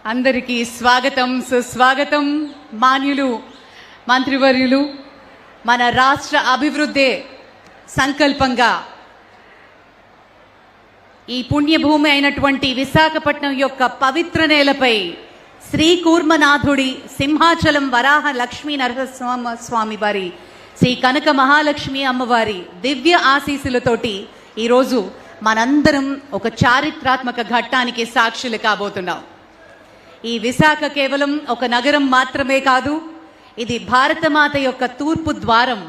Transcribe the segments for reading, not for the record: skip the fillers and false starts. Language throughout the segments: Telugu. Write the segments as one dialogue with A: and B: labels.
A: అందరికీ స్వాగతం సుస్వాగతం. మాన్యులు మంత్రివర్యులు, మన రాష్ట్ర అభివృద్ధి సంకల్పంగా ఈ పుణ్యభూమి అయినటువంటి విశాఖపట్నం యొక్క పవిత్ర నేలపై శ్రీ కూర్మనాథుడి సింహాచలం వరాహ లక్ష్మీ నరసింహస్వామి వారి శ్రీ కనక మహాలక్ష్మి అమ్మవారి దివ్య ఆశీస్సులతోటి ఈరోజు మనందరం ఒక చారిత్రాత్మక ఘట్టానికి సాక్షులు కాబోతున్నాం. ఈ విశాఖ కేవలం ఒక నగరం మాత్రమే కాదు, ఇది భారతమాత యొక్క తూర్పు ద్వారం.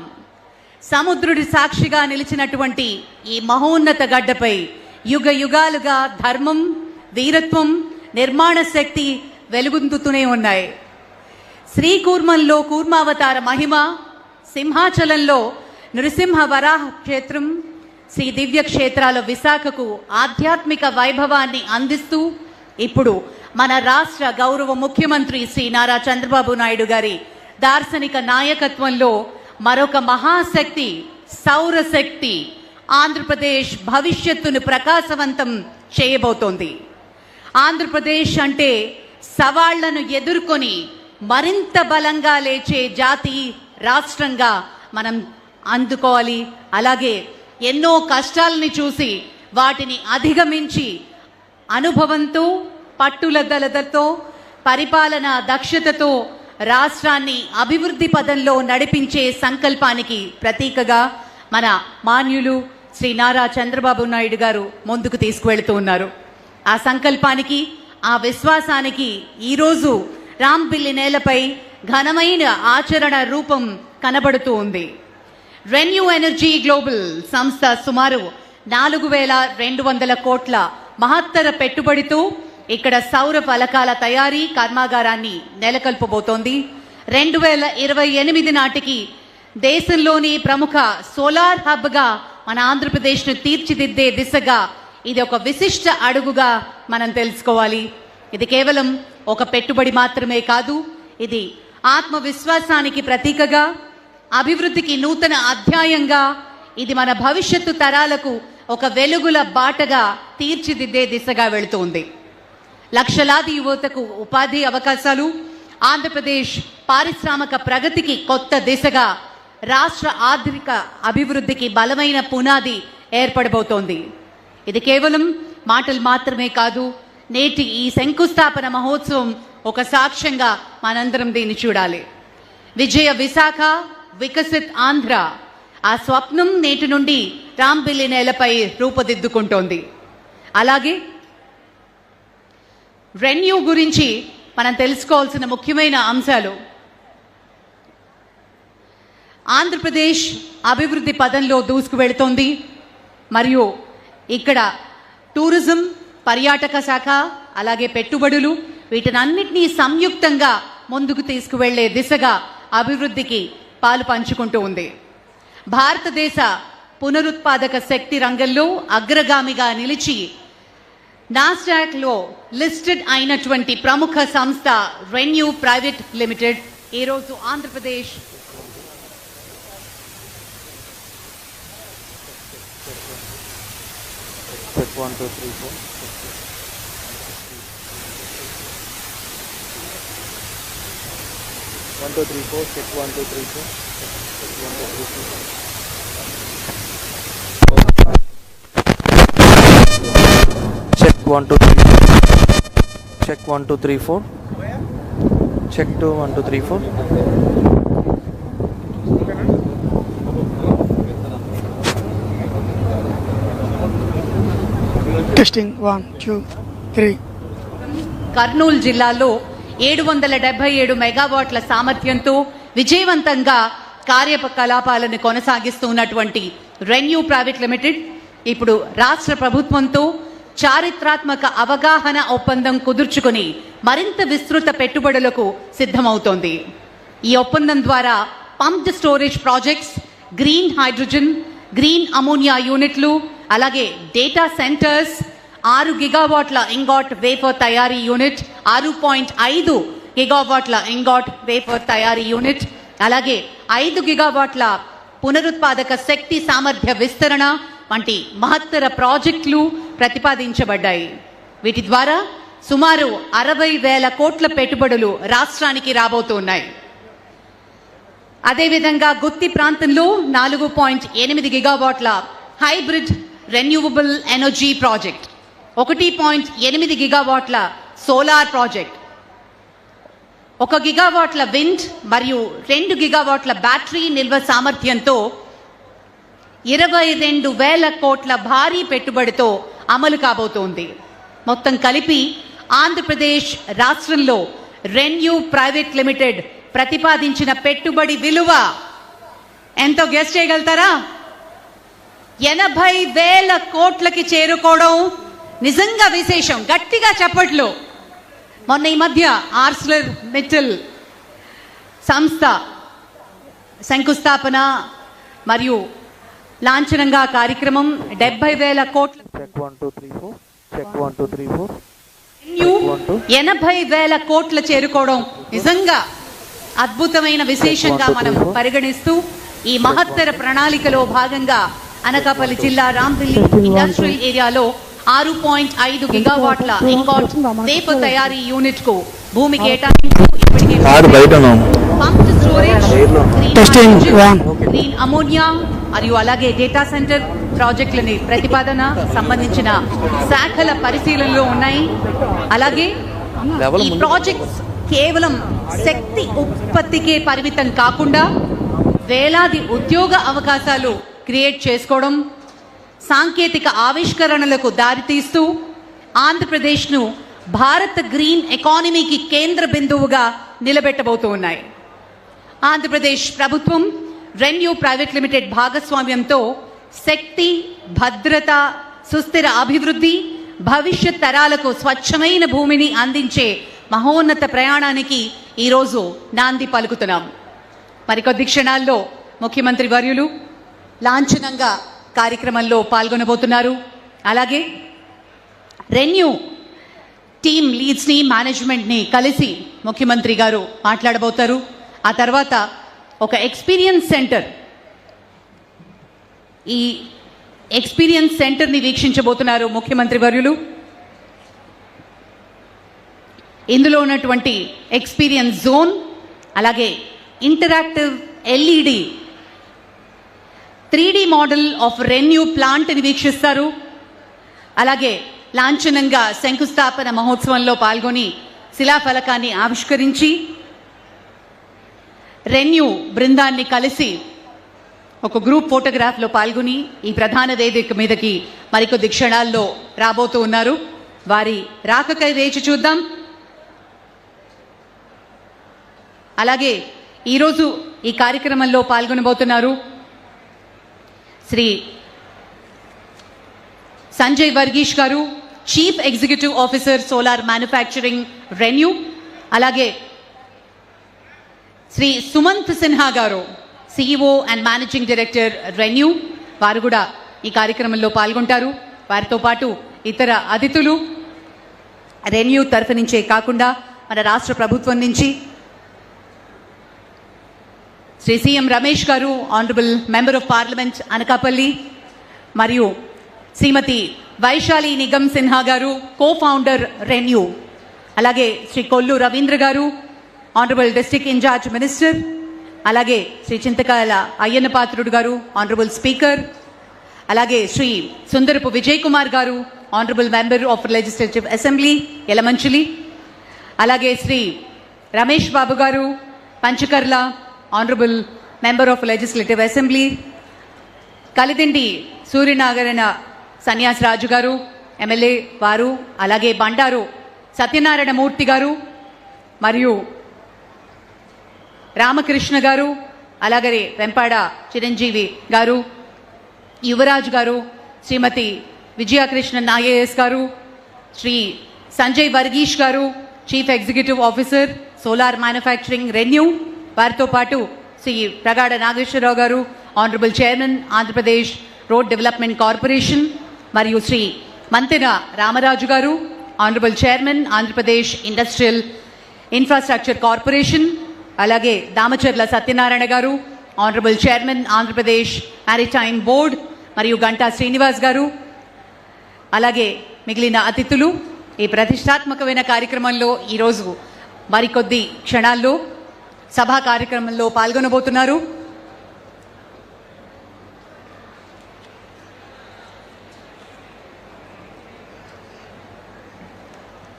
A: సముద్రుడి సాక్షిగా నిలిచినటువంటి ఈ మహోన్నత గడ్డపై యుగ యుగాలుగా ధర్మం, వీరత్వం, నిర్మాణ శక్తి వెలుగొందుతూనే ఉన్నాయి. శ్రీకూర్మంలో కూర్మావతార మహిమ, సింహాచలంలో నృసింహ వరాహ క్షేత్రం, శ్రీ దివ్య క్షేత్రాల విశాఖకు ఆధ్యాత్మిక వైభవాన్ని అందిస్తూ ఇప్పుడు మన రాష్ట్ర గౌరవ ముఖ్యమంత్రి శ్రీ నారా చంద్రబాబు నాయుడు గారి దార్శనిక నాయకత్వంలో మరొక మహాశక్తి సౌరశక్తి ఆంధ్రప్రదేశ్ భవిష్యత్తును ప్రకాశవంతం చేయబోతోంది. ఆంధ్రప్రదేశ్ అంటే సవాళ్లను ఎదుర్కొని మరింత బలంగా లేచే జాతి రాష్ట్రంగా మనం అందుకోవాలి. అలాగే ఎన్నో కష్టాలని చూసి వాటిని అధిగమించి అనుభవంతో, పట్టుదలతో, పరిపాలన దక్షతతో రాష్ట్రాన్ని అభివృద్ధి పదంలో నడిపించే సంకల్పానికి ప్రతీకగా మన మాన్యులు శ్రీ నారా చంద్రబాబు నాయుడు గారు ముందుకు తీసుకువెళ్తూ ఉన్నారు. ఆ సంకల్పానికి, ఆ విశ్వాసానికి ఈరోజు రాంపిల్లి నేలపై ఘనమైన ఆచరణ రూపం కనబడుతూ ఉంది. రెన్యూ ఎనర్జీ గ్లోబల్ సంస్థ సుమారు 4,200 కోట్ల మహత్తర పెట్టుబడితో ఇక్కడ సౌర ఫలకాల తయారీ కర్మాగారాన్ని నెలకొల్పబోతోంది. 2028 నాటికి దేశంలోని ప్రముఖ సోలార్ హబ్గా మన ఆంధ్రప్రదేశ్ను తీర్చిదిద్దే దిశగా ఇది ఒక విశిష్ట అడుగుగా మనం తెలుసుకోవాలి. ఇది కేవలం ఒక పెట్టుబడి మాత్రమే కాదు, ఇది ఆత్మవిశ్వాసానికి ప్రతీకగా, అభివృద్ధికి నూతన అధ్యాయంగా, ఇది మన భవిష్యత్తు తరాలకు ఒక వెలుగుల బాటగా తీర్చిదిద్దే దిశగా వెళుతుంది. లక్షలాది యువతకు ఉపాధి అవకాశాలు, ఆంధ్రప్రదేశ్ పారిశ్రామిక ప్రగతికి కొత్త దిశగా, రాష్ట్ర ఆర్థిక అభివృద్ధికి బలమైన పునాది ఏర్పడబోతోంది. ఇది కేవలం మాటలు మాత్రమే కాదు, నేటి ఈ శంకుస్థాపన మహోత్సవం ఒక సాక్ష్యంగా మనందరం దీన్ని చూడాలి. విజయ విశాఖ, వికసిత్ ఆంధ్ర, ఆ స్వప్నం నేటి నుండి రాంపిల్లి నేలపై రూపుదిద్దుకుంటోంది. అలాగే రెన్యూ గురించి మనం తెలుసుకోవాల్సిన ముఖ్యమైన అంశాలు. ఆంధ్రప్రదేశ్ అభివృద్ధి పదంలో దూసుకువెళుతోంది. మరియు ఇక్కడ టూరిజం, పర్యాటక శాఖ, అలాగే పెట్టుబడులు, వీటినన్నిటినీ సంయుక్తంగా ముందుకు తీసుకువెళ్లే దిశగా అభివృద్ధికి పాలు పంచుకుంటూ ఉంది. భారతదేశ పునరుత్పాదక శక్తి రంగంలో అగ్రగామిగా నిలిచి నాస్డాక్లో లిస్టెడ్ అయినటువంటి ప్రముఖ సంస్థ రెన్యూ ప్రైవేట్ లిమిటెడ్ ఈరోజు Andhra Pradesh
B: Check 1 2 3 check 1 2 3 4 check 2 1 2 3 4
C: testing 1 2 3.
A: Kurnool జిల్లాలో 777 మెగావాట్ల సామర్థ్యంతో విజయవంతంగా కార్యకలాపాలను కొనసాగిస్తున్నటువంటి రెన్యూ ప్రైవేట్ లిమిటెడ్ ఇప్పుడు రాష్ట్ర ప్రభుత్వంతో చారిత్రాత్మక అవగాహన ఒప్పందం కుదుర్చుకుని మరింత విస్తృత పెట్టుబడులకు సిద్ధమవుతోంది. ఈ ఒప్పందం ద్వారా pumped storage projects, green hydrogen, green ammonia యూనిట్లు, అలాగే డేటా సెంటర్స్, 6 గిగావాట్ల ఇంగాట్ వేఫర్ తయారీ యూనిట్, 6.5 గిగావాట్ల ఇంగాట్ వేఫర్ తయారీ యూనిట్, అలాగే 5 గిగావాట్ల పునరుత్పాదక శక్తి సామర్థ్య విస్తరణ వంటి మహత్తర ప్రాజెక్టులు ప్రతిపాదించబడ్డాయి. వీటి ద్వారా సుమారు 60,000 కోట్ల పెట్టుబడులు రాష్ట్రానికి రాబోతున్నాయి. అదేవిధంగా గుత్తి ప్రాంతంలో 4.8 గిగావాట్ల హైబ్రిడ్ రెన్యూవబుల్ ఎనర్జీ ప్రాజెక్ట్, 1.8 గిగావాట్ల సోలార్ ప్రాజెక్ట్, 1 గిగావాట్ల విండ్ మరియు 2 గిగావాట్ల బ్యాటరీ నిల్వ సామర్థ్యంతో 22,000 కోట్ల భారీ పెట్టుబడితో అమలు కాబోతోంది. మొత్తం కలిపి ఆంధ్రప్రదేశ్ రాష్ట్రంలో రెన్యూ ప్రైవేట్ లిమిటెడ్ ప్రతిపాదించిన పెట్టుబడి విలువ ఎంతో గెస్ చేయగలుగుతారా? 80,000 కోట్లకి చేరుకోవడం నిజంగా విశేషం. గట్టిగా చెప్పట్లు. మొన్న ఈ మధ్య ఆర్సిలర్ మిట్టల్ సంస్థ శంకుస్థాపన మరియు లాంఛనంగా కార్యక్రమం 70,000 కోట్ల
B: చెక్ 1 2 3 4 చెక్ 1 2 3 4
A: 80,000 కోట్ల చేరుకోవడం నిజంగా అద్భుతమైన విశేషంగా మనం పరిగణిస్తూ ఈ మహత్తర ప్రణాళికలో భాగంగా అనకాపల్లి జిల్లా రాంపల్లి ఇండస్ట్రియల్ ఏరియాలో 6.5 గిగావాట్ల ఇంపార్ట్ టేప్ తయారీ యూనిట్ కు భూమి కేటాయింపు ఇప్పటికే పంప్డ్ స్టోరేజ్, గ్రీన్ అమోనియా మరియు అలాగే డేటా సెంటర్ ప్రాజెక్టులని ప్రతిపాదన సంబంధించిన శాఖల పరిశీలనలో ఉన్నాయి. అలాగే ఈ ప్రాజెక్ట్స్ కేవలం శక్తి ఉత్పత్తికే పరిమితం కాకుండా వేలాది ఉద్యోగ అవకాశాలు క్రియేట్ చేసుకోవడం, సాంకేతిక ఆవిష్కరణలకు దారితీస్తూ ఆంధ్రప్రదేశ్ను భారత్ గ్రీన్ ఎకానమీకి కేంద్ర బిందువుగా నిలబెట్టబోతూ ఉన్నాయి. ఆంధ్రప్రదేశ్ ప్రభుత్వం రెన్యూ ప్రైవేట్ లిమిటెడ్ భాగస్వామ్యంతో శక్తి, భద్రత, సుస్థిర అభివృద్ధి, భవిష్యత్ తరాలకు స్వచ్ఛమైన భూమిని అందించే మహోన్నత ప్రయాణానికి ఈరోజు నాంది పలుకుతున్నాం. మరికొద్ది క్షణాల్లో ముఖ్యమంత్రి వర్యులు లాంఛనంగా కార్యక్రమంలో పాల్గొనబోతున్నారు. అలాగే రెన్యూ టీమ్ లీడ్స్ని, మేనేజ్మెంట్ని కలిసి ముఖ్యమంత్రి గారు మాట్లాడబోతారు. ఆ తర్వాత ఒక ఎక్స్పీరియన్స్ సెంటర్, ఈ ఎక్స్పీరియన్స్ సెంటర్ని వీక్షించబోతున్నారు ముఖ్యమంత్రి వర్యులు. ఇందులో ఉన్నటువంటి ఎక్స్పీరియన్స్ జోన్, అలాగే interactive LED 3D model of renew ప్లాంట్ని వీక్షిస్తారు. అలాగే లాంఛనంగా శంకుస్థాపన మహోత్సవంలో పాల్గొని శిలాఫలకాన్ని ఆవిష్కరించి రెన్యూ బృందాన్ని కలిసి ఒక గ్రూప్ ఫోటోగ్రాఫ్లో పాల్గొని ఈ ప్రధాన వేదిక మీదకి మరికొద్ది క్షణాల్లో రాబోతూ ఉన్నారు. వారి రాకకై వేచి చూద్దాం. అలాగే ఈరోజు ఈ కార్యక్రమంలో పాల్గొనబోతున్నారు శ్రీ సంజయ్ వర్గీష్ గారు, chief executive officer solar manufacturing renew. అలాగే శ్రీ సుమంత్ సిన్హా గారు, CEO and managing director renew. వారు కూడా ఈ కార్యక్రమంలో పాల్గొంటారు. వారితో పాటు ఇతర అతిథులు రెన్యూ తరఫు నుంచే కాకుండా మన రాష్ట్ర ప్రభుత్వం నుంచి శ్రీ సిఎం రమేష్ గారు, honourable member of parliament Anakapalli, మరియు శ్రీమతి వైశాలి నిగమ్ సిన్హా గారు, కో ఫౌండర్ రెన్యూ. అలాగే శ్రీ కొల్లు రవీంద్ర గారు, ఆనరబుల్ డిస్ట్రిక్ట్ ఇన్ఛార్జ్ మినిస్టర్. అలాగే శ్రీ చింతకాయల అయ్యన్న పాత్రుడు గారు, ఆనరబుల్ స్పీకర్. అలాగే శ్రీ సుందరపు విజయ్ కుమార్ గారు, honourable member of legislative assembly Yalamanchili. అలాగే శ్రీ రమేష్ బాబు గారు, Panchakarla, honourable member of legislative assembly. Kalidindi Suryanarayana Sanyas Raju గారు, ఎమ్మెల్యే వారు. అలాగే బండారు సత్యనారాయణ మూర్తి గారు మరియు రామకృష్ణ గారు, అలాగే వెంపాడ చిరంజీవి గారు, యువరాజ్ గారు, శ్రీమతి విజయకృష్ణన్ ఐఏఎస్ గారు, శ్రీ సంజయ్ వర్గీష్ గారు, chief executive officer solar manufacturing renew. వారితో పాటు శ్రీ ప్రగాఢ నాగేశ్వరరావు గారు, honourable chairman Andhra Pradesh road development corporation, మరియు శ్రీ మంతెన రామరాజు గారు, honourable chairman Andhra Pradesh industrial infrastructure corporation. అలాగే దామచర్ల సత్యనారాయణ గారు, honourable chairman Andhra Pradesh maritime board, మరియు గంటా శ్రీనివాస్ గారు. అలాగే మిగిలిన అతిథులు ఈ ప్రతిష్టాత్మకమైన కార్యక్రమంలో ఈరోజు మరికొద్ది క్షణాల్లో సభా కార్యక్రమంలో పాల్గొనబోతున్నారు.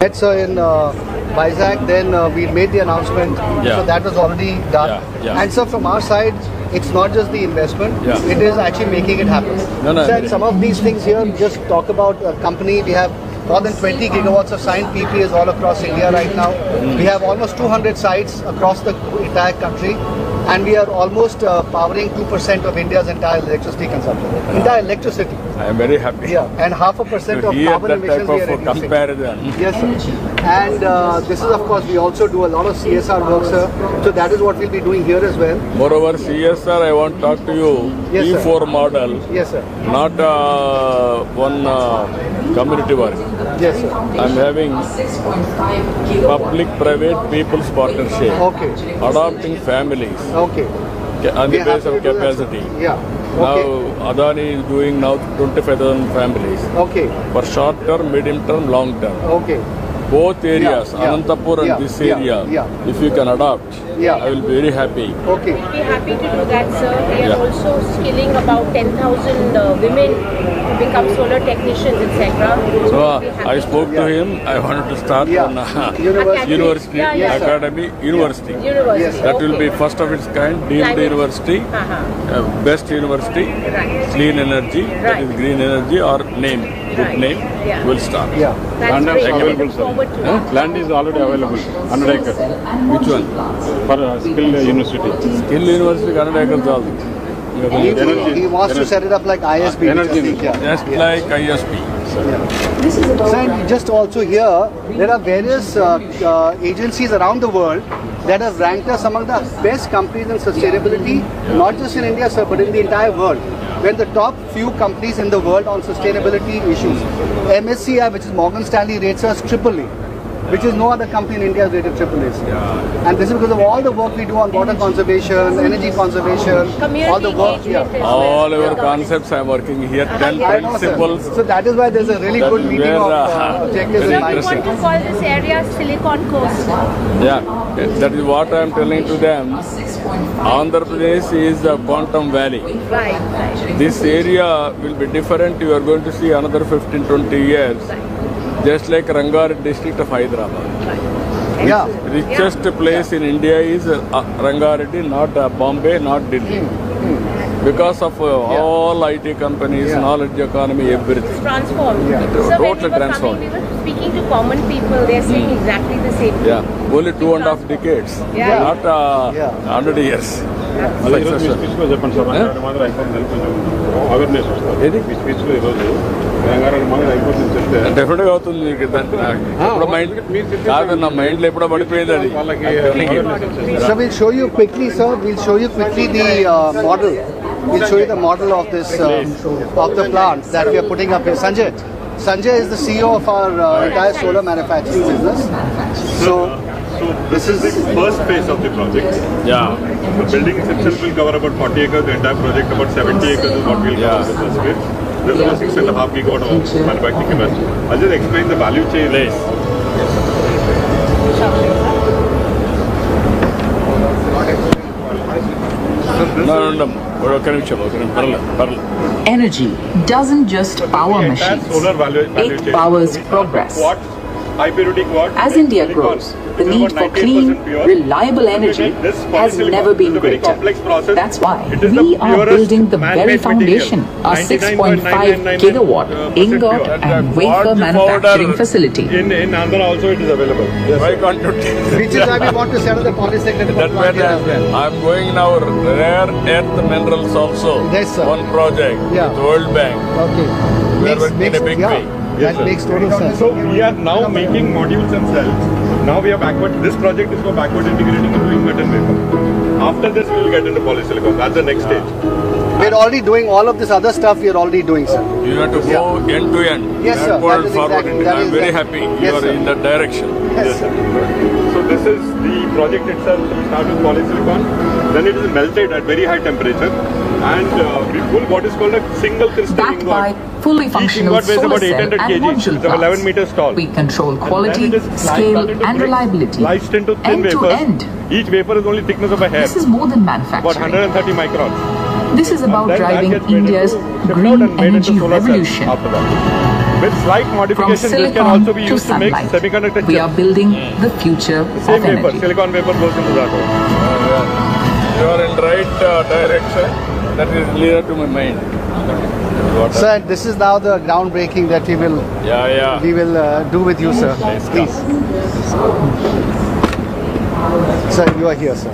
D: It's in Vizag, then we made the announcement, so that was already done. And so from our side, it's not just the investment, it is actually making it happen. So some of these things here, just talk about a company, we have more than 20 gigawatts of signed PPAs all across India right now. We have almost 200 sites across the entire country, and we are almost powering 2% of India's entire electricity consumption. Entire electricity.
E: I am very happy.
D: Yeah, and 0.5% of
E: Here
D: carbon
E: that
D: emissions
E: type
D: we are
E: of
D: reducing.
E: comparison.
D: Yes, sir. And this is, of course, we also do a lot of CSR work, sir. So that is what we'll be doing here as well.
E: Moreover, CSR, I want to talk to you.
D: Yes, sir.
E: E4 model,
D: Yes, sir.
E: not one community work.
D: Yes, sir.
E: I'm having public-private people's partnership,
D: Okay.
E: adopting families
D: Okay.
E: on the
D: We
E: base
D: have
E: of
D: to do that, sir.
E: capacity.
D: Yeah.
E: Now
D: Okay.
E: Adani is doing now 25,000 families
D: Okay.
E: for short term, medium term, long term.
D: Okay.
E: Both areas,
D: Yeah, yeah,
E: Anantapur and
D: yeah,
E: this
D: yeah,
E: area,
D: yeah.
E: if you can adopt,
D: Yeah.
E: I will be very happy.
D: Okay.
F: We'll be happy to do that, sir. We are
E: Yeah.
F: also skilling about 10,000 women to become solar technicians, etc.
E: So
F: we'll be happy
E: I spoke to
D: Yeah.
E: him. I wanted to start
D: Yeah.
E: one
D: University.
E: university,
F: Yeah, yeah.
E: academy, university.
F: University.
D: Yes, sir.
E: That will be
F: Okay.
E: first of its kind, deemed
F: Climate.
E: university,
F: Uh-huh.
E: best university,
F: Right.
E: clean energy, that
F: Right.
E: is green energy or name, good
F: Right.
E: name,
F: Yeah.
E: will start.
D: Yeah.
F: That's
G: Land
F: great.
G: is
F: We
G: available,
F: look
G: sir.
F: forward to it.
G: Land is already available, 100 acres
E: Which one?
G: for skill university.
E: Skill university, 100 acres all.
D: He wants to set it up like ISB. which I
G: Energy.
D: think, yeah.
E: Just like ISP.
D: So, and just also here, there are various agencies around the world that have ranked us among the best companies in sustainability, not just in India, sir, but in the entire world. We're the top few companies in the world on sustainability issues. MSCI, which is Morgan Stanley, rates us AAA, which is no other company in India has rated AAA. And this is because of all the work we do on water conservation, energy conservation, all the
F: Community
D: work.
F: engagement as
E: All
F: well.
E: our concepts I am working here, 10
D: I know, sir.
E: principles.
D: So that is why there's a really
E: That
D: good meeting
E: where,
D: of objectives
F: So
D: in
F: we
D: mind.
F: want to call this area Silicon Coast.
E: Yeah, that is what I am telling to them. Andhra Pradesh is the quantum valley.
F: Right, right.
E: This area will be different. You are going to see another 15-20 years. Just like Rangareddy district of Hyderabad.
D: Yeah.
E: Richest place in India is Rangareddy, not Bombay, not Delhi. Because of all IT companies, knowledge economy, everything.
F: Transformed.
D: Yeah.
F: So when
E: Totally
F: we were
E: transformed.
F: coming, we were speaking to common people. They're saying exactly the same thing.
E: Yeah, only 2.5 decades,
F: Yeah.
E: not
D: Yeah.
E: 100 years.
G: అదే ఈరోజు మీ స్పీచ్లో చెప్పండి సార్ రంగారెడ్డి మాత్రం అయిపోతుంది కొంచెం అవేర్నెస్ వస్తుంది
E: ఏది?
G: మీ స్పీచ్లో ఈరోజు రంగారెడ్డి మాత్రం అయిపోతుంది చెప్తే
E: డెఫినెట్ గా అవుతుంది మీకు ఎప్పుడో మైండ్ కాదు నా మైండ్ లో ఎప్పుడో పడిపోయింది అది
G: వాళ్ళకి awareness వచ్చేస్తుంది.
D: So we'll show you quickly, sir. We'll show you quickly the model. We'll show you the model of this of the plant that we are putting up here. Sanjay is the CEO of our entire solar manufacturing business. So
H: This is the first phase of the project.
E: Yeah.
H: The building itself will cover about 40 acres. The entire project about 70 acres is what we'll cover in the first phase. This is about 6.5 gigawatt of manufacturing capacity. I'll just explain the value chain.
E: Please. No. ఒక్క నిమిషం పర్లేదు.
I: Energy doesn't just power
H: The entire
I: machines,
H: solar value
I: it
H: chain.
I: powers progress.
H: Watt, high purity watt.
I: As India grows, the
H: It's
I: need
H: about
I: for
H: 98%
I: clean,
H: pure.
I: reliable energy
H: This
I: has
H: polysilicon
I: never been
H: is a very
I: greater.
H: complex process.
I: That's why
H: It is the
I: we are
H: purest
I: building the very
H: man-made
I: foundation,
H: material.
I: a 6.5
H: 99.999%
I: gigawatt ingot
H: pure.
I: and wafer
E: What
I: manufacturing
E: powder?
I: facility.
H: In Andhra also it is available.
E: Why can't you take
D: which is why we want to set up the polycyclic
E: that
D: plant here as well.
E: I'm going now rare earth minerals also.
D: Yes, sir.
E: One project
D: Yeah.
E: with World Bank.
D: Okay.
E: We are working in a big way.
D: That makes total sense.
H: So we are now making modules and cells. Now we are backward. This project is for backward integrating into ingot and wafer. After this, we will get into polysilicon. That's the next stage.
D: We're already doing all of this other stuff. We're already doing, sir.
E: You have to go end to end.
D: Yes, sir.
E: Backward,
D: That is
E: forward.
D: exactly- that
E: I'm
D: is
E: very
D: exactly-
E: happy
D: Yes,
E: you are
D: sir.
E: in that direction.
D: Yes, sir.
H: So this is the project itself. We start with polysilicon. Then it is melted at very high temperature. and we pull what is called a single crystal
I: Backed by
H: ingot.
I: fully
H: Each
I: functional
H: ingot weighs
I: solar
H: about
I: cell
H: 800
I: and
H: kg.
I: module
H: It's 11
I: plants.
H: meters tall.
I: We control
H: And
I: quality,
H: then it is
I: scale
H: cut into
I: and
H: bricks,
I: reliability.
H: sliced into thin
I: End to
H: wafers.
I: end.
H: Each wafer is only thickness of a hair,
I: This is more than
H: about
I: manufacturing.
H: 130 microns.
I: This is about
H: And then that
I: driving
H: gets made
I: India's
H: into- shipped out
I: green
H: and made into
I: energy
H: solar cells
I: revolution.
H: after that. With slight
I: From
H: modifications, this can
I: silicon
H: also be
I: to
H: used to make
I: sunlight,
H: semiconductor
I: we are
H: chips.
I: building the future
H: Same
I: of
H: wafer,
I: energy.
H: silicon wafer goes into that one.
E: You are in right direction. That is clear to my mind. What
D: Sir, this is now the groundbreaking that we will
E: Yeah.
D: do with you, sir. Please. Sir, you are here, sir.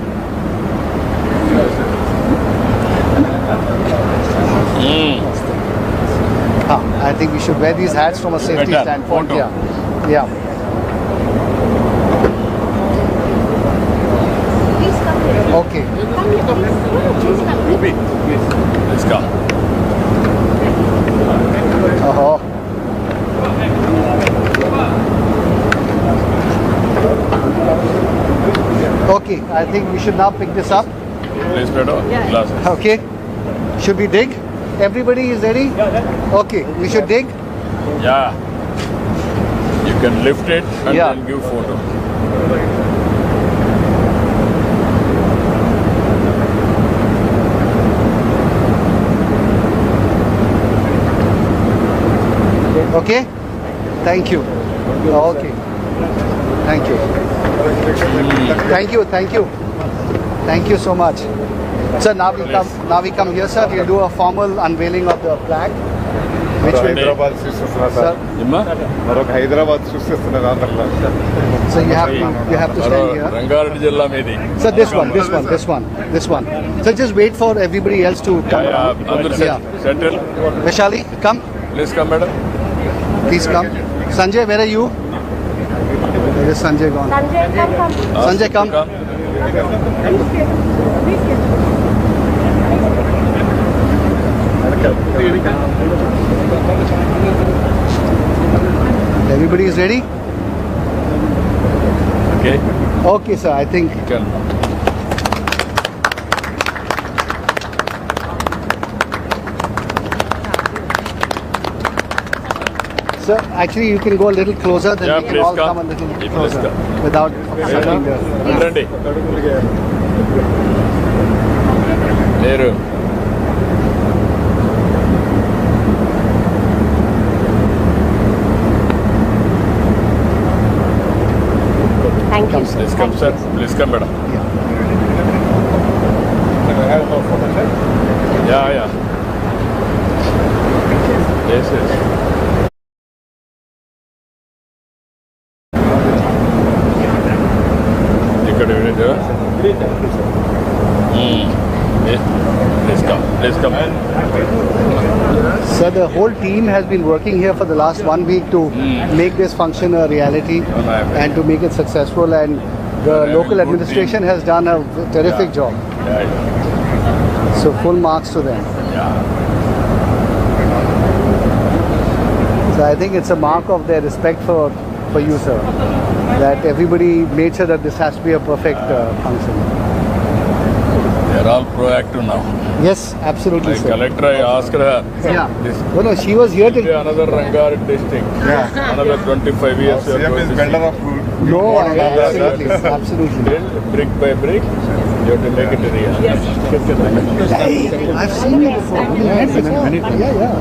D: I think we should wear these hats from a safety
E: Better.
D: standpoint.
E: Photo.
D: Yeah. Okay.
E: Let's come.
D: Uh-huh. Okay, I think we should now pick this up.
E: Please, Pedro. Glasses.
D: Okay. Should we dig? Everybody is ready? Okay, we should dig.
E: Yeah. You can lift it and
D: Yeah.
E: then give photo.
D: Okay? Thank you. Okay. Thank you. Thank you, thank you. Thank you so much. Sir, now we come here, sir. We'll do a formal unveiling of the plaque. Which will
H: Hyderabad సృష్టిస్తున్నా
D: sir.
E: Imma?
H: మరొక హైదరాబాద్ సృష్టిస్తున్నది Andhra Pradesh.
D: So you have to stand here.
E: Rangareddy Jilla Medi.
D: Sir, this one. So just wait for everybody else to come.
E: Yeah. Andur settle.
D: Vaishali, come.
E: Please come, madam.
D: Please come. Sanjay, where are you? Where is Sanjay gone? Sanjay, come. Everybody is ready?
E: Okay.
D: Okay, sir. I think
E: You can.
D: Sir, actually, you can go a little closer, then
E: Yeah,
D: we can
E: please
D: all
E: come.
D: come a little
E: Please
D: closer
E: come.
D: without obstructing the.
E: Randy. Nehru.
F: Thank you.
E: Please come, sir. Please come, madam. Yeah. Yes. ఇక్కడ Please come.
D: Sir, the whole team has been working here for the last 1 week to make this function a reality and to make it successful. And the local administration has done a terrific job.
E: Yeah.
D: So full marks to them. So I think it's a mark of their respect for you, sir. That everybody made sure that this has to be a perfect function.
E: They're all proactive now.
D: Yes, absolutely,
E: Like
D: sir.
E: collector, I asked her.
D: Yeah.
E: This
D: No, she was here
E: will be
D: till.
E: another Rangareddy district.
D: Yeah.
E: Another 25 years. you are
H: CM
E: going
H: is
E: to
H: builder
E: see.
H: Of
D: No, absolutely, absolutely.
E: Build brick by brick. You have to make it real.
D: I've seen it before. Yeah.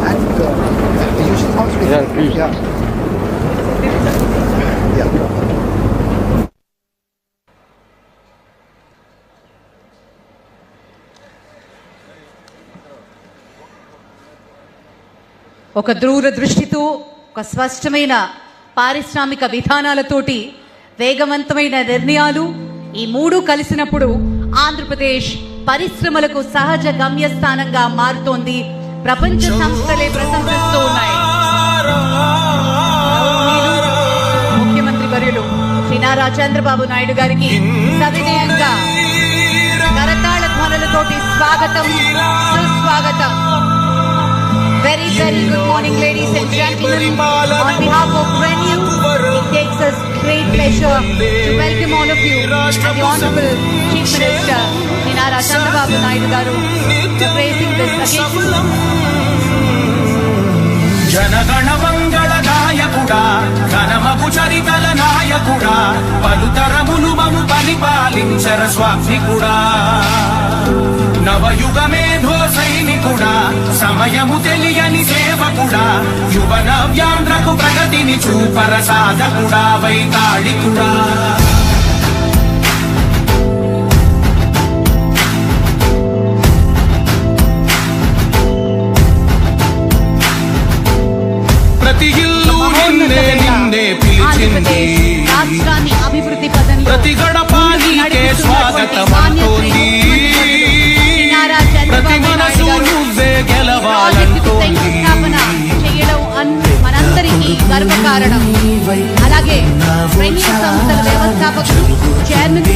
D: And you should also.
B: Yeah, please.
D: Yeah.
A: ఒక దూరదృష్టితో ఒక స్పష్టమైన పారిశ్రామిక విధానాలతోటి వేగవంతమైన నిర్ణయాలు ఈ మూడు కలిసినప్పుడు ఆంధ్రప్రదేశ్ పరిశ్రమలకు సహజ గమ్యస్థానంగా మారుతోంది. ప్రపంచ సంస్థలే ప్రశంసిస్తూ ఉన్నాయి. ముఖ్యమంత్రి వర్యులు శ్రీ నారా చంద్రబాబు నాయుడు గారికి సవినయంగా కరతాళ ధ్వనులతోటి స్వాగతం, సుస్వాగతం. Very good morning, ladies and gentlemen. On behalf of RENEW, it takes us great pleasure pleasure to welcome all of you and the Honorable Chief Minister Nara Chandrababu Naidu garu for praising this occasion.
J: జనగణ మంగళ నాయకుడా ఘనమగు చరితల నాయకుడా పలుతరములు మము పరిపాలించర స్వామికుడా నవయుగమేధో సైనికుడా సమయము తెలియని సేవకుడా యువన వ్యాంధ్రకు ప్రగతిని చూపర సాధకుడా వైతాళికుడా ప్రతి ఇల్లు నిన్నే నిన్నే పిలిచింది
A: రాష్ట్రాన్ని అభివృద్ధి పదంలో
J: ప్రతి గడప నీకే స్వాగతమంటోంది ప్రతి మనసు నువ్వే గెలవాలంటోంది
A: మనందరికీ గర్వకారణం. అలాగే రెన్యూ సంస్థల వ్యవస్థాపకుడు చైర్మన్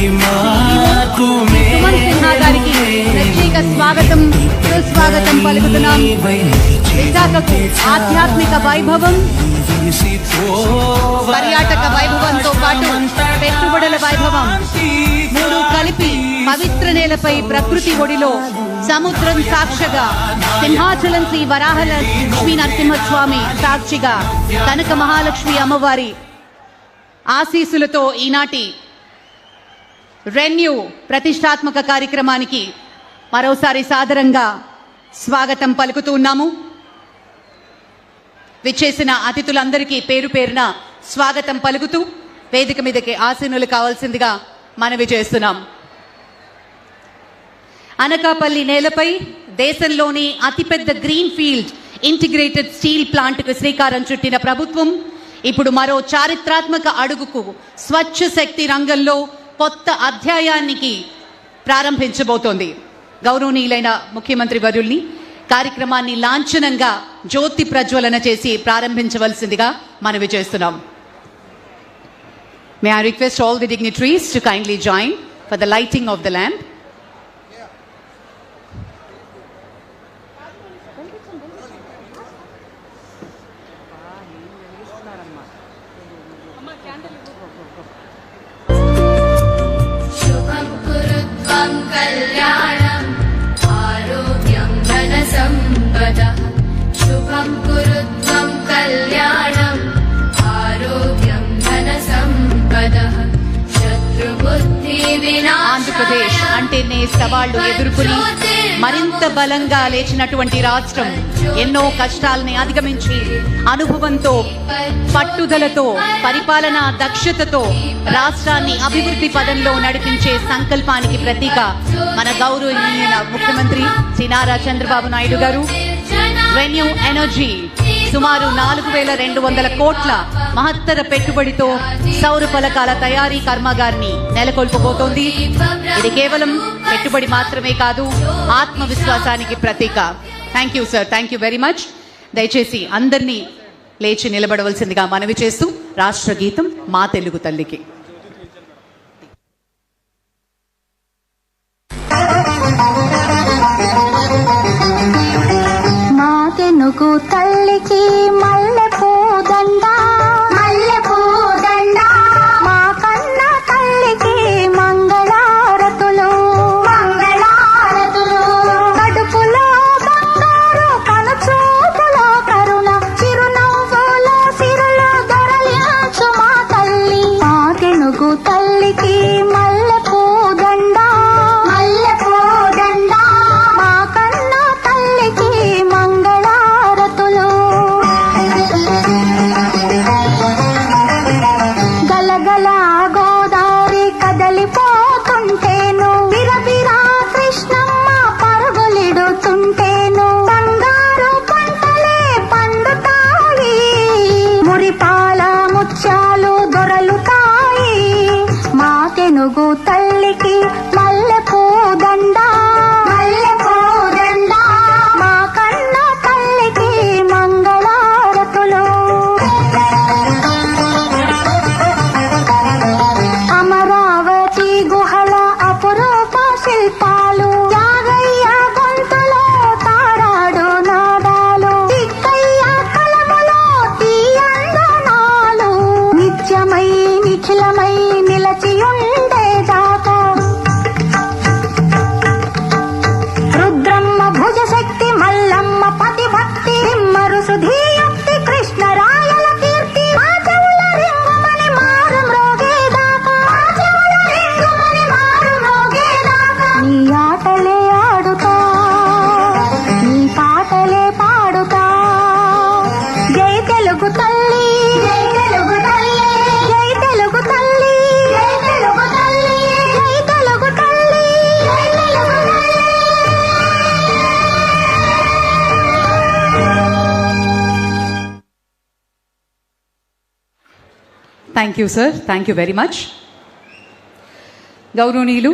A: సుమన్ సిన్హా గారికి ప్రత్యేక స్వాగతం సుస్వాగతం పలుకుతున్నాం. విశాఖకు ఆధ్యాత్మిక వైభవం, పర్యాటక వైభవంతో పాటు పెట్టుబడుల వైభవం మూడు కలిపి పవిత్ర నేలపై ప్రకృతి ఒడిలో సముద్రం సాక్షిగా సింహాచలం శ్రీ వరాహల లక్ష్మీ నరసింహస్వామి సాక్షిగా కనక మహాలక్ష్మి అమ్మవారి ఆశీస్సులతో ఈనాటి రెన్యూ ప్రతిష్టాత్మక కార్యక్రమానికి మరోసారి సాదరంగా స్వాగతం పలుకుతూ ఉన్నాము. విచ్చేసిన అతిథులందరికీ పేరు పేరున స్వాగతం పలుకుతూ వేదిక మీదకి ఆసీనులు కావాల్సిందిగా మనవి చేస్తున్నాం. అనకాపల్లి నేలపై దేశంలోని అతిపెద్ద గ్రీన్ ఫీల్డ్ ఇంటిగ్రేటెడ్ స్టీల్ ప్లాంట్కు శ్రీకారం చుట్టిన ప్రభుత్వం ఇప్పుడు మరో చారిత్రాత్మక అడుగుకు స్వచ్ఛ శక్తి రంగంలో కొత్త అధ్యాయానికి ప్రారంభించబోతోంది. గౌరవనీయులైన ముఖ్యమంత్రి వర్యుల్ని కార్యక్రమాన్ని లాంఛనంగా జ్యోతి ప్రజ్వలన చేసి ప్రారంభించవలసిందిగా మనవి చేస్తున్నాం. May I request all the dignitaries to kindly join for the lighting of the lamp.
K: శుభం కురుత్వం కళ్యాణం ఆరోగ్యం ధన సంపదః శుభం కురుత్వం కళ్యాణం ఆరోగ్యం ధన సంపదః శత్రుబుద్ధి వినాశనాయ.
A: ఆంధ్రప్రదేశ్ అంటేనే సవాళ్లు ఎదుర్కొని మరింత బలంగా లేచినటువంటి రాష్ట్రం ఎన్నో కష్టాలని అధిగమించి అనుభవంతో పట్టుదలతో పరిపాలనా దక్షతతో రాష్ట్రాన్ని అభివృద్ధి పదంలో నడిపించే సంకల్పానికి ప్రతీక మన గౌరవనీయ ముఖ్యమంత్రి శ్రీ నారా చంద్రబాబు నాయుడు గారు. రెన్యూ ఎనర్జీ సుమారు 4,200 కోట్ల మహత్తర పెట్టుబడితో సౌర ఫలకాల తయారీ కర్మాగారిని నెలకొల్పబోతోంది. ఇది కేవలం పెట్టుబడి మాత్రమే కాదు, ఆత్మవిశ్వాసానికి ప్రతీక. Thank you sir, thank you very much. దయచేసి అందరినీ లేచి నిలబడవలసిందిగా మనవి చేస్తూ రాష్ట్ర గీతం మా తెలుగు తల్లికి.
K: మా తెనుగు తల్లికి మల్లె పూదండ మల్లె పూదండ మా కన్న తల్లికి మంగళారతులు మంగళారతులు కడుపులో బంగారు కనుచూపులో కరుణ చిరునవ్వులో సిరులు దొరలించు మా తల్లి. మా తెనుగు తల్లికి మల్లె పూదండ మల్లె పూదండ మా కన్న తల్లికి మంగళారతులు. పాడుతా. జై తెలుగు తల్లి, జై తెలుగు తల్లి, జై తెలుగు తల్లి, జై తెలుగు తల్లి, జై తెలుగు తల్లి, జై తెలుగు తల్లి.
A: Thank you sir, thank you very much. గౌరవనీయులు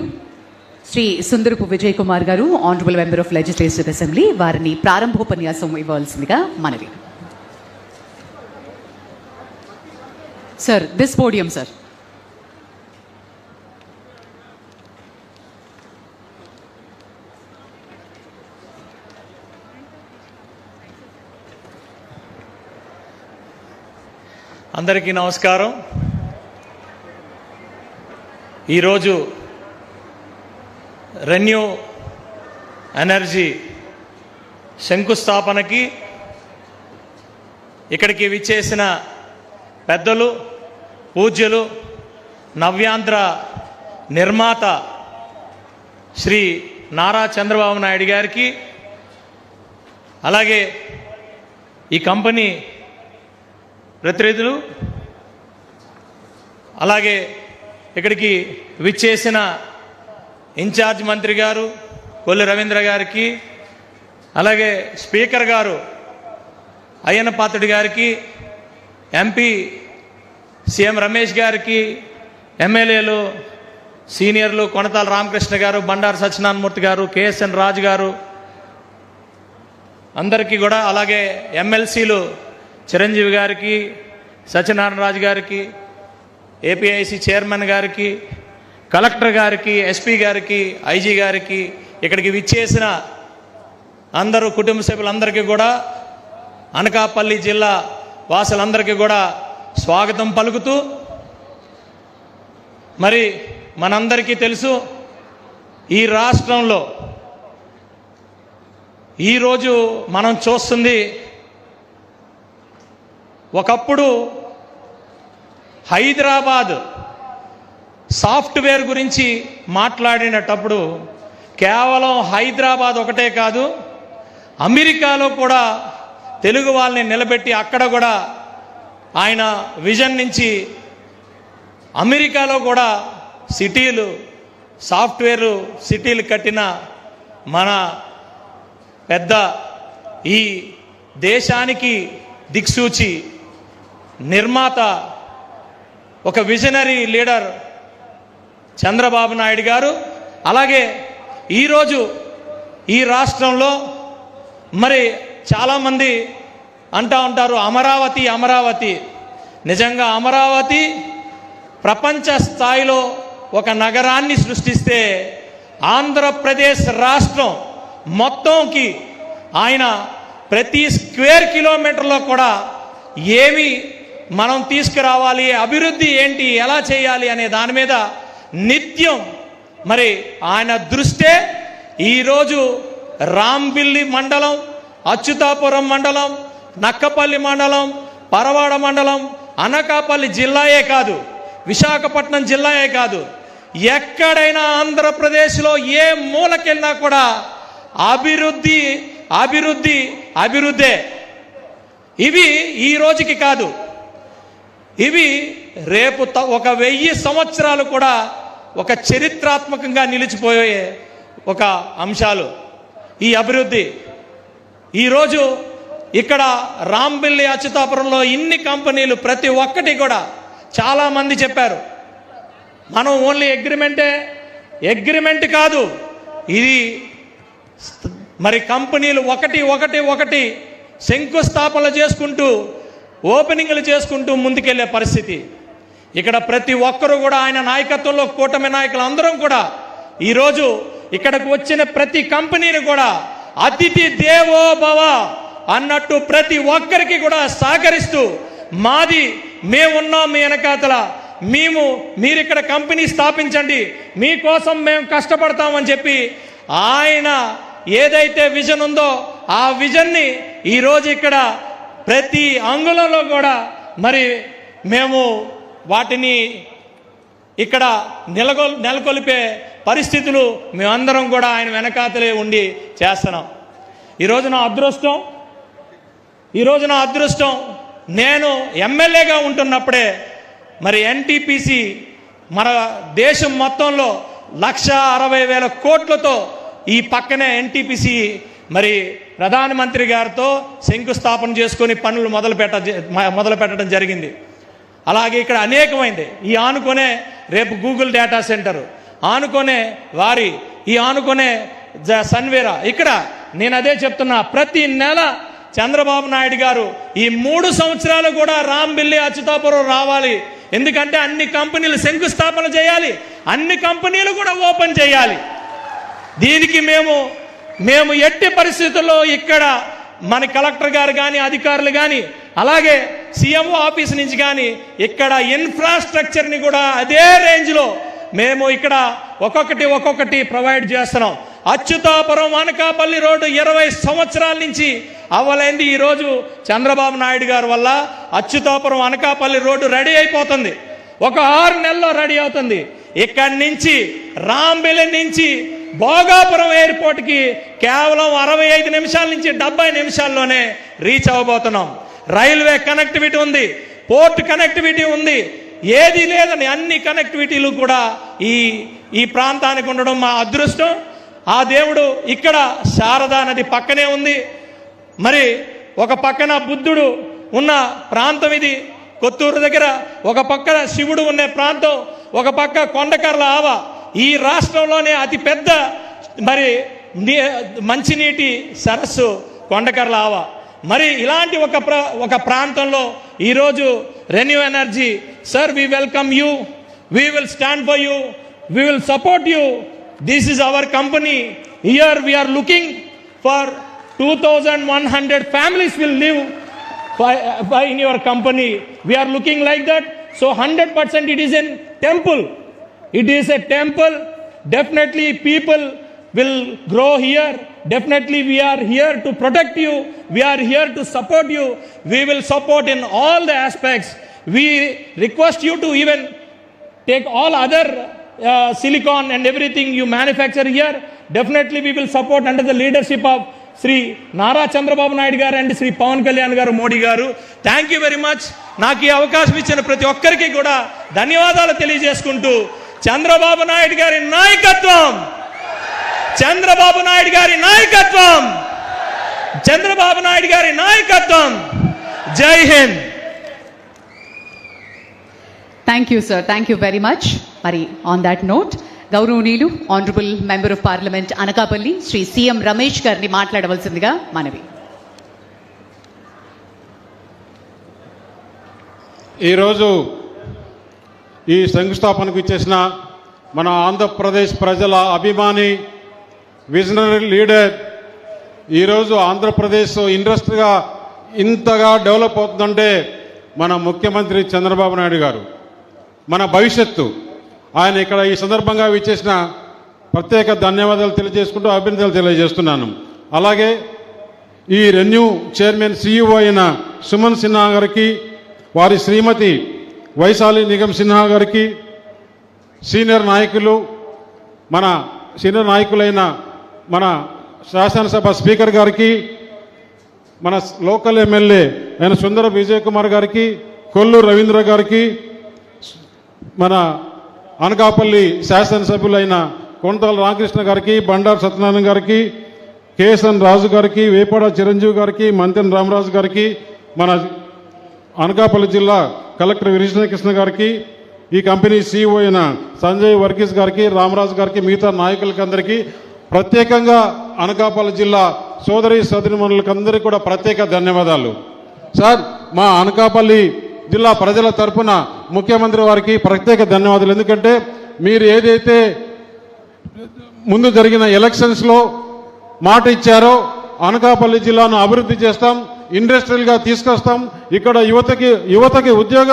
A: శ్రీ సుందరపు విజయ్ కుమార్ గారు, honourable member of legislative assembly, వారిని ప్రారంభోపన్యాసం ఇవ్వాల్సిందిగా మనవి. Sir, this podium sir.
L: అందరికీ నమస్కారం. ఈరోజు రెన్యూ ఎనర్జీ శంకుస్థాపనకి ఇక్కడికి విచ్చేసిన పెద్దలు, పూజ్యులు, నవ్యాంధ్ర నిర్మాత శ్రీ నారా చంద్రబాబు నాయుడు గారికి, అలాగే ఈ కంపెనీ ప్రతినిధులు, అలాగే ఇక్కడికి విచ్చేసిన ఇన్ఛార్జ్ మంత్రి గారు కొల్లు రవీంద్ర గారికి, అలాగే స్పీకర్ గారు అయ్యన్న పాత్రుడి గారికి, ఎంపీ సీఎం రమేష్ గారికి, ఎమ్మెల్యేలు సీనియర్లు కొనతాల రామకృష్ణ గారు, బండారు సత్యనారాయణమూర్తి గారు, కేఎస్ఎన్ రాజు గారు అందరికీ కూడా, అలాగే ఎమ్మెల్సీలు చిరంజీవి గారికి, సత్యనారాయణ రాజు గారికి, ఏపీఐసి చైర్మన్ గారికి, కలెక్టర్ గారికి, ఎస్పీ గారికి, ఐజీ గారికి, ఇక్కడికి విచ్చేసిన అందరూ కుటుంబ సభ్యులందరికీ కూడా, అనకాపల్లి జిల్లా వాసులందరికీ కూడా స్వాగతం పలుకుతూ, మరి మనందరికీ తెలుసు ఈ రాష్ట్రంలో ఈరోజు మనం చూస్తుంది, ఒకప్పుడు హైదరాబాద్ సాఫ్ట్వేర్ గురించి మాట్లాడినప్పుడు కేవలం హైదరాబాద్ ఒకటే కాదు, అమెరికాలో కూడా తెలుగు వాళ్ళని నిలబెట్టి అక్కడ కూడా ఆయన విజన్ నుంచి అమెరికాలో కూడా సిటీలు, సాఫ్ట్వేర్ సిటీలు కట్టిన మన పెద్ద, ఈ దేశానికి దిక్సూచి నిర్మాత, ఒక విజనరీ లీడర్ చంద్రబాబు నాయుడు గారు. అలాగే ఈరోజు ఈ రాష్ట్రంలో మరి చాలామంది అంటూ ఉంటారు అమరావతి అమరావతి. నిజంగా అమరావతి ప్రపంచ స్థాయిలో ఒక నగరాన్ని సృష్టిస్తే ఆంధ్రప్రదేశ్ రాష్ట్రం మొత్తంకి ఆయన ప్రతి స్క్వేర్ కిలోమీటర్లో కూడా ఏమి మనం తీసుకురావాలి, అభివృద్ధి ఏంటి, ఎలా చేయాలి అనే దాని మీద నిత్యం మరి ఆయన దృష్టే ఈరోజు రాంబిల్లి మండలం, అచ్యుతాపురం మండలం, నక్కపల్లి మండలం, పరవాడ మండలం, అనకాపల్లి జిల్లాయే కాదు, విశాఖపట్నం జిల్లాయే కాదు, ఎక్కడైనా ఆంధ్రప్రదేశ్లో ఏ మూలకెళ్ళినా కూడా అభివృద్ధి అభివృద్ధి అభివృద్ధే. ఇవి ఈ రోజుకి కాదు, ఇవి రేపు ఒక 1000 సంవత్సరాలు కూడా ఒక చరిత్రాత్మకంగా నిలిచిపోయే ఒక అంశాలు ఈ అభివృద్ధి. ఈరోజు ఇక్కడ రాంబిల్లి అచ్యుతాపురంలో ఇన్ని కంపెనీలు, ప్రతి ఒక్కటి కూడా చాలామంది చెప్పారు మనం ఓన్లీ అగ్రిమెంట్ కాదు, ఇది మరి కంపెనీలు ఒకటి శంకుస్థాపనలు చేసుకుంటూ, ఓపెనింగ్లు చేసుకుంటూ ముందుకెళ్లే పరిస్థితి. ఇక్కడ ప్రతి ఒక్కరూ కూడా ఆయన నాయకత్వంలో కూటమి నాయకులు అందరం కూడా ఈరోజు ఇక్కడికి వచ్చిన ప్రతి కంపెనీని కూడా అతిథి దేవో భవ అన్నట్టు ప్రతి ఒక్కరికి కూడా సహకరిస్తూ, మాది మేమున్నాం మీ వెనకాతల, మీరు ఇక్కడ కంపెనీ స్థాపించండి, మీకోసం మేము కష్టపడతామని చెప్పి ఆయన ఏదైతే విజన్ ఉందో ఆ విజన్ని ఈరోజు ఇక్కడ ప్రతి అంగుళంలో కూడా మరి మేము వాటిని ఇక్కడ నెలకొల్పే పరిస్థితులు మేమందరం కూడా ఆయన వెనకాతలే ఉండి చేస్తున్నాం. ఈరోజు నా అదృష్టం ఈరోజు నా అదృష్టం, నేను ఎమ్మెల్యేగా ఉంటున్నప్పుడే మరి ఎన్టీపీసీ మన దేశం మొత్తంలో 1,60,000 కోట్లతో ఈ పక్కనే ఎన్టీపీసీ మరి ప్రధానమంత్రి గారితో శంకుస్థాపన చేసుకొని పనులు మొదలు పెట్టడం జరిగింది. అలాగే ఇక్కడ అనేకమైంది. ఈ ఆనుకొనే రేపు గూగుల్ డేటా సెంటర్, ఆనుకొనే ఈ ఆనుకొనే సన్వేరా. ఇక్కడ నేను అదే చెప్తున్నా, ప్రతి నెల చంద్రబాబు నాయుడు గారు ఈ 3 సంవత్సరాలు కూడా రాంబిల్లి అచ్యుతాపురం రావాలి. ఎందుకంటే అన్ని కంపెనీలు శంకుస్థాపన చేయాలి, అన్ని కంపెనీలు కూడా ఓపెన్ చేయాలి. దీనికి మేము ఎట్టి పరిస్థితుల్లో ఇక్కడ మన కలెక్టర్ గారు కానీ అధికారులు కానీ అలాగే సీఎంఓ ఆఫీస్ నుంచి కానీ ఇక్కడ ఇన్ఫ్రాస్ట్రక్చర్ని కూడా అదే రేంజ్లో మేము ఇక్కడ ఒక్కొక్కటి ప్రొవైడ్ చేస్తున్నాం. అచ్యుతాపురం అనకాపల్లి రోడ్డు 20 సంవత్సరాల నుంచి అవ్వలేంది. ఈరోజు చంద్రబాబు నాయుడు గారి వల్ల అచ్యుతాపురం అనకాపల్లి రోడ్డు రెడీ అయిపోతుంది. ఒక 6 నెలల్లో రెడీ అవుతుంది. ఇక్కడి నుంచి రాంబిలి నుంచి భోగాపురం ఎయిర్పోర్ట్కి కేవలం 65 నిమిషాల నుంచి 70 నిమిషాల్లోనే రీచ్ అవ్వబోతున్నాం. రైల్వే కనెక్టివిటీ ఉంది, పోర్ట్ కనెక్టివిటీ ఉంది, ఏది లేదని అన్ని కనెక్టివిటీలు కూడా ఈ ప్రాంతానికి ఉండడం మా అదృష్టం. ఆ దేవుడు ఇక్కడ శారదా నది పక్కనే ఉంది. మరి ఒక పక్కన బుద్ధుడు ఉన్న ప్రాంతం ఇది కొత్తూరు దగ్గర, ఒక పక్కన శివుడు ఉన్న ప్రాంతం, ఒక పక్క కొండకర్ల ఆవ. ఈ రాష్ట్రంలోనే అతి పెద్ద మరి మంచినీటి సరస్సు కొండకర్ల ఆవ. మరి ఇలాంటి ఒక ప్రాంతంలో ఈరోజు ReNew energy sir, we welcome you, we will stand for you, we will support you. This is our company. Here we are looking for 2,100 families will live in your company. We are looking like that. So 100% it is a temple. It is a temple. Definitely people will grow here. Definitely we are here to protect you. We are here to support you. We will support in all the aspects. We request you to even take all other silicon and everything you manufacture here. Definitely we will support under the leadership of Shri Nara Chandrababu Naidu గారు అండ్ శ్రీ పవన్ కళ్యాణ్ గారు, మోడీ గారు. Thank you very much. నాకు ఈ అవకాశం ఇచ్చిన ప్రతి ఒక్కరికి కూడా ధన్యవాదాలు తెలియజేసుకుంటూ, చంద్రబాబు నాయుడు గారి నాయకత్వం, చంద్రబాబు నాయుడు గారి నాయకత్వం, చంద్రబాబు నాయుడు గారి నాయకత్వం. Jai Hind.
A: Thank you sir, thank you very much. మరి ఆన్ దాట్ నోట్ గౌరవనీయులు honourable member of parliament Anakapalli Shri CM Ramesh గారిని మాట్లాడవలసిందిగా మనవి.
G: ఈరోజు ఈ శంకుస్థాపనకు ఇచ్చేసిన మన ఆంధ్రప్రదేశ్ ప్రజల అభిమాని విజనరీ లీడర్, ఈరోజు ఆంధ్రప్రదేశ్ ఇండస్ట్రీగా ఇంతగా డెవలప్ అవుతుందంటే మన ముఖ్యమంత్రి చంద్రబాబు నాయుడు గారు, మన భవిష్యత్తు. ఆయన ఇక్కడ ఈ సందర్భంగా ఇచ్చేసిన ప్రత్యేక ధన్యవాదాలు తెలియజేసుకుంటూ అభినందనలు తెలియజేస్తున్నాను. అలాగే ఈ రెన్యూ చైర్మన్ CEO అయిన సుమన్ సిన్హా గారికి, వారి శ్రీమతి వైశాలి నిగమ్ సిన్హా గారికి, సీనియర్ నాయకులైన మన శాసనసభ స్పీకర్ గారికి, మన లోకల్ ఎమ్మెల్యే అయిన సుందర విజయ్ కుమార్ గారికి, కొల్లు రవీంద్ర గారికి, మన అనకాపల్లి శాసనసభ్యులైన కొండల రామకృష్ణ గారికి, బండారు సత్యనారాయణ గారికి, కేఎస్ఎన్ రాజు గారికి, వేపాడ చిరంజీవి గారికి, మంతెన రామరాజు గారికి, మన అనకాపల్లి జిల్లా కలెక్టర్ విజయకృష్ణ గారికి, ఈ కంపెనీ CEO అయిన సంజయ్ వర్గీస్ గారికి, రామరాజు గారికి, మిగతా నాయకులకి అందరికీ ప్రత్యేకంగా అనకాపల్లి జిల్లా సోదరిమణులకందరికీ కూడా ప్రత్యేక ధన్యవాదాలు. సార్, మా అనకాపల్లి జిల్లా ప్రజల తరఫున ముఖ్యమంత్రి వారికి ప్రత్యేక ధన్యవాదాలు. ఎందుకంటే మీరు ఏదైతే ముందు జరిగిన ఎలక్షన్స్లో మాట ఇచ్చారో, అనకాపల్లి జిల్లాను అభివృద్ధి చేస్తాం, ఇండస్ట్రియల్గా తీసుకొస్తాం, ఇక్కడ యువతకి ఉద్యోగ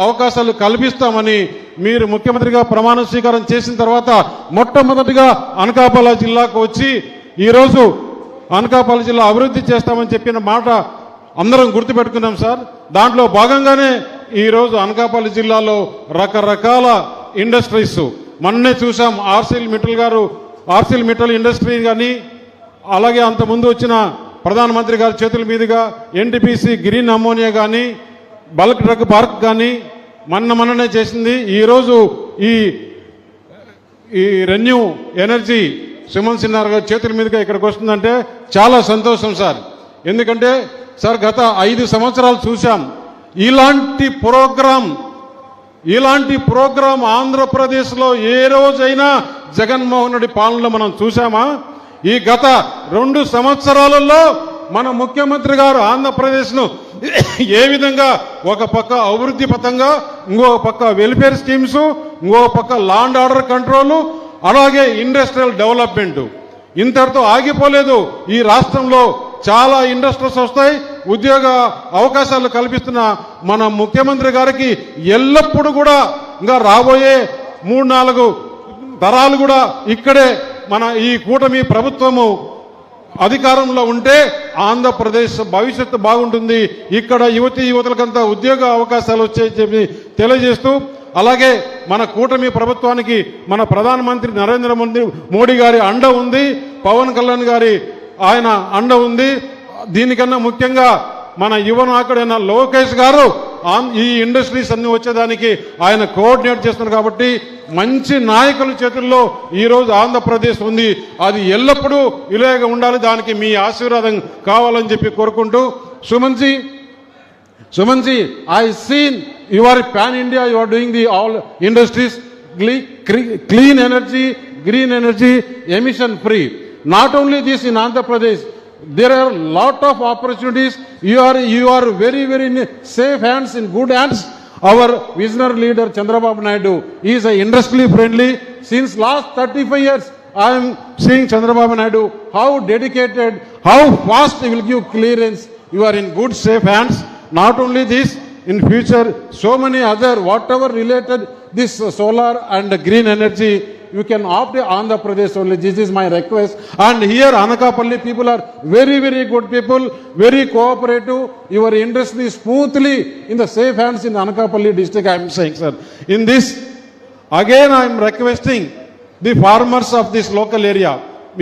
G: అవకాశాలు కల్పిస్తామని మీరు ముఖ్యమంత్రిగా ప్రమాణ స్వీకారం చేసిన తర్వాత మొట్టమొదటిగా అనకాపల్లి జిల్లాకు వచ్చి ఈరోజు అనకాపల్లి జిల్లా అభివృద్ధి చేస్తామని చెప్పిన మాట అందరం గుర్తుపెట్టుకున్నాం సార్. దాంట్లో భాగంగానే ఈరోజు అనకాపల్లి జిల్లాలో రకరకాల ఇండస్ట్రీస్ మొన్నే చూసాం. ఆర్సిల్ మిట్టల్ ఇండస్ట్రీ కానీ, అలాగే అంతకుముందు వచ్చిన ప్రధానమంత్రి గారి చేతుల మీదుగా ఎన్టీపీసీ గ్రీన్ అమ్మోనియా కానీ బల్క్ డ్రగ్ పార్క్ కానీ మొన్ననే చేసింది. ఈరోజు ఈ రెన్యూ ఎనర్జీ సుమన్ సిన్హా గారి చేతుల మీదుగా ఇక్కడికి వస్తుందంటే చాలా సంతోషం సార్. ఎందుకంటే సార్ గత 5 సంవత్సరాలు చూసాం ఇలాంటి ప్రోగ్రాం ఆంధ్రప్రదేశ్లో ఏ రోజైనా జగన్మోహన్ రెడ్డి పాలనలో మనం చూసామా? ఈ గత 2 సంవత్సరాలలో మన ముఖ్యమంత్రి గారు ఆంధ్రప్రదేశ్ను ఏ విధంగా ఒక పక్క అభివృద్ధి పథంగా, ఇంకో పక్క వెల్ఫేర్ స్కీమ్స్, ఇంకో పక్క లా అండ్ ఆర్డర్ కంట్రోల్, అలాగే ఇండస్ట్రియల్ డెవలప్మెంట్ ఇంతటితో ఆగిపోలేదు. ఈ రాష్ట్రంలో చాలా ఇండస్ట్రీస్ వస్తాయి, ఉద్యోగ అవకాశాలు కల్పిస్తున్న మన ముఖ్యమంత్రి గారికి ఎల్లప్పుడూ కూడా ఇంకా రాబోయే 3-4 తరాలు కూడా ఇక్కడే మన ఈ కూటమి ప్రభుత్వము అధికారంలో ఉంటే ఆంధ్రప్రదేశ్ భవిష్యత్తు బాగుంటుంది, ఇక్కడ యువతులకంతా ఉద్యోగ అవకాశాలు వచ్చాయని చెప్పి తెలియజేస్తూ, అలాగే మన కూటమి ప్రభుత్వానికి మన ప్రధానమంత్రి నరేంద్ర మోడీ గారి అండ ఉంది, పవన్ కళ్యాణ్ గారి ఆయన అండ ఉంది. దీనికన్నా ముఖ్యంగా మన యువ నాయకుడైన లోకేష్ గారు ఈ ఇండస్ట్రీస్ అన్ని వచ్చేదానికి ఆయన కోఆర్డినేట్ చేస్తున్నారు. కాబట్టి మంచి నాయకుల చేతుల్లో ఈరోజు ఆంధ్రప్రదేశ్ ఉంది. అది ఎల్లప్పుడూ ఇలాగే ఉండాలి, దానికి మీ ఆశీర్వాదం కావాలని చెప్పి కోరుకుంటూ, Suman ji I seen you are pan India, you are doing the all industries, clean energy, green energy, emission free. Not only this in Andhra Pradesh, there are lot of opportunities. You are very safe hands, in good hands. Our visionary leader Chandrababu Naidu is a industrially friendly. Since last 35 years I am seeing Chandrababu Naidu, how dedicated, how fast he will give clearance. You are in good safe hands. Not only this, in future so many other whatever related this solar and green energy, you can opt Andhra Pradesh only. This is my request. And here Anakapalli people are very good people, very cooperative. Your industry smoothly in the safe hands in Anakapalli district, I am saying, sir. In this again I am requesting the farmers of this local area.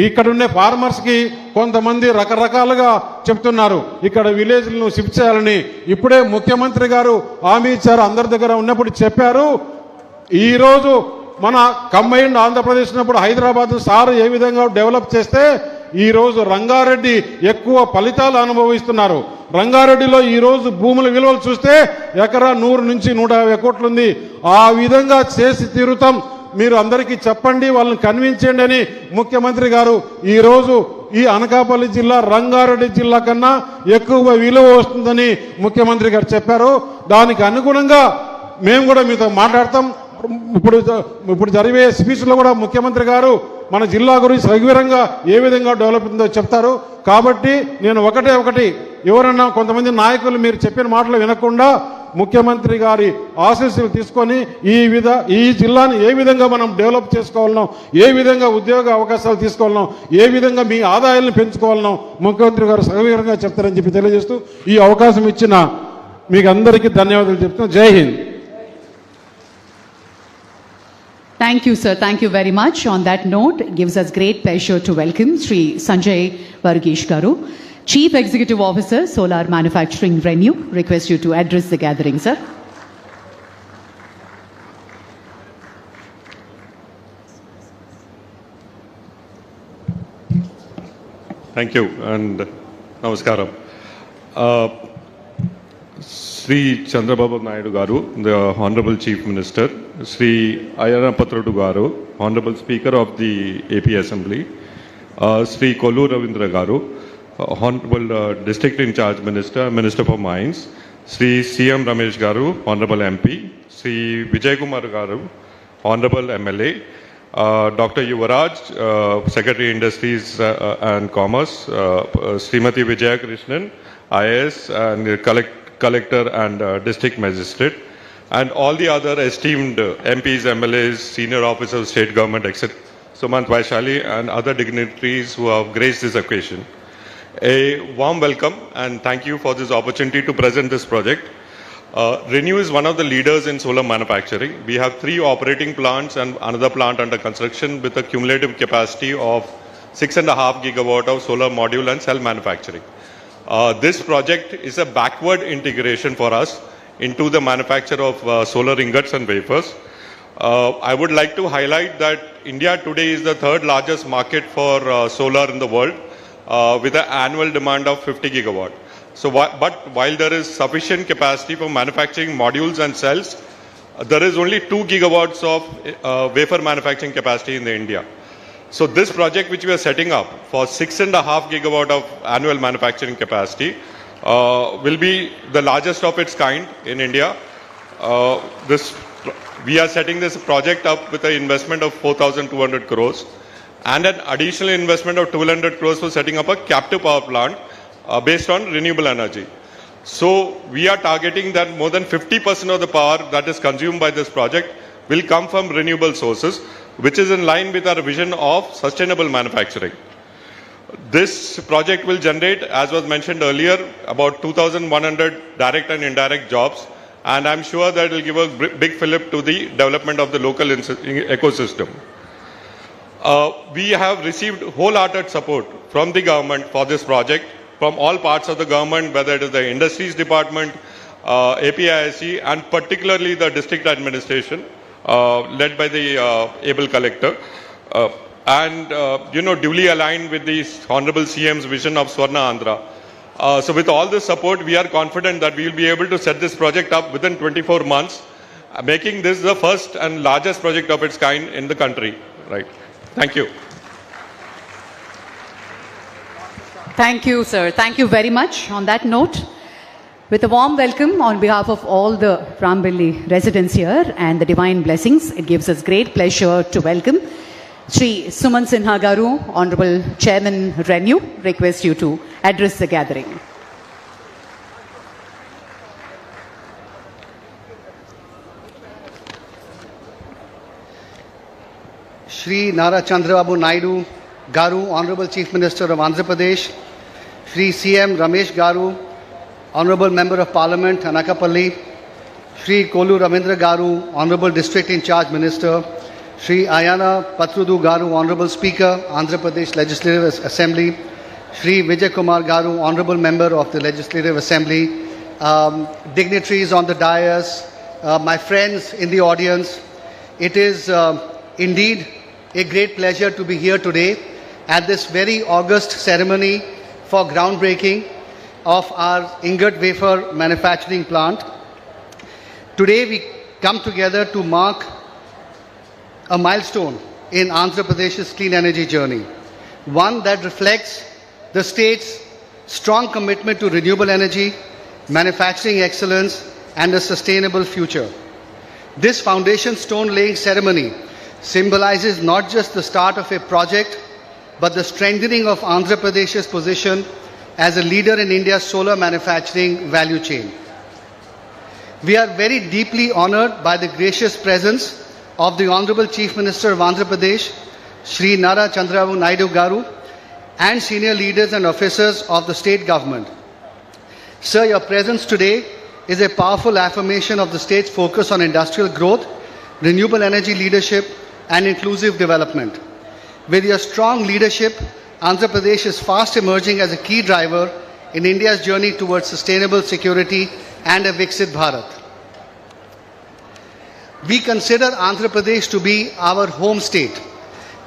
G: ఇక్కడ ఉండే ఫార్మర్స్కి కొంతమంది రకరకాలుగా చెప్తున్నారు ఇక్కడ విలేజ్లను షిఫ్ట్ చేయాలని. ఇప్పుడే ముఖ్యమంత్రి గారు హామీ ఇచ్చారు, అందరి దగ్గర ఉన్నప్పుడు చెప్పారు. ఈరోజు మన కంబైన్డ్ ఆంధ్రప్రదేశ్ ఉన్నప్పుడు హైదరాబాద్ సార్ ఏ విధంగా డెవలప్ చేస్తే ఈరోజు రంగారెడ్డి ఎక్కువ ఫలితాలు అనుభవిస్తున్నారు. రంగారెడ్డిలో ఈరోజు భూముల విలువలు చూస్తే ఎకరా 100 నుంచి 150 కోట్లు ఉంది. ఆ విధంగా చేసి తీరుతాం, మీరు అందరికీ చెప్పండి, వాళ్ళని కన్విన్స్ అని ముఖ్యమంత్రి గారు ఈరోజు ఈ అనకాపల్లి జిల్లా రంగారెడ్డి జిల్లా కన్నా ఎక్కువ విలువ వస్తుందని ముఖ్యమంత్రి గారు చెప్పారు. దానికి అనుగుణంగా మేము కూడా మీతో మాట్లాడతాం. ఇప్పుడు జరిగే స్పీచ్లో కూడా ముఖ్యమంత్రి గారు మన జిల్లా గురించి సవివరంగా ఏ విధంగా డెవలప్ ఉందో చెప్తారు. కాబట్టి నేను ఒకటి ఎవరన్నా కొంతమంది నాయకులు మీరు చెప్పిన మాటలు వినకుండా ముఖ్యమంత్రి గారి ఆశీస్సులు తీసుకొని ఈ జిల్లాని ఏ విధంగా మనం డెవలప్ చేసుకోవాలనో, ఏ విధంగా ఉద్యోగ అవకాశాలు తీసుకోవాలనో, ఏ విధంగా మీ ఆదాయాలను పెంచుకోవాలనో ముఖ్యమంత్రి గారు సవివరంగా చెప్తారని చెప్పి తెలియజేస్తూ ఈ అవకాశం ఇచ్చిన మీకు అందరికీ ధన్యవాదాలు చెప్తున్నాను. జై Hind.
A: Thank you, sir. Thank you very much. On that note, it gives us great pleasure to welcome Sri Sanjay Varghese Garu, Chief Executive Officer, Solar Manufacturing Renew. Request you to address the gathering, sir.
H: Thank you and namaskaram. Sri Chandrababu Naidu Garu, the Honorable Chief Minister, Sri Ayana Patradu Garu, Honorable Speaker of the AP Assembly, Sri Kollu Ravindra Garu, Honorable District in Charge Minister, Minister for Mines, Sri CM Ramesh Garu, Honorable MP, Sri Vijay Kumar Garu, Honorable MLA, Dr. Yuvaraj, Secretary Industries and Commerce, Srimati Vijaya Krishnan, IAS and Collector and District Magistrate, and all the other esteemed MPs, MLAs, senior officers of state government, etc. Sumant Vaishali and other dignitaries who have graced this occasion. A warm welcome and thank you for this opportunity to present this project. Renew is one of the leaders in solar manufacturing. We have 3 operating plants and another plant under construction with a cumulative capacity of 6.5 gigawatt of solar module and cell manufacturing. This project is a backward integration for us into the manufacture of solar ingots and wafers. I would like to highlight that India today is the third largest market for solar in the world, with an annual demand of 50 gigawatt. So, but while there is sufficient capacity for manufacturing modules and cells, there is only 2 gigawatts of wafer manufacturing capacity in India. So this project which we are setting up for 6.5 gigawatt of annual manufacturing capacity will be the largest of its kind in India. We are setting this project up with an investment of 4,200 crores and an additional investment of 1,200 crores for setting up a captive power plant based on renewable energy. So we are targeting that more than 50% of the power that is consumed by this project will come from renewable sources, which is in line with our vision of sustainable manufacturing. This project will generate, as was mentioned earlier, about 2,100 direct and indirect jobs, and I'm sure that it will give a big fillip to the development of the local ecosystem. We have received wholehearted support from the government for this project, from all parts of the government, whether it is the industries department, APIIC, and particularly the district administration, led by the able collector, and duly aligned with the Honorable CM's vision of Swarna Andhra. So with all this support, we are confident that we will be able to set this project up within 24 months, making this the first and largest project of its kind in the country. Right. Thank you.
A: Thank you, sir. Thank you very much. On that note, with a warm welcome on behalf of all the Rambilli residents here and the divine blessings, it gives us great pleasure to welcome Shri Suman Sinha Garu, Honorable Chairman RENEW, request you to address the gathering.
D: Shri Nara Chandrababu Naidu Garu, Honorable Chief Minister of Andhra Pradesh, Shri CM Ramesh Garu, Honorable Member of Parliament, Anakapalli, Shri Kolu Ravindra Garu, Honorable District in Charge Minister, Shri Ayana Patrudu Garu, Honorable Speaker, Andhra Pradesh Legislative Assembly, Shri Vijay Kumar Garu, Honorable Member of the Legislative Assembly, dignitaries on the dais, my friends in the audience, it is indeed a great pleasure to be here today at this very august ceremony for groundbreaking of our ingot wafer manufacturing plant. Today we come together to mark a milestone in Andhra Pradesh's clean energy journey, one that reflects the state's strong commitment to renewable energy, manufacturing excellence, and a sustainable future. This foundation stone laying ceremony symbolizes not just the start of a project, but the strengthening of Andhra Pradesh's position as a leader in India's solar manufacturing value chain. We are very deeply honored by the gracious presence of the Honorable Chief Minister of Andhra Pradesh, Shri Nara Chandrababu Naidu Garu, and senior leaders and officers of the state government. Sir, your presence today is a powerful affirmation of the state's focus on industrial growth, renewable energy leadership, and inclusive development. With your strong leadership, Andhra Pradesh is fast emerging as a key driver in India's journey towards sustainable security and a Viksit Bharat. We consider Andhra Pradesh to be our home state.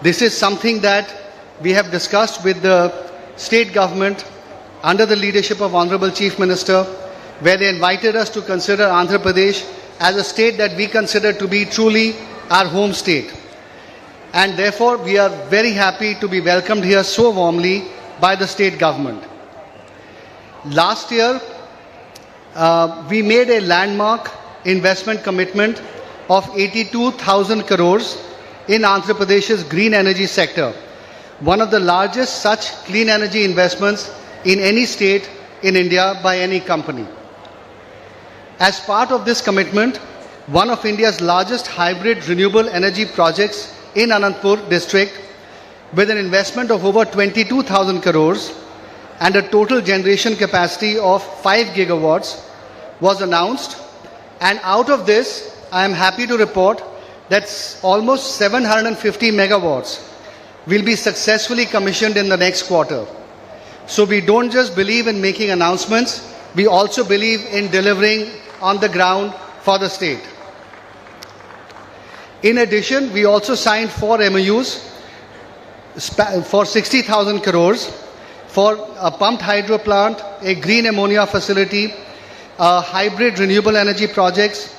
D: This is something that we have discussed with the state government under the leadership of Honorable Chief Minister, where they invited us to consider Andhra Pradesh as a state that we consider to be truly our home state. And therefore, we are very happy to be welcomed here so warmly by the state government. Last year, we made a landmark investment commitment of 82,000 crores in Andhra Pradesh's green energy sector, one of the largest such clean energy investments in any state in India by any company. As part of this commitment, one of India's largest hybrid renewable energy projects in Anantapur district, with an investment of over 22,000 crores and a total generation capacity of 5 gigawatts, was announced. And out of this, I am happy to report that almost 750 megawatts will be successfully commissioned in the next quarter. So we don't just believe in making announcements, we also believe in delivering on the ground for the state. In addition, we also signed 4 MOUs for 60,000 crores for a pumped hydro plant, a green ammonia facility, hybrid renewable energy projects,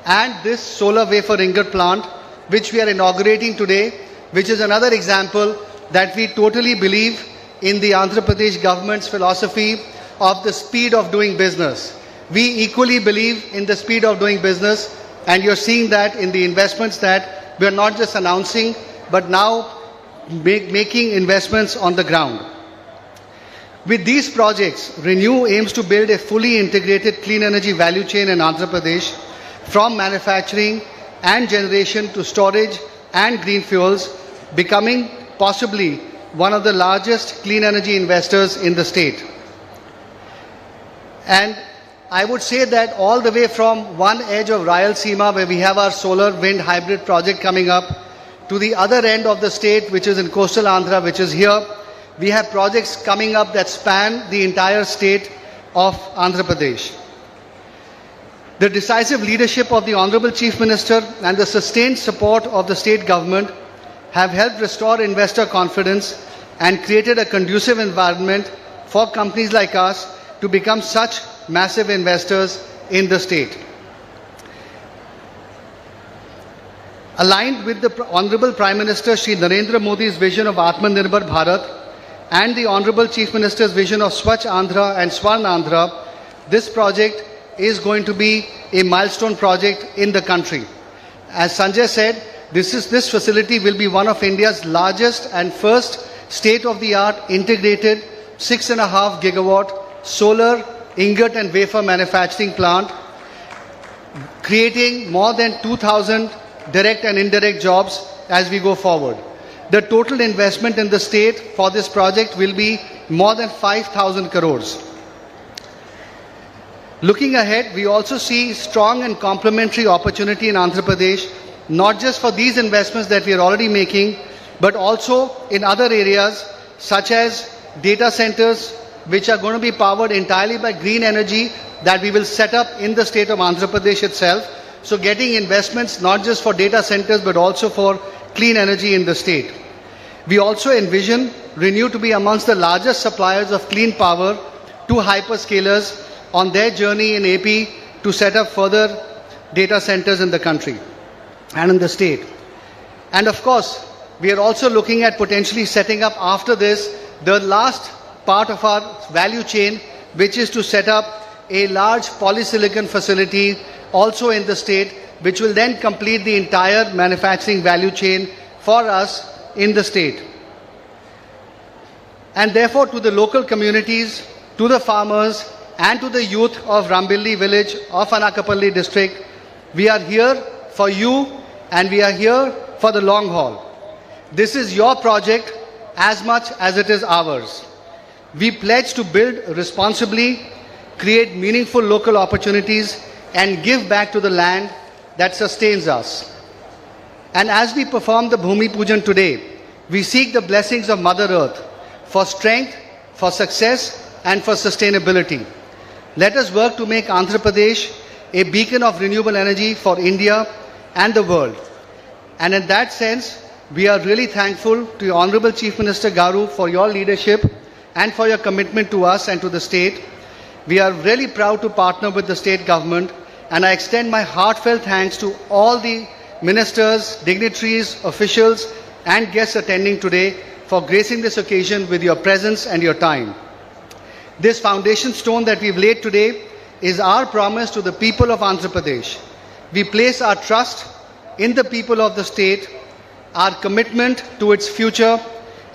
D: and this solar wafer ingot plant, which we are inaugurating today, which is another example that we totally believe in the Andhra Pradesh government's philosophy of the speed of doing business. We equally believe in the speed of doing business, and you're seeing that in the investments that we are not just announcing, but now making investments on the ground. With these projects, ReNew aims to build a fully integrated clean energy value chain in Andhra Pradesh, from manufacturing and generation to storage and green fuels, becoming possibly one of the largest clean energy investors in the state. And I would say that all the way from one edge of Rayalaseema, where we have our solar wind hybrid project coming up, to the other end of the state, which is in coastal Andhra, which is here, we have projects coming up that span the entire state of Andhra Pradesh. The decisive leadership of the Honorable Chief Minister and the sustained support of the state government have helped restore investor confidence and created a conducive environment for companies like us to become such massive investors in the state. Aligned with the Honorable Prime Minister Shri Narendra Modi's vision of Atmanirbhar Bharat and the Honorable Chief Minister's vision of Swachh Andhra and Swarn Andhra, this project is going to be a milestone project in the country. As Sanjay said, this facility will be one of India's largest and first state-of-the-art integrated 6.5 gigawatt solar ingot and wafer manufacturing plant, creating more than 2,000 direct and indirect jobs as we go forward. The total investment in the state for this project will be more than 5,000 crores. Looking ahead, we also see strong and complementary opportunity in Andhra Pradesh, not just for these investments that we are already making, but also in other areas such as data centers, which are going to be powered entirely by green energy that we will set up in the state of Andhra Pradesh itself. So getting investments not just for data centers, but also for clean energy in the state. We also envision ReNew to be amongst the largest suppliers of clean power to hyperscalers on their journey in AP to set up further data centers in the country and in the state. And of course, we are also looking at potentially setting up after this the last part of our value chain, which is to set up a large polysilicon facility also in the state, which will then complete the entire manufacturing value chain for us in the state. And therefore, to the local communities, to the farmers, and to the youth of Rambilli village of Anakapalli district, we are here for you and we are here for the long haul. This is your project as much as it is ours. We pledge to build responsibly, create meaningful local opportunities, and give back to the land that sustains us. And as we perform the Bhumi Pujan today, we seek the blessings of Mother Earth for strength, for success, and for sustainability. Let us work to make Andhra Pradesh a beacon of renewable energy for India and the world. And in that sense, we are really thankful to your Honorable Chief Minister Garu for your leadership and for your commitment to us and to the state. We are really proud to partner with the state government, and I extend my heartfelt thanks to all the ministers, dignitaries, officials, and guests attending today for gracing this occasion with your presence and your time. This foundation stone that we've laid today is our promise to the people of Andhra Pradesh. We place our trust in the people of the state, our commitment to its future,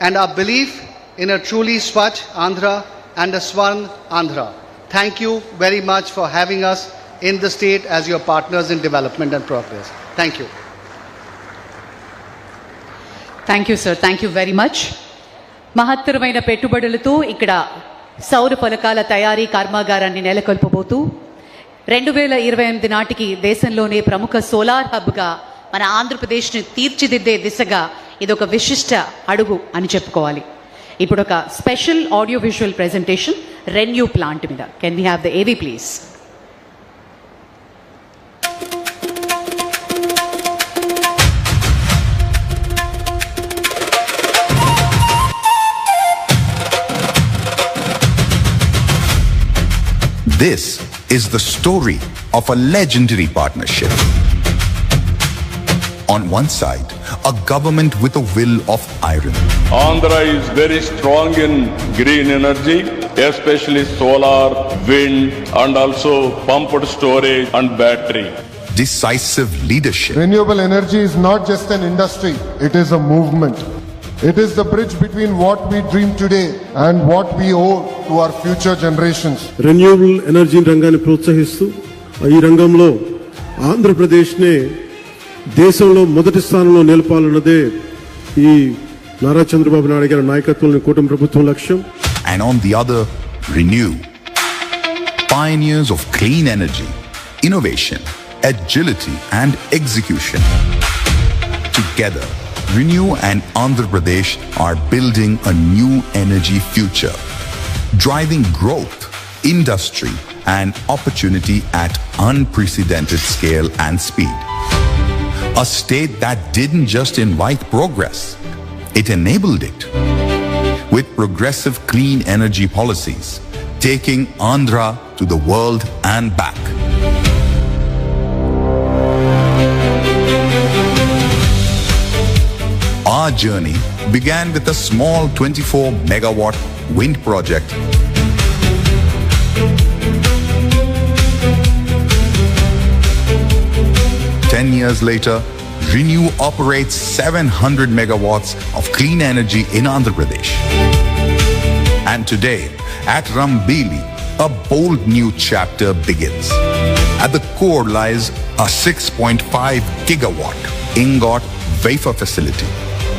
D: and our belief in a truly Swachh Andhra and a Swarn Andhra. Thank you very much for having us in the state as your partners in development and progress. Thank you.
A: Thank you sir, thank you very much. మహత్తరమైన పెట్టుబడులతో ఇక్కడ సౌర ఫలకాల తయారీ కర్మాగారాన్ని నెలకొల్పబోతూ 2028 నాటికి దేశంలోనే ప్రముఖ సోలార్ హబ్గా మన ఆంధ్రప్రదేశ్ని తీర్చిదిద్దే దిశగా ఇదొక విశిష్ట అడుగు అని చెప్పుకోవాలి. ఇప్పుడు ఒక special audio visual presentation renew plant మీద. కెన్ వీ హ్యావ్ ద ఏవీ please?
M: This is the story of a legendary partnership. On one side, a government with a will of iron.
E: Andhra is very strong in green energy, especially solar, wind, and also pumped storage and battery.
M: Decisive leadership.
N: Renewable energy is not just an industry, it is a movement. It is the bridge between what we dream today and what we owe to our future generations.
G: Renewable energy రంగాన్ని ప్రోత్సహిస్తూ ఈ రంగంలో ఆంధ్రప్రదేశ్నే దేశంలో మొదటి స్థానంలో నిలపాలన్నదే ఈ నారా చంద్రబాబు నాయుడు గారి నాయకత్వంలోని కూటమి ప్రభుత్వం లక్ష్యం.
M: And on the other, Renew. Pioneers of clean energy, innovation, agility and execution. Together, Renew and Andhra Pradesh are building a new energy future, driving growth, industry and opportunity at unprecedented scale and speed. A state that didn't just invite progress, it enabled it. With progressive clean energy policies, taking Andhra to the world and back. Our journey began with a small 24 megawatt wind project. Ten years later, Renew operates 700 megawatts of clean energy in Andhra Pradesh. And today, at Rambili, a bold new chapter begins. At the core lies a 6.5 gigawatt ingot wafer facility,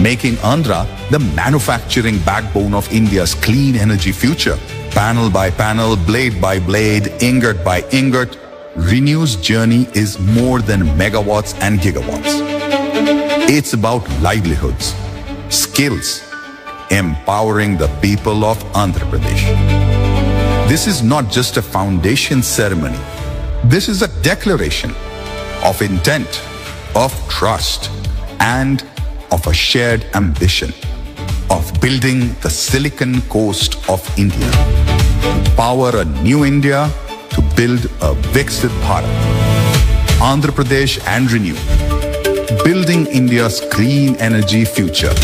M: making Andhra the manufacturing backbone of India's clean energy future. Panel by panel, blade by blade, ingot by ingot, Renew's journey is more than megawatts and gigawatts. It's about livelihoods, skills, empowering the people of Andhra Pradesh. This is not just a foundation ceremony. This is a declaration of intent, of trust, and of a shared ambition of building the Silicon Coast of India, to power a new India, to build a Viksit Bharat. Andhra Pradesh and Renew, building India's clean energy future.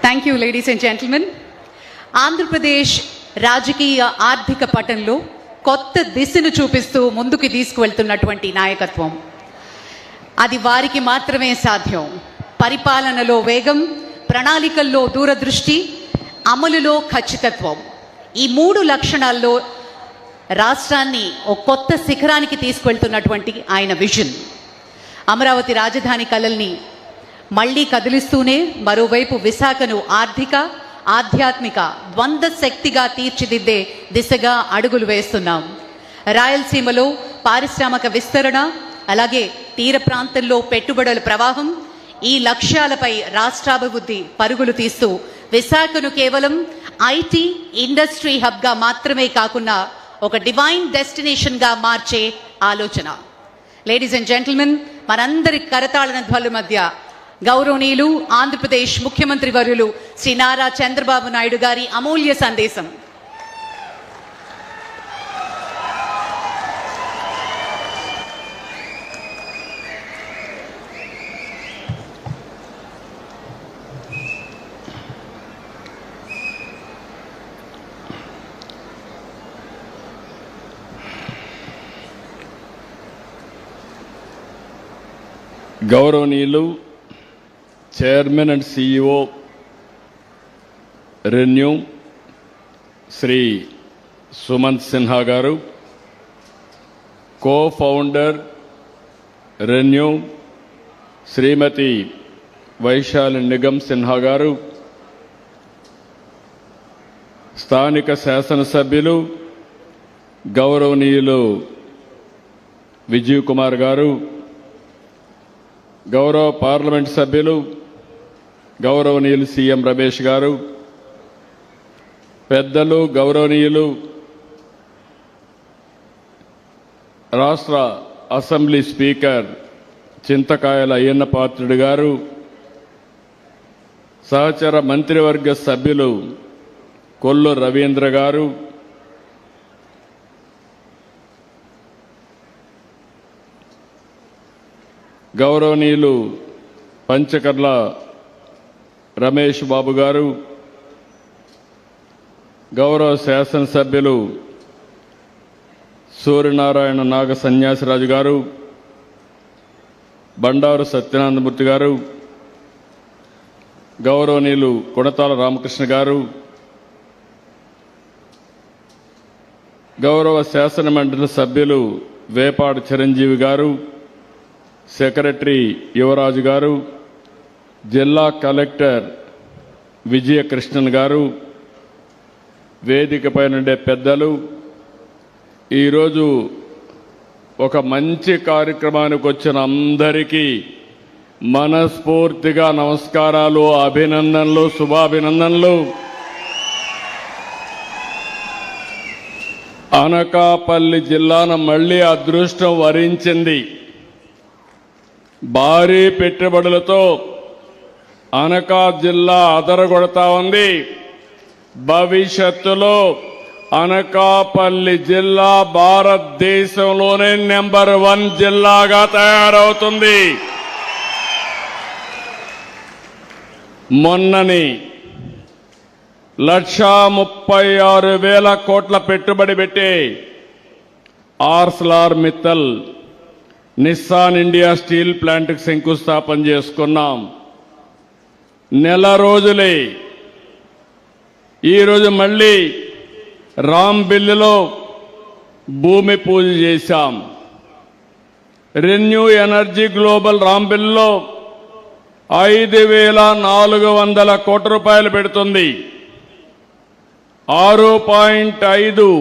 A: Thank you, ladies and gentlemen. Andhra Pradesh రాజకీయ ఆర్థిక పటంలో కొత్త దిశను చూపిస్తూ ముందుకు తీసుకువెళ్తున్నటువంటి నాయకత్వం, అది వారికి మాత్రమే సాధ్యం. పరిపాలనలో వేగం, ప్రణాళికల్లో దూరదృష్టి, అమలులో ఖచ్చితత్వం, ఈ మూడు లక్షణాల్లో రాష్ట్రాన్ని ఒక కొత్త శిఖరానికి తీసుకువెళ్తున్నటువంటి ఆయన విజన్ అమరావతి రాజధాని కలల్ని మళ్లీ కదిలిస్తూనే మరోవైపు విశాఖను ఆర్థిక ఆధ్యాత్మిక ద్వంద్వ శక్తిగా తీర్చిదిద్దే దిశగా అడుగులు వేస్తున్నాం. రాయలసీమలో పారిశ్రామిక విస్తరణ, అలాగే తీర ప్రాంతంలో పెట్టుబడుల ప్రవాహం, ఈ లక్ష్యాలపై రాష్ట్రాభివృద్ధి పరుగులు తీస్తూ విశాఖను కేవలం ఐటీ ఇండస్ట్రీ హబ్గా మాత్రమే కాకుండా ఒక డివైన్ డెస్టినేషన్గా మార్చే ఆలోచన. లేడీస్ అండ్ జెంటిల్మెన్, మనందరి కరతాళన ధ్వనుల మధ్య గౌరవనీయులు ఆంధ్రప్రదేశ్ ముఖ్యమంత్రి వర్యులు శ్రీ నారా చంద్రబాబు నాయుడు గారి అమూల్య సందేశం.
E: గౌరవనీయులు chairman and CEO ReNew Shri Sumant Sinha గారు, కో ఫౌండర్ రెన్యూ శ్రీమతి వైశాలి నిగమ్ సిన్హా గారు, స్థానిక శాసనసభ్యులు గౌరవనీయులు విజయ్ కుమార్ గారు, గౌరవ పార్లమెంట్ సభ్యులు గౌరవనీయులు సీఎం రమేష్ గారు, పెద్దలు గౌరవనీయులు రాష్ట్ర అసెంబ్లీ స్పీకర్ చింతకాయల అయ్యన్న పాత్రుడు గారు, సహచర మంత్రివర్గ సభ్యులు కొల్లు రవీంద్ర గారు, గౌరవనీయులు పంచకర్ల రమేష్ బాబు గారు, గౌరవ శాసనసభ్యులు సూర్యనారాయణ నాగ సన్యాసిరాజు గారు, బండారు సత్యనారాయణమూర్తి గారు, గౌరవనీయులు కొణతాల రామకృష్ణ గారు, గౌరవ శాసన మండలి సభ్యులు వేపాడు చిరంజీవి గారు, సెక్రటరీ యువరాజు గారు, జిల్లా కలెక్టర్ విజయకృష్ణన్ గారు, వేదికపై నుండే పెద్దలు, ఈరోజు ఒక మంచి కార్యక్రమానికి వచ్చిన అందరికీ మనస్ఫూర్తిగా నమస్కారాలు, అభినందనలు, శుభాభినందనలు. అనకాపల్లి జిల్లాను మళ్లీ అదృష్టం వరించింది. భారీ పెట్టుబడులతో అనకా జిల్లా అదరగొడతా ఉంది. భవిష్యత్తులో అనకాపల్లి జిల్లా భారతదేశంలోనే నెంబర్ 1 జిల్లాగా తయారవుతుంది. మొన్నని 1,36,000 కోట్ల పెట్టుబడి పెట్టి Arcelor Mittal Nissan India steel ప్లాంట్కి శంకుస్థాపన చేసుకున్నాం. నెల రోజులే ఈరోజు మళ్ళీ రాంబిల్లిలో భూమి పూజ చేశాం. రెన్యూ ఎనర్జీ గ్లోబల్ రాంబిల్లో 5,400 కోట్ల రూపాయలు పెడుతుంది. 6.5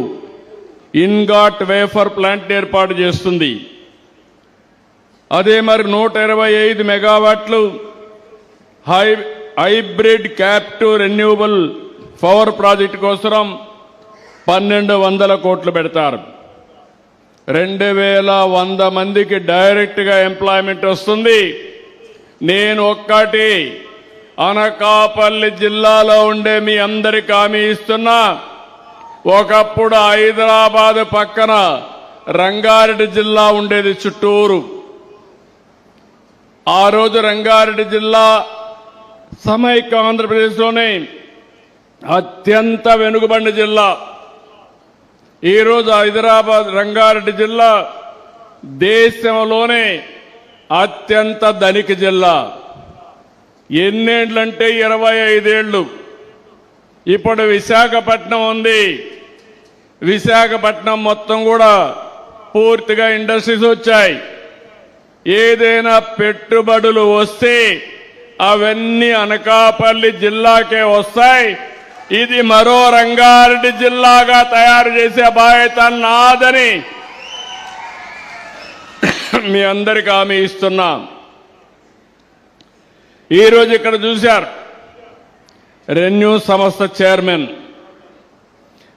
E: ఇన్గాట్ వేఫర్ ప్లాంట్ ఏర్పాటు చేస్తుంది. అదే మరి 125 మెగావాట్లు hybrid captive renewable power project కోసం 1,200 కోట్లు పెడతారు. 2,100 మందికి డైరెక్ట్గా ఎంప్లాయ్మెంట్ వస్తుంది. నేను ఒక్కటి అనకాపల్లి జిల్లాలో ఉండే మీ అందరికీ హామీ ఇస్తున్నా. ఒకప్పుడు హైదరాబాద్ పక్కన రంగారెడ్డి జిల్లా ఉండేది చుట్టూరు. ఆ రోజు రంగారెడ్డి జిల్లా సమైక్య ఆంధ్రప్రదేశ్లోనే అత్యంత వెనుకబడిన జిల్లా. ఈరోజు హైదరాబాద్ రంగారెడ్డి జిల్లా దేశంలోనే అత్యంత ధనిక జిల్లా. ఎన్నేళ్లంటే 25 ఏళ్లు. ఇప్పుడు విశాఖపట్నం ఉంది. విశాఖపట్నం మొత్తం కూడా పూర్తిగా ఇండస్ట్రీస్ వచ్చాయి. ఏదైనా పెట్టుబడులు వస్తే అవన్నీ అనకాపల్లి జిల్లాకే వస్తాయి. ఇది మరో రంగారెడ్డి జిల్లాగా తయారు చేసే బాధ్యత నాదని మీ అందరికీ హామీ ఇస్తున్నాం. ఈరోజు ఇక్కడ చూశారు రెన్యూ సంస్థ chairman.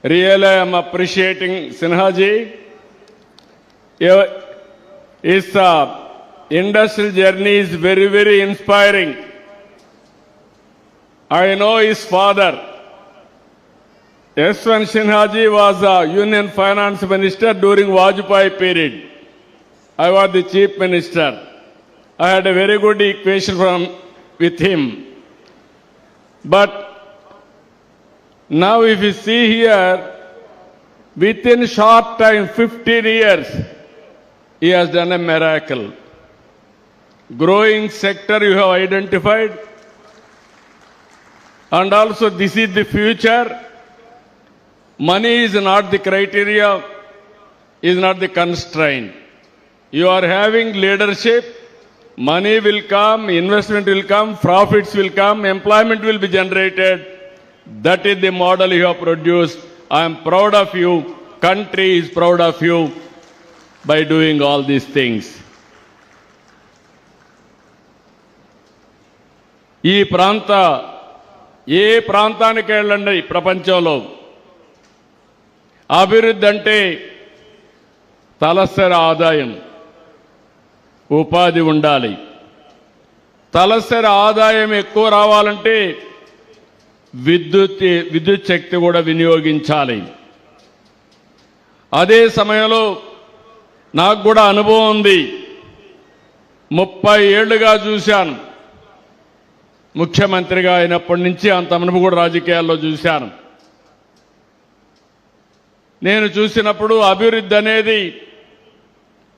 E: Really I'm appreciating Sinha ji. His industrial journey is very, very inspiring. I know his father. Yashwant Sinhaji was a Union Finance Minister during Vajpayee period. I was the Chief Minister. I had a very good equation with him. But now if you see here, within short time, 15 years, he has done a miracle. Growing sector you have identified, and also this is the future. Money is not the criteria, is not the constraint. You are having leadership, money will come, investment will come, profits will come, employment will be generated. That is the model you have produced. I am proud of you. country is proud of you by doing all these things. ఈ ఏ ప్రాంతానికి వెళ్ళండి ప్రపంచంలో అభివృద్ధి అంటే తలసరి ఆదాయం, ఉపాధి ఉండాలి. తలసరి ఆదాయం ఎక్కువ రావాలంటే విద్యుత్ శక్తి కూడా వినియోగించాలి. అదే సమయంలో నాకు కూడా అనుభవం ఉంది. 30 ఏళ్లుగా చూశాను. ముఖ్యమంత్రిగా అయినప్పటి నుంచి అంత అనుభవం కూడా రాజకీయాల్లో చూశాను. నేను చూసినప్పుడు అభివృద్ధి అనేది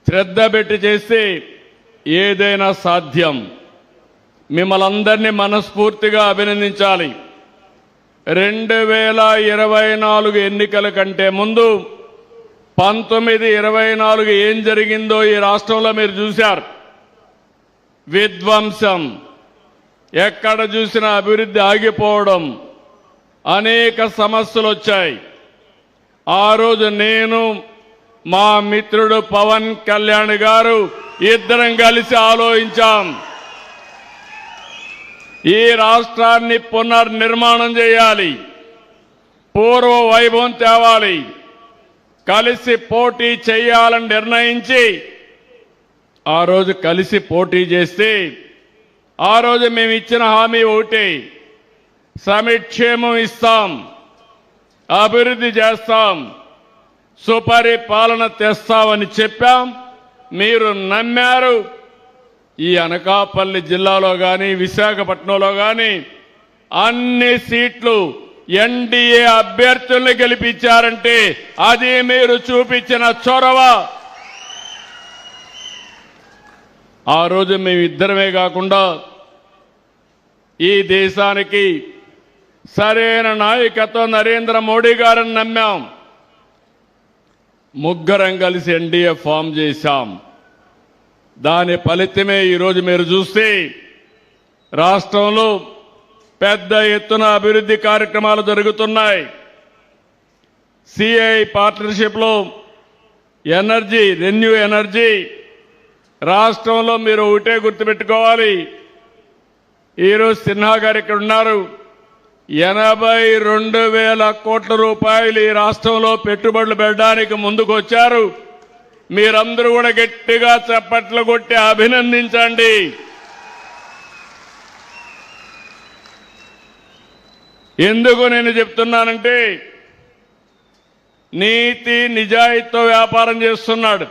E: శ్రద్ధ పెట్టి చేస్తే ఏదైనా సాధ్యం. మిమ్మల్ని అందరినీ మనస్ఫూర్తిగా అభినందించాలి. 2024 ఎన్నికల కంటే ముందు 1924 ఏం జరిగిందో ఈ రాష్ట్రంలో మీరు చూశారు. విధ్వంసం, ఎక్కడ చూసినా అభివృద్ధి ఆగిపోవడం, అనేక సమస్యలు వచ్చాయి. ఆ రోజు నేను మా మిత్రుడు పవన్ కళ్యాణ్ గారు ఇద్దరం కలిసి ఆలోచించాం. ఈ రాష్ట్రాన్ని పునర్నిర్మాణం చేయాలి, పూర్వ వైభవం తేవాలి, కలిసి పోటీ చేయాలని నిర్ణయించి ఆ రోజు కలిసి పోటీ చేస్తే ఆ రోజు మేము ఇచ్చిన హామీ ఒకటే, సంక్షేమం ఇస్తాం, అభివృద్ధి చేస్తాం, సుపరిపాలన తెస్తామని చెప్పాం. మీరు నమ్మారు. ఈ అనకాపల్లి జిల్లాలో కానీ విశాఖపట్నంలో కానీ అన్ని సీట్లు ఎన్డీఏ అభ్యర్థుల్ని గెలిపించారంటే అది మీరు చూపించిన చొరవ. ఆ రోజు మేమిద్దరమే కాకుండా ఈ దేశానికి సరైన నాయకత్వం నరేంద్ర మోడీ గారిని నమ్మాం. ముగ్గురం కలిసి ఎన్డీఏ ఫామ్ చేశాం. దాని ఫలితమే ఈరోజు మీరు చూస్తే రాష్ట్రంలో పెద్ద ఎత్తున అభివృద్ధి కార్యక్రమాలు జరుగుతున్నాయి. సిఐ పార్ట్నర్షిప్లో ఎనర్జీ, రెన్యూ ఎనర్జీ రాష్ట్రంలో మీరు ఒకటే గుర్తుపెట్టుకోవాలి. ఈరోజు సిన్హా గారు ఇక్కడ ఉన్నారు. 82,000 కోట్ల రూపాయలు ఈ రాష్ట్రంలో పెట్టుబడులు పెట్టడానికి ముందుకు వచ్చారు. మీరందరూ కూడా గట్టిగా చప్పట్లు కొట్టి అభినందించండి. ఎందుకు నేను చెప్తున్నానంటే నీతి నిజాయితీతో వ్యాపారం చేస్తున్నాడు.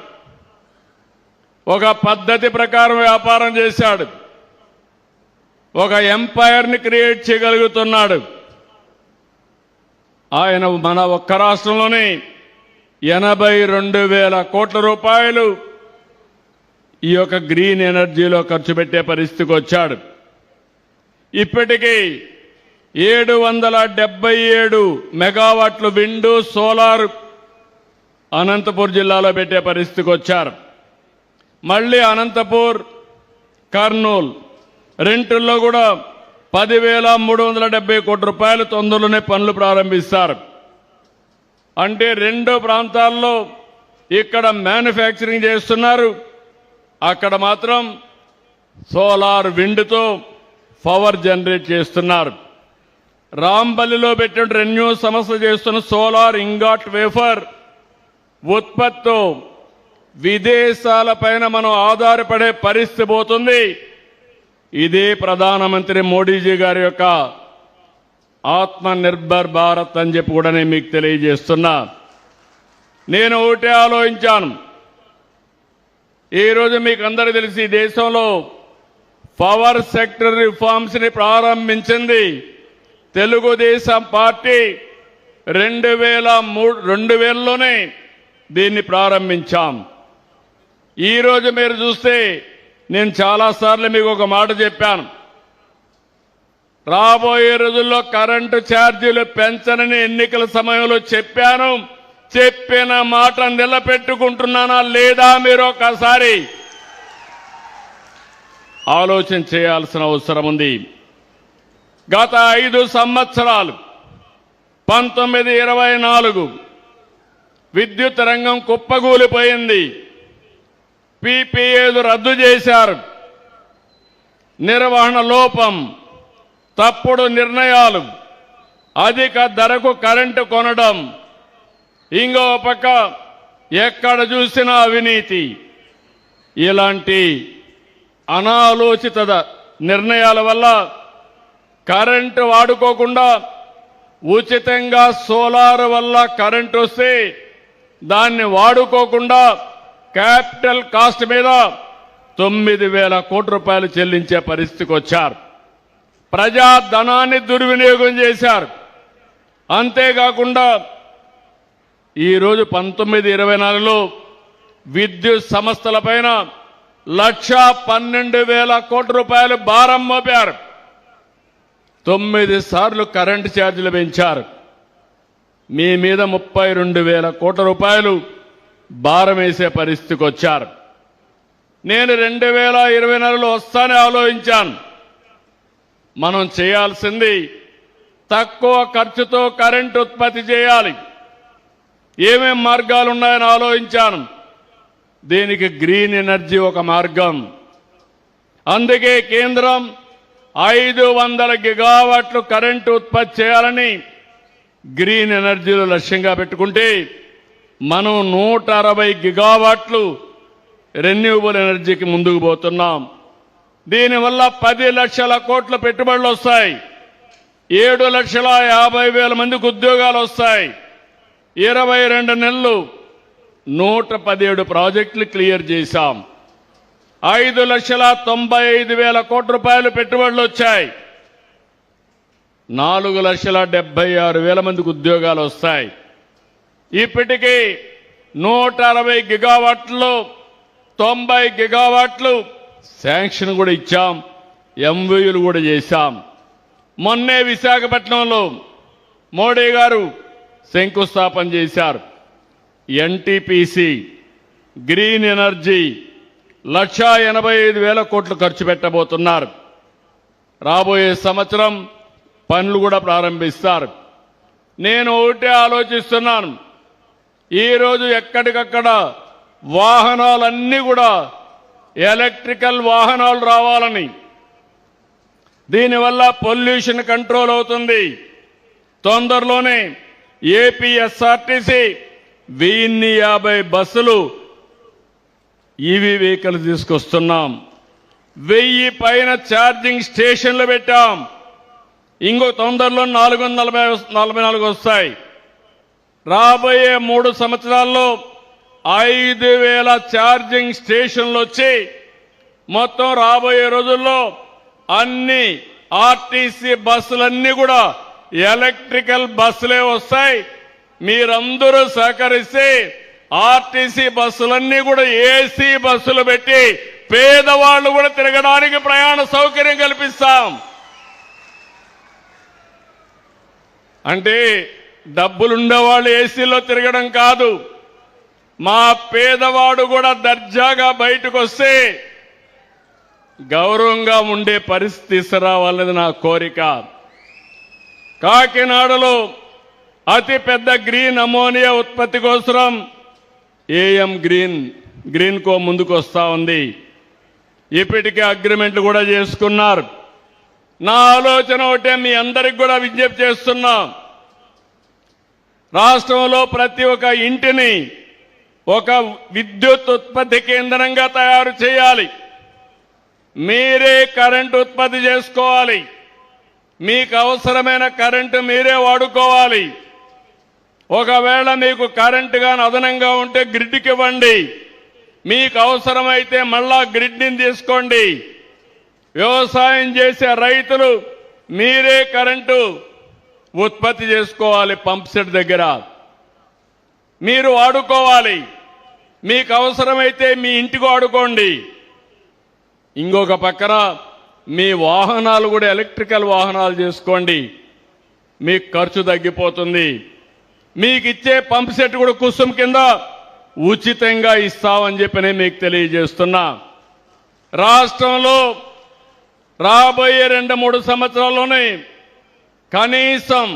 E: ఒక పద్ధతి ప్రకారం వ్యాపారం చేశాడు. ఒక ఎంపైర్ని క్రియేట్ చేయగలుగుతున్నాడు. ఆయన మన ఒక్క రాష్ట్రంలోనే 82,000 కోట్ల రూపాయలు ఈ యొక్క గ్రీన్ ఎనర్జీలో ఖర్చు పెట్టే పరిస్థితికి వచ్చాడు. ఇప్పటికీ 777 మెగావాట్లు విండు, సోలార్ అనంతపూర్ జిల్లాలో పెట్టే పరిస్థితికి వచ్చారు. మళ్ళీ అనంతపూర్, కర్నూలు రెంటుల్లో కూడా 10,370 కోట్ల రూపాయలు తొందరలోనే పనులు ప్రారంభిస్తారు. అంటే రెండు ప్రాంతాల్లో ఇక్కడ మ్యానుఫ్యాక్చరింగ్ చేస్తున్నారు, అక్కడ మాత్రం సోలార్ విండ్తో పవర్ జనరేట్ చేస్తున్నారు. రాంబల్లిలో పెట్టిన రెన్యూ సంస్థ చేస్తున్న సోలార్ ఇంగాట్ వేఫర్ ఉత్పత్తితో విదేశాలపైన మనం ఆధారపడే పరిస్థితి పోతుంది. ఇదే ప్రధానమంత్రి మోడీజీ గారి యొక్క ఆత్మ నిర్భర్ భారత్ అని చెప్పి కూడా నేను మీకు తెలియజేస్తున్నా. నేను ఒకటే ఆలోచించాను. ఈరోజు మీకు అందరూ తెలిసి దేశంలో పవర్ సెక్టర్ రిఫార్మ్స్ ని ప్రారంభించింది తెలుగుదేశం పార్టీ. 2000లోనే దీన్ని ప్రారంభించాం. ఈరోజు మీరు చూస్తే నేను చాలాసార్లు మీకు ఒక మాట చెప్పాను. రాబోయే రోజుల్లో కరెంటు ఛార్జీలు పెంచనని ఎన్నికల సమయంలో చెప్పాను. చెప్పిన మాట నిలబెట్టుకుంటున్నానా లేదా మీరు ఒకసారి ఆలోచన చేయాల్సిన అవసరం ఉంది. గత 5 సంవత్సరాలు 1924 విద్యుత్ రంగం కుప్పగూలిపోయింది. పీపీఏలు రద్దు చేశారు. నిర్వహణ లోపం, తప్పుడు నిర్ణయాలు, అధిక ధరకు కరెంటు కొనడం, ఇంకో పక్క ఎక్కడ చూసినా అవినీతి. ఇలాంటి అనాలోచిత నిర్ణయాల వల్ల కరెంటు వాడుకోకుండా ఉచితంగా సోలార్ వల్ల కరెంటు వస్తే దాన్ని వాడుకోకుండా క్యాపిటల్ కాస్ట్ మీద 9,000 కోట్ల రూపాయలు చెల్లించే పరిస్థితికి వచ్చారు. ప్రజా ధనాన్ని దుర్వినియోగం చేశారు. అంతేకాకుండా ఈరోజు 1924లో విద్యుత్ సంస్థలపైన 1,12,000 కోట్ల రూపాయలు భారం మోపారు. 9 సార్లు కరెంటు ఛార్జీలు పెంచారు. మీ మీద 32,000 కోట్ల రూపాయలు భారం వేసే పరిస్థితికి వచ్చారు. నేను 2024లో వస్తానే ఆలోచించాను. మనం చేయాల్సింది తక్కువ ఖర్చుతో కరెంటు ఉత్పత్తి చేయాలి. ఏమేం మార్గాలు ఉన్నాయని ఆలోచించాను. దీనికి గ్రీన్ ఎనర్జీ ఒక మార్గం. అందుకే కేంద్రం 500 గిగావాట్లు కరెంటు ఉత్పత్తి చేయాలని గ్రీన్ ఎనర్జీలో లక్ష్యంగా పెట్టుకుంటే మనం 160 గిగావాట్లు రెన్యూవబుల్ ఎనర్జీకి ముందుకు పోతున్నాం. దీనివల్ల 10 లక్షల కోట్ల పెట్టుబడులు వస్తాయి. 7,50,000 మందికి ఉద్యోగాలు వస్తాయి. 22 నెలలు 117 ప్రాజెక్టులు క్లియర్ చేశాం. 5,95,000 కోట్ల రూపాయలు పెట్టుబడులు వచ్చాయి. 4,76,000 మందికి ఉద్యోగాలు వస్తాయి. ఇప్పటికీ 160 గిగావాట్లలో 90 గిగావాట్లు శాంక్షన్ కూడా ఇచ్చాం. ఎంవీలు కూడా చేశాం. మొన్నే విశాఖపట్నంలో మోడీ గారు శంకుస్థాపన చేశారు. ఎన్టీపీసీ గ్రీన్ ఎనర్జీ 1,85,000 కోట్లు ఖర్చు పెట్టబోతున్నారు. రాబోయే సంవత్సరం పనులు కూడా ప్రారంభిస్తారు. నేను ఒకటే ఆలోచిస్తున్నాను. ఈరోజు ఎక్కడికక్కడ వాహనాలన్నీ కూడా ఎలక్ట్రికల్ వాహనాలు రావాలని. దీనివల్ల పొల్యూషన్ కంట్రోల్ అవుతుంది. తొందరలోనే ఏపీఎస్ఆర్టీసీ 1050 బస్సులు ఈవీ వెహికల్ తీసుకొస్తున్నాం. 1000 పైన ఛార్జింగ్ స్టేషన్లు పెట్టాం. ఇంకో తొందరలో 444 వస్తాయి. రాబోయే 3 సంవత్సరాల్లో 5,000 ఛార్జింగ్ స్టేషన్లు వచ్చి మొత్తం రాబోయే రోజుల్లో అన్ని ఆర్టీసీ బస్సులన్నీ కూడా ఎలక్ట్రికల్ బస్సులే వస్తాయి. మీరందరూ సహకరిస్తే ఆర్టీసీ బస్సులన్నీ కూడా ఏసీ బస్సులు పెట్టి పేదవాళ్లు కూడా తిరగడానికి ప్రయాణ సౌకర్యం కల్పిస్తాం. అంటే డబ్బులుండేవాళ్ళు ఏసీలో తిరగడం కాదు, మా పేదవాడు కూడా దర్జాగా బయటకు వస్తే గౌరవంగా ఉండే పరిస్థితి తీసుకురావాలన్నది నా కోరిక. కాకినాడలో అతి పెద్ద గ్రీన్ అమోనియా ఉత్పత్తి కోసం ఏఎం గ్రీన్ కో ముందుకు వస్తా ఉంది. ఇప్పటికే అగ్రిమెంట్లు కూడా చేసుకున్నారు. నా ఆలోచన ఒకటే, మీ అందరికి కూడా విజ్ఞప్తి చేస్తున్నా. రాష్ట్రంలో ప్రతి ఒక్క ఇంటిని ఒక విద్యుత్ ఉత్పత్తి కేంద్రంగా తయారు చేయాలి. మీరే కరెంటు ఉత్పత్తి చేసుకోవాలి. మీకు అవసరమైన కరెంటు మీరే వాడుకోవాలి. ఒకవేళ మీకు కరెంటు గాని అదనంగా ఉంటే గ్రిడ్కి ఇవ్వండి. మీకు అవసరమైతే మళ్ళా గ్రిడ్ని తీసుకోండి. వ్యవసాయం చేసే రైతులు మీరే కరెంటు ఉత్పత్తి చేసుకోవాలి. పంప్ సెట్ దగ్గర మీరు వాడుకోవాలి. మీకు అవసరమైతే మీ ఇంటికి వాడుకోండి. ఇంకొక పక్కన మీ వాహనాలు కూడా ఎలక్ట్రికల్ వాహనాలు చేసుకోండి. మీకు ఖర్చు తగ్గిపోతుంది. మీకు ఇచ్చే పంప్ సెట్ కూడా కుసుమ్ కింద ఉచితంగా ఇస్తామని చెప్పి మీకు తెలియజేస్తున్నా. రాష్ట్రంలో రాబోయే 2-3 సంవత్సరాల్లోనే కనీసం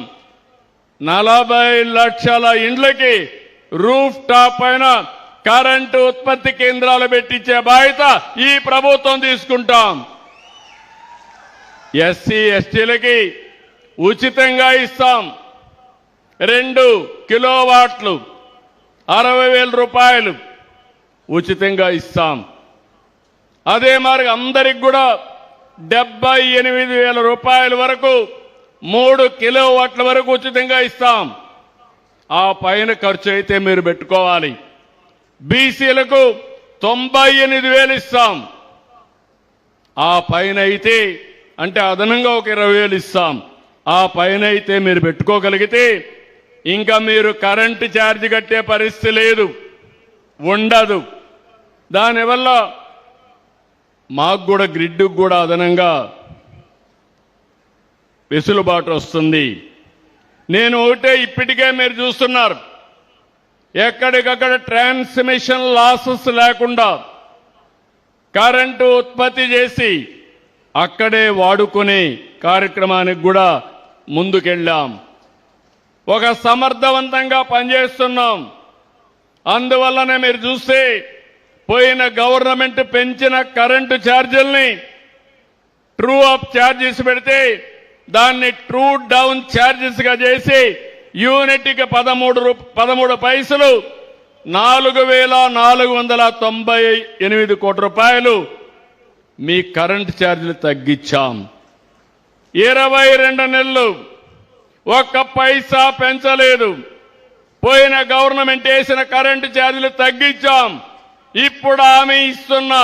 E: 40 లక్షల ఇండ్లకి రూఫ్ టాప్ పైన కరెంటు ఉత్పత్తి కేంద్రాలు పెట్టించే బాధ్యత ఈ ప్రభుత్వం తీసుకుంటాం. ఎస్సీ ఎస్టీలకి ఉచితంగా ఇస్తాం. 2 కిలోవాట్లు 60,000 రూపాయలు ఉచితంగా ఇస్తాం. అదే మరి అందరికి కూడా 78,000 రూపాయల వరకు 3 కిలోవాట్ల వరకు ఉచితంగా ఇస్తాం. ఆ పైన ఖర్చు అయితే మీరు పెట్టుకోవాలి. బీసీలకు 98,000 ఇస్తాం. ఆ పైన అయితే అంటే అదనంగా ఒక 20,000 ఇస్తాం. ఆ పైన అయితే మీరు పెట్టుకోగలిగితే ఇంకా మీరు కరెంటు ఛార్జ్ కట్టే పరిస్థితి లేదు, ఉండదు. దానివల్ల మాకు కూడా గ్రిడ్కు కూడా అదనంగా వెసులుబాటు వస్తుంది. నేను ఒకటే ఇప్పటికే మీరు చూస్తున్నారు, ఎక్కడికక్కడ ట్రాన్స్మిషన్ లాసెస్ లేకుండా కరెంటు ఉత్పత్తి చేసి అక్కడే వాడుకునే కార్యక్రమానికి కూడా ముందుకెళ్ళాం. ఒక సమర్థవంతంగా పనిచేస్తున్నాం. అందువల్లనే మీరు చూస్తే పోయిన గవర్నమెంట్ పెంచిన కరెంటు ఛార్జీల్ని ట్రూ అప్ ఛార్జెస్ పెడితే దాన్ని ట్రూ డౌన్ ఛార్జెస్ గా చేసి యూనిట్కి 13 పైసలు 4,498 కోట్ల రూపాయలు మీ కరెంటు ఛార్జీలు తగ్గించాం. 22 నెలలు ఒక్క పైసా పెంచలేదు. పోయిన గవర్నమెంట్ వేసిన కరెంటు ఛార్జీలు తగ్గించాం. ఇప్పుడు హామీ ఇస్తున్నా,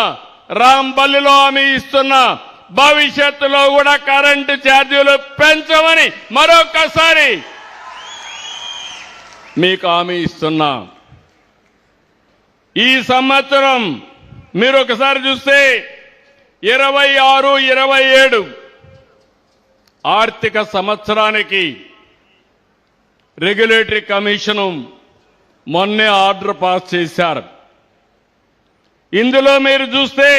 E: రాంబల్లిలో హామీ ఇస్తున్నా, భవిష్యత్తులో కూడా కరెంటు ఛార్జీలు పెంచమని మరొకసారి మీకు హామీ ఇస్తున్నా. ఈ సంవత్సరం మీరు ఒకసారి చూస్తే 26-27 ఆర్థిక సంవత్సరానికి రెగ్యులేటరీ కమిషన్ మొన్నే ఆర్డర్ పాస్ చేశారు. ఇందులో మీరు చూస్తే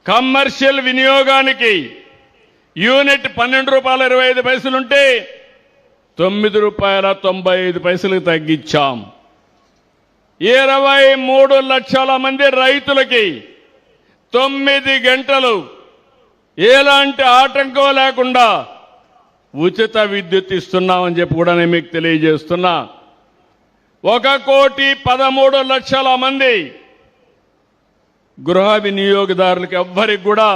E: కమర్షియల్ వినియోగానికి యూనిట్ 12 రూపాయల 25 పైసలుంటే 9 రూపాయల 95 పైసలకు తగ్గించాం. 23 లక్షల మంది రైతులకి 9 గంటలు ఎలాంటి ఆటంకం లేకుండా ఉచిత విద్యుత్ ఇస్తున్నామని చెప్పి కూడా నేను మీకు తెలియజేస్తున్నా. 1,13,00,000 మంది గృహ వినియోగదారులకు ఎవ్వరికి కూడా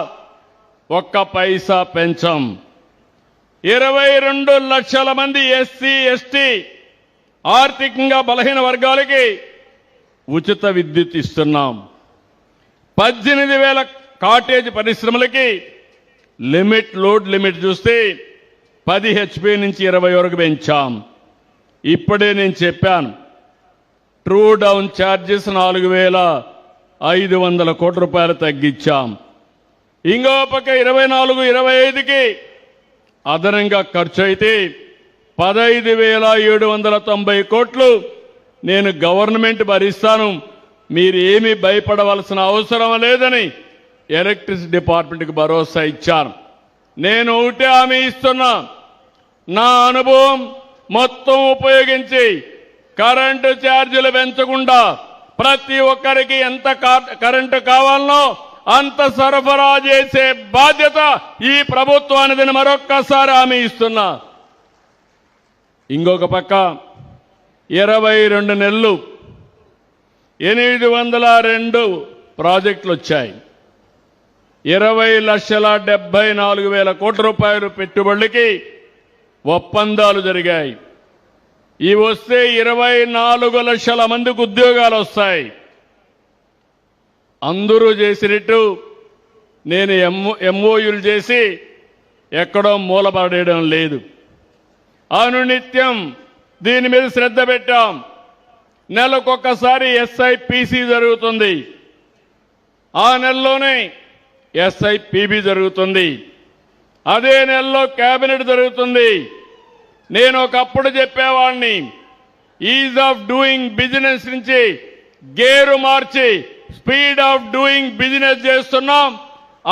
E: ఒక్క పైసా పెంచాం. 22 లక్షల మంది ఎస్సీ ఎస్టీ ఆర్థికంగా బలహీన వర్గాలకి ఉచిత విద్యుత్ ఇస్తున్నాం. 18,000 కాటేజ్ పరిశ్రమలకి లోడ్ లిమిట్ చూస్తే 10 HP నుంచి 20 వరకు పెంచాం. ఇప్పుడే నేను చెప్పాను, ట్రూ డౌన్ ఛార్జెస్ 4,500 కోట్ల రూపాయలు తగ్గించాం. ఇంకో పక్క 24-25కి అదనంగా ఖర్చు అయితే 15,790 కోట్లు నేను గవర్నమెంట్ భరిస్తాను, మీరు ఏమీ భయపడవలసిన అవసరం లేదని ఎలక్ట్రిసిటీ డిపార్ట్మెంట్కి భరోసా ఇచ్చాను. నేను ఒకటే హామీ ఇస్తున్నా, నా అనుభవం మొత్తం ఉపయోగించి కరెంటు ఛార్జీలు పెంచకుండా ప్రతి ఒక్కరికి ఎంత కరెంటు కావాలనో అంత సరఫరా చేసే బాధ్యత ఈ ప్రభుత్వానిదని మరొక్కసారి హామీ ఇస్తున్నా. ఇంకొక పక్క 22 నెలలు 802 ప్రాజెక్టులు వచ్చాయి. 20,74,000 కోట్ల రూపాయలు పెట్టుబడులకి ఒప్పందాలు జరిగాయి. ఇవి వస్తే 24 లక్షల మందికి ఉద్యోగాలు వస్తాయి. అందరూ చేసినట్టు నేను ఎంఓయూలు చేసి ఎక్కడో మూలపడేయడం లేదు. అనునిత్యం దీని మీద శ్రద్ధ పెట్టాం. నెలకొకసారి ఎస్ఐపిసి జరుగుతుంది, ఆ నెలలోనే ఎస్ఐపిబి జరుగుతుంది, అదే నెలలో కేబినెట్ జరుగుతుంది. నేను ఒకప్పుడు చెప్పేవాడిని, ఈజ్ ఆఫ్ డూయింగ్ బిజినెస్ నుంచి gear March speed of doing business చేస్తున్నాం.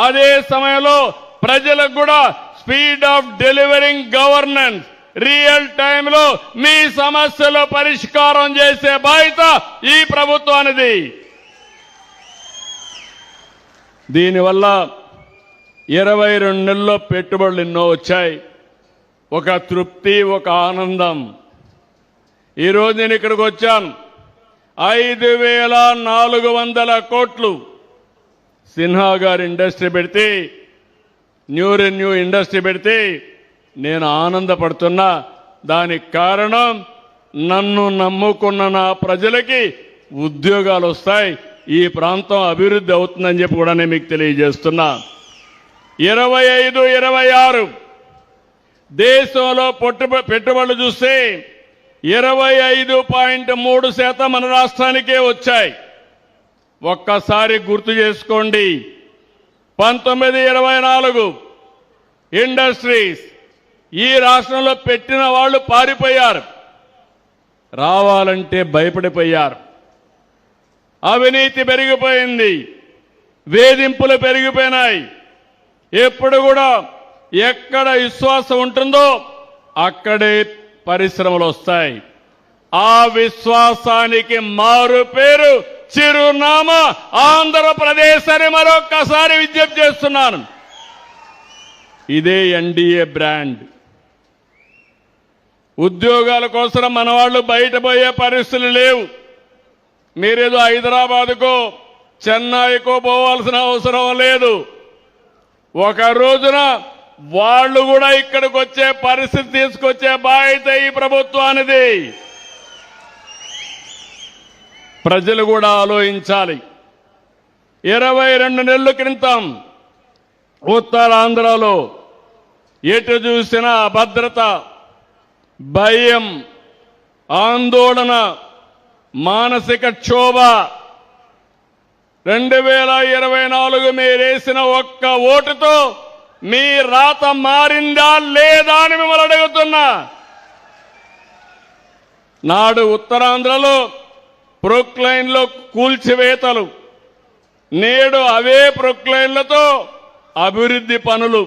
E: అదే సమయంలో ప్రజలకు కూడా speed of delivering governance, real టైంలో మీ సమస్యలు పరిష్కారం చేసే బాధ్యత ఈ ప్రభుత్వానిది. దీనివల్ల 22 నెలల్లో పెట్టుబడులు ఎన్నో వచ్చాయి. ఒక తృప్తి, ఒక ఆనందం. ఈరోజు నేను ఇక్కడికి వచ్చాను. 5,400 కోట్లు సిన్హా గారు ఇండస్ట్రీ పెడితే, న్యూ రెన్యూ ఇండస్ట్రీ పెడితే నేను ఆనందపడుతున్నా. దానికి కారణం నన్ను నమ్ముకున్న నా ప్రజలకి ఉద్యోగాలు వస్తాయి, ఈ ప్రాంతం అభివృద్ధి అవుతుందని చెప్పి కూడా నేను మీకు తెలియజేస్తున్నా. 25, 26 దేశంలో పెట్టుబడులు చూస్తే 25.3% మన రాష్ట్రానికే వచ్చాయి. ఒక్కసారి గుర్తు చేసుకోండి. 19, 24 ఇండస్ట్రీస్ ఈ రాష్ట్రంలో పెట్టిన వాళ్ళు పారిపోయారు, రావాలంటే భయపడిపోయారు. అవినీతి పెరిగిపోయింది, వేధింపులు పెరిగిపోయినాయి. ఎప్పుడు కూడా ఎక్కడ విశ్వాసం ఉంటుందో అక్కడే పరిశ్రమలు వస్తాయి. ఆ విశ్వాసానికి మారు పేరు, చిరునామా ఆంధ్రప్రదేశ్ అని మరొక్కసారి విజ్ఞప్తి చేస్తున్నాను. ఇదే ఎన్డీఏ బ్రాండ్. ఉద్యోగాల కోసం మన వాళ్ళు బయట పోయే పరిస్థితులు లేవు. మీరేదో హైదరాబాద్కో చెన్నైకో పోవాల్సిన అవసరం లేదు. ఒక రోజున వాళ్ళు కూడా ఇక్కడికి వచ్చే పరిస్థితి తీసుకొచ్చే బాధ్యత ఈ ప్రభుత్వానిది. ప్రజలు కూడా ఆలోచించాలి. 22 నెలల క్రితం ఉత్తరాంధ్రలో ఎటు చూసినా అభద్రత, భయం, ఆందోళన, మానసిక క్షోభ. 2024 మీరేసిన ఒక్క ఓటుతో మీ రాత మారిందా లేదా అని మిమ్మల్ని అడుగుతున్నా. నాడు ఉత్తరాంధ్రలో ప్రొక్లైన్లో కూల్చివేతలు, నేడు అవే ప్రొక్లైన్లతో అభివృద్ధి పనులు.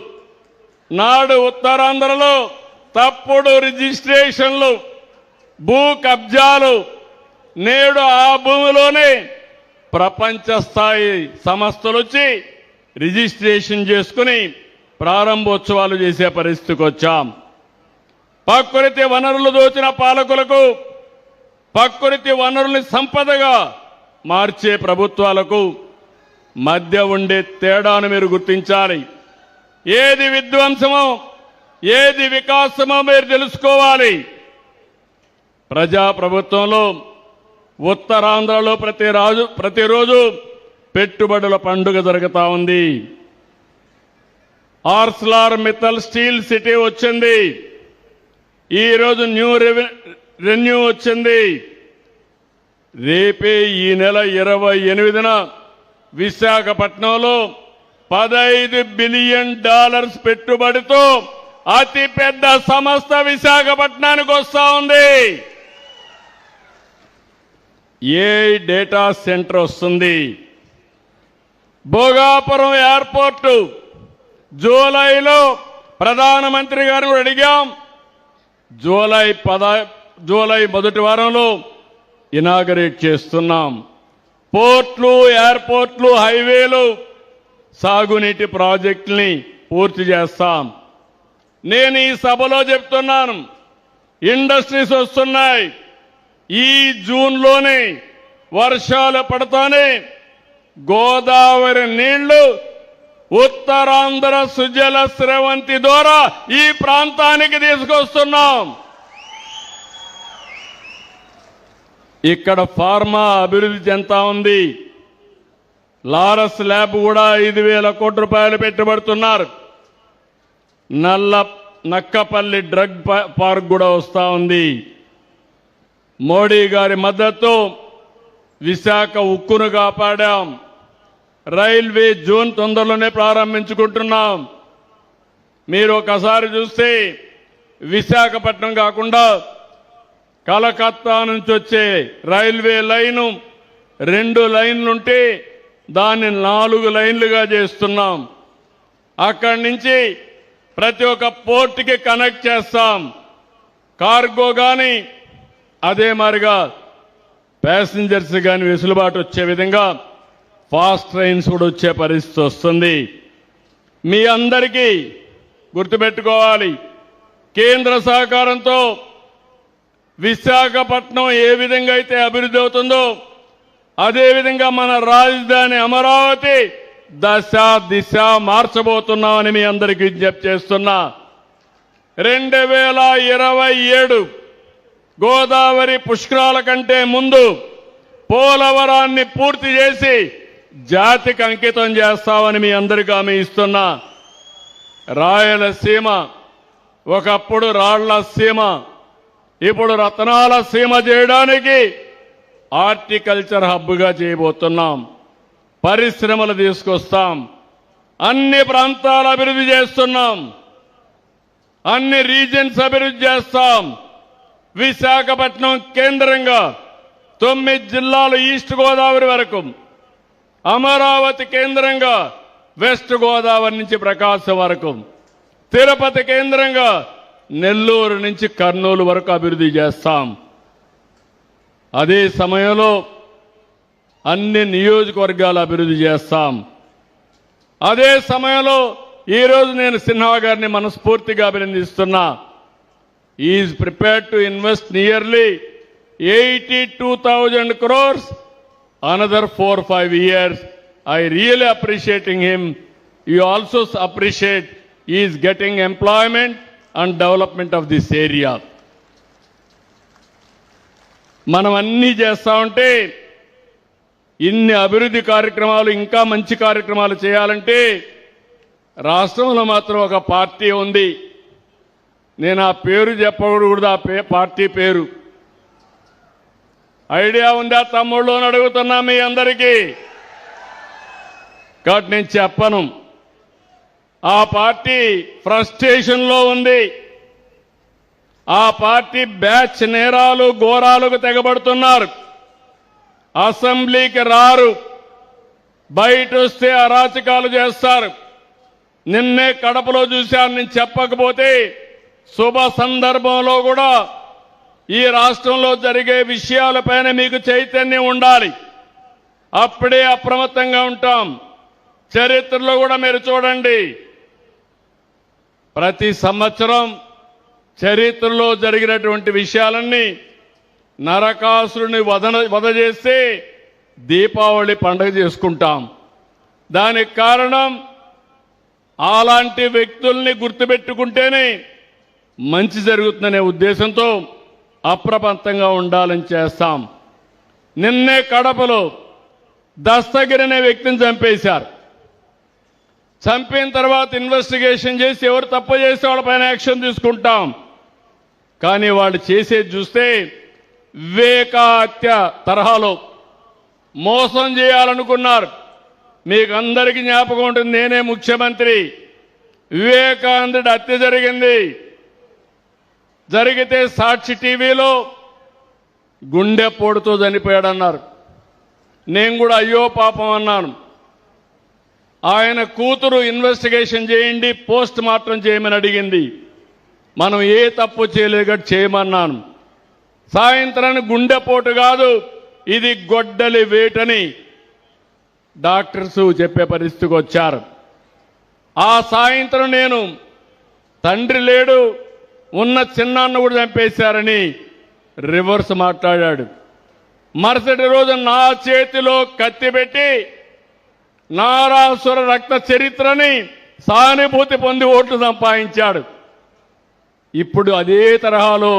E: నాడు ఉత్తరాంధ్రలో తప్పుడు రిజిస్ట్రేషన్లు, భూ కబ్జాలు, నేడు ఆ భూమిలోనే ప్రపంచ స్థాయి సంస్థలు వచ్చి రిజిస్ట్రేషన్ చేసుకుని ప్రారంభోత్సవాలు చేసే పరిస్థితికి వచ్చాం. ప్రకృతి వనరులు దోచిన పాలకులకు, ప్రకృతి వనరుల్ని సంపదగా మార్చే ప్రభుత్వాలకు మధ్య ఉండే తేడాను మీరు గుర్తించాలి. ఏది విధ్వంసమో ఏది వికాసమో మీరు తెలుసుకోవాలి. ప్రజాప్రభుత్వంలో ఉత్తరాంధ్రలో ప్రతిరోజు పెట్టుబడుల పండుగ జరుగుతా ఉంది. ఆర్సెలర్ మిత్తల్ స్టీల్ సిటీ వచ్చింది. ఈరోజు న్యూ రెన్యూ వచ్చింది. రేపే ఈ నెల 28న విశాఖపట్నంలో $15 బిలియన్ పెట్టుబడితో అతి పెద్ద సంస్థ విశాఖపట్నానికి వస్తా ఉంది. ఏ డేటా సెంటర్ వస్తుంది. భోగాపురం ఎయిర్పోర్టు జూలైలో ప్రధానమంత్రి గారిని అడిగాం. జూలై మొదటి వారంలో ఇనాగరేట్ చేస్తున్నాం. పోర్ట్లు, ఎయిర్పోర్ట్లు, హైవేలు, సాగునీటి ప్రాజెక్టుల్ని పూర్తి చేస్తాం. నేను ఈ సభలో చెప్తున్నాను, ఇండస్ట్రీస్ వస్తున్నాయి. ఈ జూన్లోనే వర్షాలు పడతానే గోదావరి నీళ్లు ఉత్తరాంధ్ర సుజల స్రవంతి ద్వారా ఈ ప్రాంతానికి తీసుకొస్తున్నాం. ఇక్కడ ఫార్మా అభివృద్ధి చెందుతా ఉంది. లారస్ ల్యాబ్ కూడా 5,000 కోట్ల రూపాయలు పెట్టుబడుతున్నారు. నక్కపల్లి డ్రగ్ పార్క్ కూడా వస్తా ఉంది. మోడీ గారి మద్దతు విశాఖ ఉక్కును కాపాడాం. రైల్వే జోన్ తొందరలోనే ప్రారంభించుకుంటున్నాం. మీరు ఒకసారి చూస్తే విశాఖపట్నం కాకుండా కలకత్తా నుంచి వచ్చే రైల్వే లైను 2 లైన్లుంటే దాన్ని 4 లైన్లుగా చేస్తున్నాం. అక్కడి నుంచి ప్రతి ఒక్క పోర్టుకి కనెక్ట్ చేస్తాం. కార్గో కానీ అదే మాదిరిగా ప్యాసింజర్స్ కానీ వెసులుబాటు వచ్చే విధంగా ఫాస్ట్ ట్రైన్స్ కూడా వచ్చే పరిస్థితి వస్తుంది. మీ అందరికీ గుర్తుపెట్టుకోవాలి, కేంద్ర సహకారంతో విశాఖపట్నం ఏ విధంగా అయితే అభివృద్ధి అవుతుందో అదేవిధంగా మన రాజధాని అమరావతి దశ దిశ మార్చబోతున్నామని మీ అందరికీ విజ్ఞప్తి చేస్తున్నా. 2027 గోదావరి పుష్కరాల కంటే ముందు పోలవరాన్ని పూర్తి చేసి జాతికి అంకితం చేస్తామని మీ అందరికీ హామీ ఇస్తున్నా. రాయలసీమ ఒకప్పుడు రాళ్ల సీమ, ఇప్పుడు రత్నాల సీమ చేయడానికి హార్టికల్చర్ హబ్గా చేయబోతున్నాం. పరిశ్రమలు తీసుకొస్తాం. అన్ని ప్రాంతాల అభివృద్ధి చేస్తున్నాం. అన్ని రీజన్స్ అభివృద్ధి చేస్తాం. విశాఖపట్నం కేంద్రంగా 9 జిల్లాలు ఈస్ట్ గోదావరి వరకు, అమరావతి కేంద్రంగా వెస్ట్ గోదావరి నుంచి ప్రకాశం వరకు, తిరుపతి కేంద్రంగా నెల్లూరు నుంచి కర్నూలు వరకు అభివృద్ధి చేస్తాం. అదే సమయంలో అన్ని నియోజకవర్గాల అభివృద్ధి చేస్తాం. అదే సమయంలో ఈరోజు నేను సిన్హా గారిని మనస్ఫూర్తిగా అభినందిస్తున్నా. Is prepared to invest nearly 82,000 crores another 4-5 years. I really appreciating him. You also appreciate he is getting employment and development of this area. మనం అన్నీ చేస్తా ఉంటే ఇన్ని అభివృద్ధి కార్యక్రమాలు ఇంకా మంచి కార్యక్రమాలు చేయాలంటే రాష్ట్రంలో మాత్రం ఒక పార్టీ ఉంది. నేను ఆ పేరు చెప్పకూడదు, ఆ పార్టీ పేరు ఐడియా ఉందా తమ్ముళ్ళు అని అడుగుతున్నా మీ అందరికీ. కాబట్టి నేను చెప్పను. ఆ పార్టీ ఫ్రస్ట్రేషన్లో ఉంది. ఆ పార్టీ బ్యాచ్ నేరాలు ఘోరాలకు తెగబడుతున్నారు. అసెంబ్లీకి రారు, బయట వస్తే అరాచకాలు చేస్తారు. నిన్నే కడపలో చూశాను. నేను చెప్పకపోతే శుభ సందర్భంలో కూడా ఈ రాష్ట్రంలో జరిగే విషయాలపైన మీకు చైతన్యం ఉండాలి. అప్పుడే అప్రమత్తంగా ఉంటాం. చరిత్రలో కూడా మీరు చూడండి, ప్రతి సంవత్సరం చరిత్రలో జరిగినటువంటి విషయాలన్నీ నరకాసురుని వధ చేస్తే దీపావళి పండుగ చేసుకుంటాం. దానికి కారణం అలాంటి వ్యక్తుల్ని గుర్తుపెట్టుకుంటేనే మంచి జరుగుతుందనే ఉద్దేశంతో అప్రమత్తంగా ఉండాలని చేస్తాం. నిన్నే కడపలో దస్తగిరి అనే వ్యక్తిని చంపేశారు. చంపిన తర్వాత ఇన్వెస్టిగేషన్ చేసి ఎవరు తప్పు చేస్తే వాళ్ళపైన యాక్షన్ తీసుకుంటాం. కానీ వాళ్ళు చేసేది చూస్తే వివేక హత్య తరహాలో మోసం చేయాలనుకున్నారు. మీకు అందరికీ జ్ఞాపకం ఉంటుంది, నేనే ముఖ్యమంత్రి. వివేకానందుడి హత్య జరిగింది. జరిగితే సాక్షి టీవీలో గుండెపోటుతో చనిపోయాడన్నారు. నేను కూడా అయ్యో పాపం అన్నాను. ఆయన కూతురు ఇన్వెస్టిగేషన్ చేయండి, పోస్ట్ మార్టం చేయమని అడిగింది. మనం ఏ తప్పు చేయలేక చేయమన్నాను. సాయంత్రానికి గుండెపోటు కాదు, ఇది గొడ్డలి వేటని డాక్టర్స్ చెప్పే పరిస్థితికి వచ్చారు. ఆ సాయంత్రం నేను తండ్రి లేడు, ఉన్న చిన్నాన్న కూడా చంపేశారని రివర్స్ మాట్లాడాడు. మరుసటి రోజు నా చేతిలో కత్తి పెట్టి నారాసుర రక్త చరిత్రని సానుభూతి పొంది ఓట్లు సంపాదించాడు. ఇప్పుడు అదే తరహాలో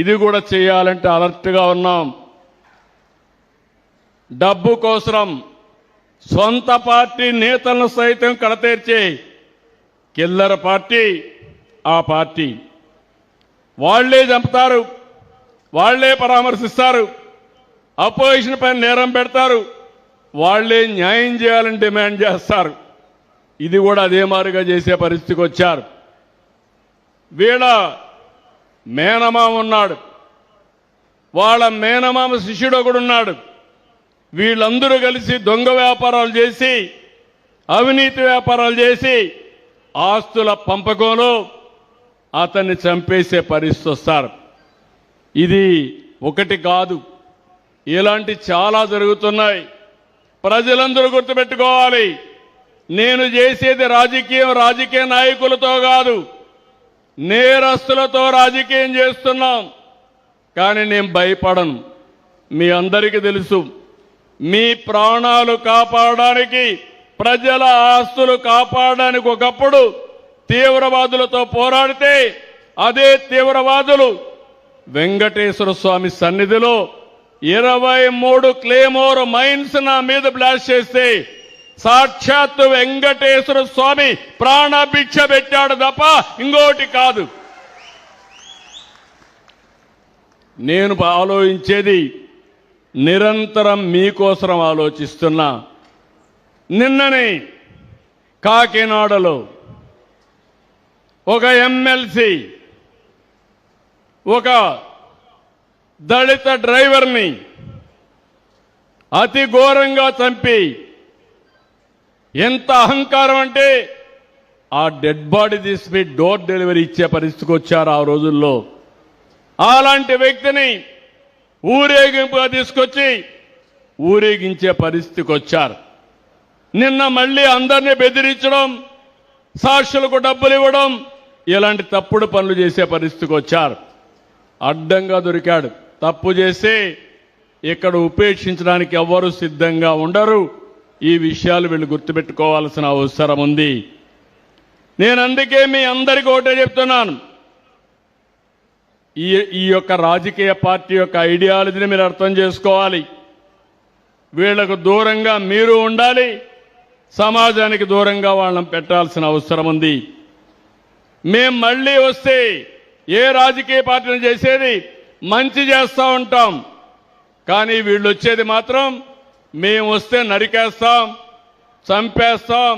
E: ఇది కూడా చేయాలంటే అలర్ట్గా ఉన్నాం. డబ్బు కోసం సొంత పార్టీ నేతలను సైతం కడతీర్చే కిల్లర్ పార్టీ ఆ పార్టీ. వాళ్లే చంపుతారు, వాళ్లే పరామర్శిస్తారు, అపోజిషన్ పైన నేరం పెడతారు, వాళ్లే న్యాయం చేయాలని డిమాండ్ చేస్తారు. ఇది కూడా అదే మాదిరిగా చేసే పరిస్థితికి వచ్చారు. వీళ్ళ మేనమామ ఉన్నాడు, వాళ్ళ మేనమామ శిష్యుడు ఒకడున్నాడు. వీళ్ళందరూ కలిసి దొంగ వ్యాపారాలు చేసి, అవినీతి వ్యాపారాలు చేసి ఆస్తుల పంపకంలో అతన్ని చంపేసే పరిస్థితి వస్తారు. ఇది ఒకటి కాదు, ఇలాంటి చాలా జరుగుతున్నాయి. ప్రజలందరూ గుర్తుపెట్టుకోవాలి, నేను చేసేది రాజకీయం రాజకీయ నాయకులతో కాదు, నేరస్తులతో రాజకీయం చేస్తున్నాం. కానీ నేను భయపడను. మీ అందరికీ తెలుసు, మీ ప్రాణాలు కాపాడడానికి, ప్రజల ఆస్తులు కాపాడడానికి ఒకప్పుడు తీవ్రవాదులతో పోరాడితే అదే తీవ్రవాదులు వెంకటేశ్వర స్వామి సన్నిధిలో 23 క్లేమోర్ మైన్స్ నా మీద బ్లాస్ట్ చేస్తే సాక్షాత్తు వెంకటేశ్వర స్వామి ప్రాణభిక్ష పెట్టాడు తప్ప ఇంకోటి కాదు. నేను ఆలోచించేది నిరంతరం మీకోసం ఆలోచిస్తున్నా. నిన్ననే కాకినాడలో ఒక ఎమ్మెల్సీ ఒక దళిత డ్రైవర్ని అతి ఘోరంగా చంపి, ఎంత అహంకారం అంటే ఆ డెడ్ బాడీ తీసుకుని డోర్ డెలివరీ ఇచ్చే పరిస్థితికి వచ్చారు ఆ రోజుల్లో. అలాంటి వ్యక్తిని ఊరేగింపుగా తీసుకొచ్చి ఊరేగించే పరిస్థితికి వచ్చారు. నిన్న మళ్ళీ అందరినీ బెదిరించడం, సాక్షులకు డబ్బులు ఇవ్వడం, ఇలాంటి తప్పుడు పనులు చేసే పరిస్థితికి వచ్చారు. అడ్డంగా దొరికాడు. తప్పు చేస్తే ఇక్కడ ఉపేక్షించడానికి ఎవ్వరూ సిద్ధంగా ఉండరు. ఈ విషయాలు వీళ్ళు గుర్తుపెట్టుకోవాల్సిన అవసరం ఉంది. నేను అందుకే మీ అందరికీ ఒకటే చెప్తున్నాను, ఈ యొక్క రాజకీయ పార్టీ యొక్క ఐడియాలజీని మీరు అర్థం చేసుకోవాలి. వీళ్లకు దూరంగా మీరు ఉండాలి, సమాజానికి దూరంగా వాళ్ళని పెట్టాల్సిన అవసరం ఉంది. మేం మళ్ళీ వస్తే ఏ రాజకీయ పార్టీని చేసేది మంచి చేస్తూ ఉంటాం. కానీ వీళ్ళు వచ్చేది మాత్రం మేము వస్తే నరికేస్తాం, చంపేస్తాం,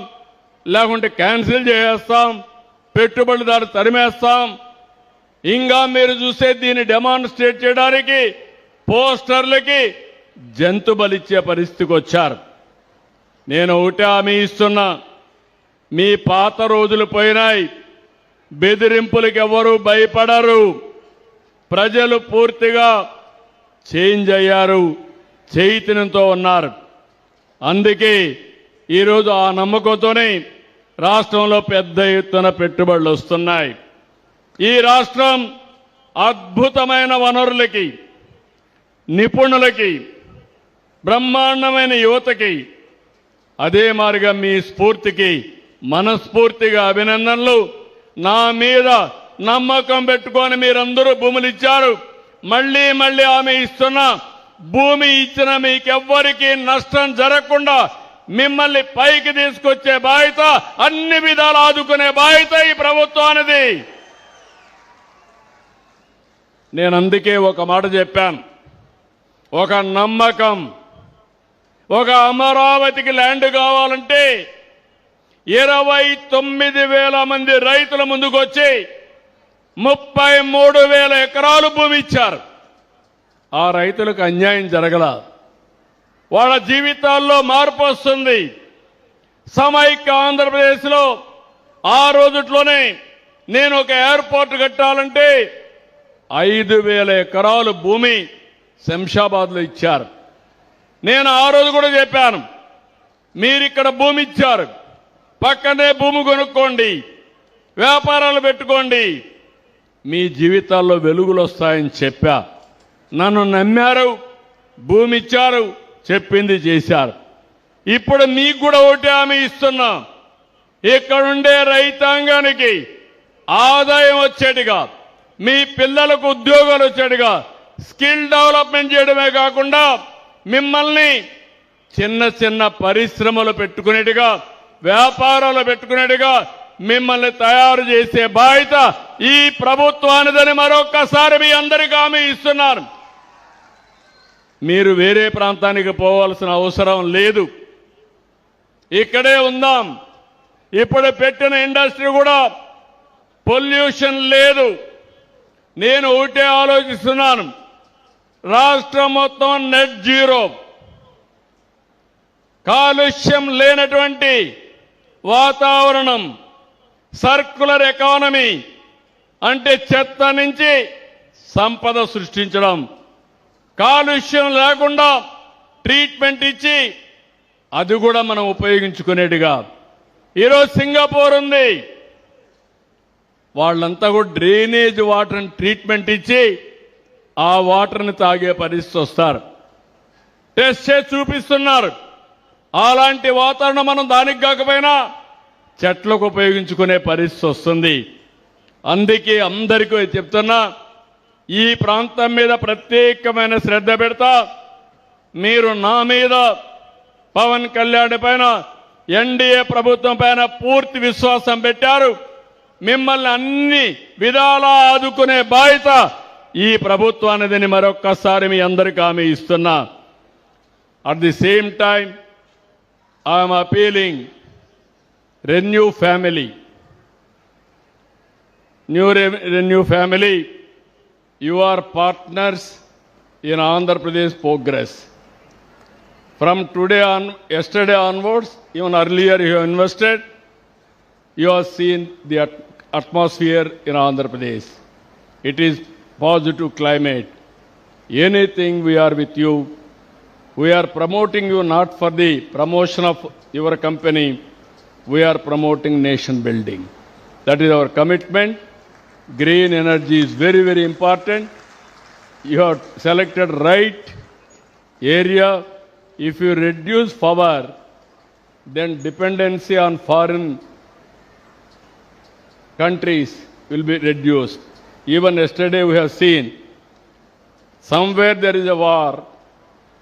E: లేకుంటే క్యాన్సిల్ చేసేస్తాం, పెట్టుబడిదారు తరిమేస్తాం. ఇంకా మీరు చూసే దీన్ని డెమాన్స్ట్రేట్ చేయడానికి పోస్టర్లకి జంతు బలిచ్చే పరిస్థితికి వచ్చారు. నేను ఒకటే హామీ ఇస్తున్నా, మీ పాత రోజులు పోయినాయి. బెదిరింపులకు ఎవరూ భయపడరు. ప్రజలు పూర్తిగా చేంజ్ అయ్యారు, చైతన్యంతో ఉన్నారు. అందుకే ఈరోజు ఆ నమ్మకంతోనే రాష్ట్రంలో పెద్ద ఎత్తున పెట్టుబడులు వస్తున్నాయి. ఈ రాష్ట్రం అద్భుతమైన వనరులకి, నిపుణులకి, బ్రహ్మాండమైన యువతకి, అదే మాదిరిగా మీ స్ఫూర్తికి మనస్ఫూర్తిగా అభినందనలు. నా మీద నమ్మకం పెట్టుకొని మీరందరూ భూములు ఇచ్చారు. మళ్ళీ మళ్ళీ ఆమె ఇస్తున్నా, భూమి ఇచ్చిన మీకెవ్వరికీ నష్టం జరగకుండా మిమ్మల్ని పైకి తీసుకొచ్చే బాధ్యత, అన్ని విధాలు ఆదుకునే బాధ్యత ఈ ప్రభుత్వానిది. నేను అందుకే ఒక మాట చెప్పాను, ఒక నమ్మకం, ఒక అమరావతికి ల్యాండ్ కావాలంటే 29,000 మంది రైతుల ముందుకు వచ్చి 33,000 ఎకరాలు భూమి ఇచ్చారు. ఆ రైతులకు అన్యాయం జరగల, వాళ్ళ జీవితాల్లో మార్పు వస్తుంది. సమైక్య ఆంధ్రప్రదేశ్లో ఆ రోజుట్లోనే నేను ఒక ఎయిర్పోర్ట్ కట్టాలంటే 5,000 ఎకరాలు భూమి శంషాబాద్లో ఇచ్చారు. నేను ఆ రోజు కూడా చెప్పాను, మీరిక్కడ భూమి ఇచ్చారు, పక్కనే భూమి కొనుక్కోండి, వ్యాపారాలు పెట్టుకోండి, మీ జీవితాల్లో వెలుగులు వస్తాయని చెప్పా. నన్ను నమ్మారు, భూమి ఇచ్చారు, చెప్పింది చేశారు. ఇప్పుడు మీకు కూడా ఒకటి హామీ ఇస్తున్నా, ఇక్కడుండే రైతాంగానికి ఆదాయం వచ్చేట్టుగా, మీ పిల్లలకు ఉద్యోగాలు వచ్చేట్టుగా స్కిల్ డెవలప్మెంట్ చేయడమే కాకుండా మిమ్మల్ని చిన్న చిన్న పరిశ్రమలు పెట్టుకునేట్టుగా, వ్యాపారాలు పెట్టుకునేట్టుగా మిమ్మల్ని తయారు చేసే బాధ్యత ఈ ప్రభుత్వానిదని మరొక్కసారి మీ అందరికీ హామీ ఇస్తున్నాను. మీరు వేరే ప్రాంతానికి పోవాల్సిన అవసరం లేదు, ఇక్కడే ఉందాం. ఇప్పుడు పెట్టిన ఇండస్ట్రీ కూడా పొల్యూషన్ లేదు. నేను ఒకటే ఆలోచిస్తున్నాను, రాష్ట్రం మొత్తం నెట్ జీరో, కాలుష్యం లేనటువంటి వాతావరణం, సర్క్యులర్ ఎకానమీ అంటే చెత్త నుంచి సంపద సృష్టించడం, కాలుష్యం లేకుండా ట్రీట్మెంట్ ఇచ్చి అది కూడా మనం ఉపయోగించుకునేట్టుగా. ఈరోజు సింగపూర్ ఉంది, వాళ్ళంతా కూడా డ్రైనేజ్ వాటర్ని ట్రీట్మెంట్ ఇచ్చి ఆ వాటర్ని తాగే పరిస్థితి వస్తారు. టెస్ట్ చేసి చూపిస్తున్నారు. అలాంటి వాతావరణం మనం దానికి కాకపోయినా చెట్లకు ఉపయోగించుకునే పరిస్థితి వస్తుంది. అందుకే అందరికీ చెప్తున్నా, ఈ ప్రాంతం మీద ప్రత్యేకమైన శ్రద్ధ పెడతా. మీరు నా మీద, పవన్ కళ్యాణ్ పైన, ఎన్డీఏ ప్రభుత్వం పైన పూర్తి విశ్వాసం పెట్టారు. మిమ్మల్ని అన్ని విధాలా ఆదుకునే బాధ్యత ఈ ప్రభుత్వానిదని మరొక్కసారి మీ అందరికీ హామీ ఇస్తున్నా. At the same time I'm appealing renew family. Renew family, you are partners in Andhra Pradesh progress. From today on, yesterday onwards, even earlier you have invested, you have seen the atmosphere in Andhra Pradesh. It is positive climate. Anything we are with you. We are promoting you not for the promotion of your company, we are promoting nation building. That is our commitment. Green energy is very, very important. You have selected right area. If you reduce power, then dependency on foreign countries will be reduced. Even yesterday we have seen somewhere there is a war,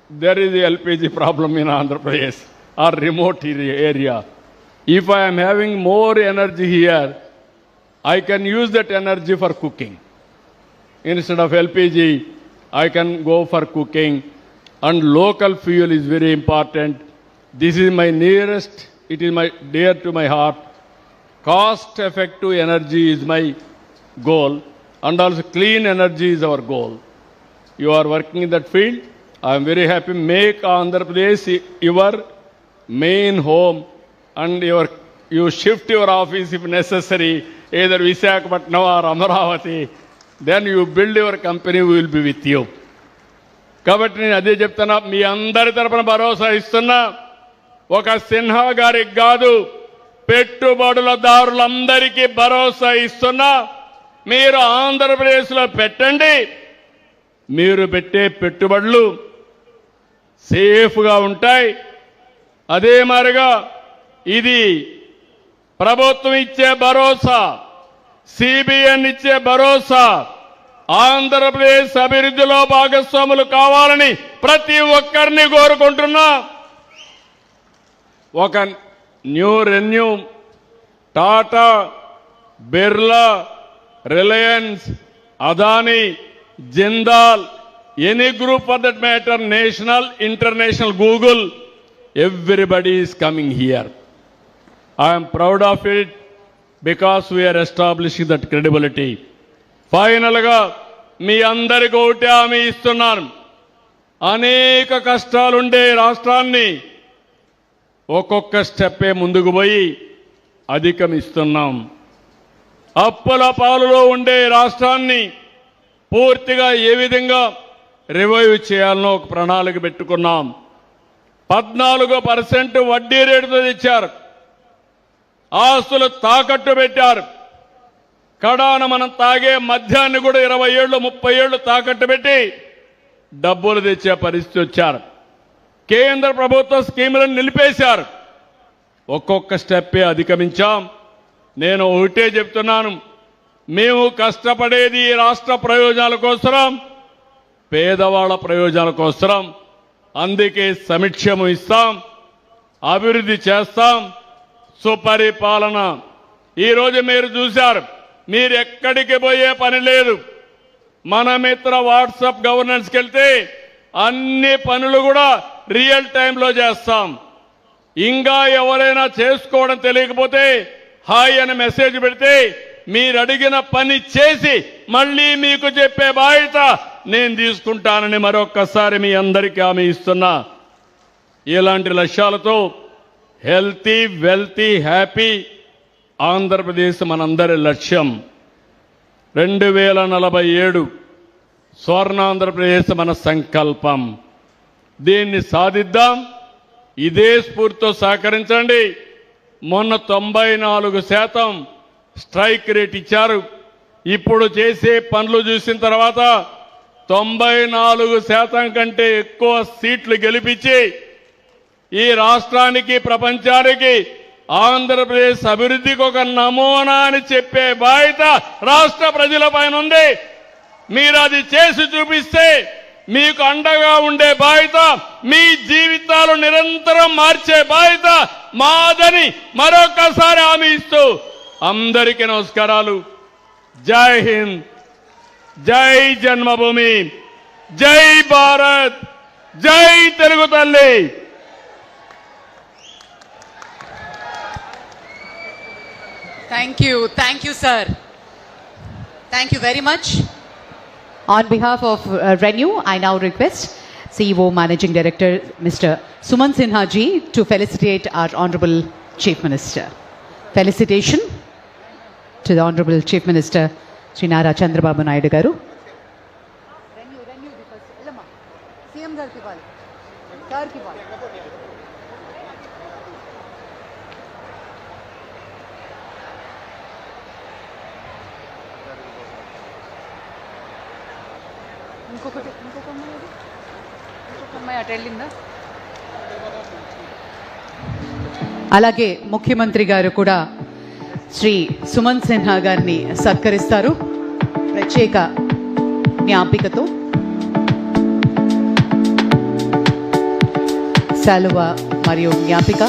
E: there is a LPG problem in Andhra Pradesh or remote area. If I am having more energy here, I can use that energy for cooking. Instead of LPG, I can go for cooking, and local fuel is very important. This is my nearest, it is my dear to my heart. Cost effective energy is my goal, and also clean energy is our goal. You are working in that field. I am very happy. Make Andhra Pradesh your main home, and you shift your office if necessary, either Visakhapatnam or Amaravati. Then you build your company, we will be with you. కాబట్టి నేను అదే చెప్తున్నా, మీ అందరి తరపున భరోసా ఇస్తున్నా. ఒక సిన్హా గారికి కాదు, పెట్టుబడులదారులందరికీ భరోసా ఇస్తున్నా. మీరు ఆంధ్రప్రదేశ్లో పెట్టండి. మీరు పెట్టే పెట్టుబడులు సేఫ్గా ఉంటాయి. అదే మాదిరిగా ఇది ప్రభుత్వం ఇచ్చే భరోసా, సిబిఎన్ ఇచ్చే భరోసా, ఆంధ్రప్రదేశ్ అభివృద్ధిలో భాగస్వాములు కావాలని ప్రతి ఒక్కరిని కోరుకుంటున్నా. ఒక renew, Tata, Birla, Reliance, Adani, Jindal, any group for that matter, national, international, Google, everybody is coming here. I am proud of it because we are establishing that credibility. Final గా మీ అందరికీ ఒకటే హామీ ఇస్తున్నాను. అనేక కష్టాలుండే రాష్ట్రాన్ని ఒక్కొక్క స్టెప్పే ముందుకు పోయి అధిగమిస్తున్నాం. అప్పుల పాలులో ఉండే రాష్ట్రాన్ని పూర్తిగా ఏ విధంగా రివైవ్ చేయాలనో ఒక ప్రణాళిక పెట్టుకున్నాం. 14% వడ్డీ రేటుతో తెచ్చారు. ఆస్తులు తాకట్టు పెట్టారు. కడాన మనం తాగే మద్యాన్ని కూడా 20 ఏళ్ళు 30 ఏళ్ళు తాకట్టు పెట్టి డబ్బులు తెచ్చే పరిస్థితి వచ్చారు. కేంద్ర ప్రభుత్వ స్కీములను నిలిపేశారు. ఒక్కొక్క స్టెప్పే అధిగమించాం. నేను ఒకటే చెప్తున్నాను, మేము కష్టపడేది ఈ రాష్ట్ర ప్రయోజనాల కోసం, పేదవాళ్ల ప్రయోజనాల కోసం. అందుకే సమీక్షము ఇస్తాం, అభివృద్ధి చేస్తాం, సుపరిపాలన. ఈరోజు మీరు చూశారు, మీరు ఎక్కడికి పోయే పని లేదు. మన మిత్ర వాట్సాప్ గవర్నెన్స్కి వెళ్తే అన్ని పనులు కూడా రియల్ టైంలో చేస్తాం. ఇంకా ఎవరైనా చేసుకోవడం తెలియకపోతే హాయ్ అని మెసేజ్ పెడితే మీరు అడిగిన పని చేసి మళ్ళీ మీకు చెప్పే బాధ్యత నేను తీసుకుంటానని మరొక్కసారి మీ అందరికీ హామీ ఇస్తున్నా. ఇలాంటి లక్ష్యాలతో హెల్తీ, వెల్తీ, హ్యాపీ ఆంధ్రప్రదేశ్ మనందరి లక్ష్యం. 2047 స్వర్ణాంధ్రప్రదేశ్ మన సంకల్పం. దీన్ని సాధిద్దాం. ఇదే స్ఫూర్తితో సహకరించండి. మొన్న 94% స్ట్రైక్ రేట్ ఇచ్చారు. ఇప్పుడు చేసే పనులు చూసిన తర్వాత 94% కంటే ఎక్కువ సీట్లు గెలిపించి ఈ రాష్ట్రానికి, ప్రపంచానికి ఆంధ్రప్రదేశ్ అభివృద్ధికి ఒక నమూనా అని చెప్పే బాధ్యత రాష్ట్ర ప్రజల పైన ఉంది. మీరు అది చేసి చూపిస్తే మీకు అండగా ఉండే బాధ్యత, మీ జీవితాలు నిరంతరం మార్చే బాధ్యత మాదని మరొకసారి హామీ ఇస్తూ అందరికీ నమస్కారాలు. జై హింద్, జై జన్మభూమి, జై భారత్, జై తెలుగు తల్లి.
A: Thank you, sir. Thank you very much. On behalf of Renew, I now request CEO Managing Director Mr. Suman Sinha ji to felicitate our Honorable Chief Minister. Felicitation to the Honorable Chief Minister Sri Nara Chandrababu Naidu garu. ఇంకొక అమ్మాయి అటు వెళ్ళిందా? అలాగే ముఖ్యమంత్రి గారు కూడా శ్రీ సుమన్ సిన్హా గారిని సత్కరిస్తారు ప్రత్యేక జ్ఞాపికతో. శాలువ మరియు జ్ఞాపిక.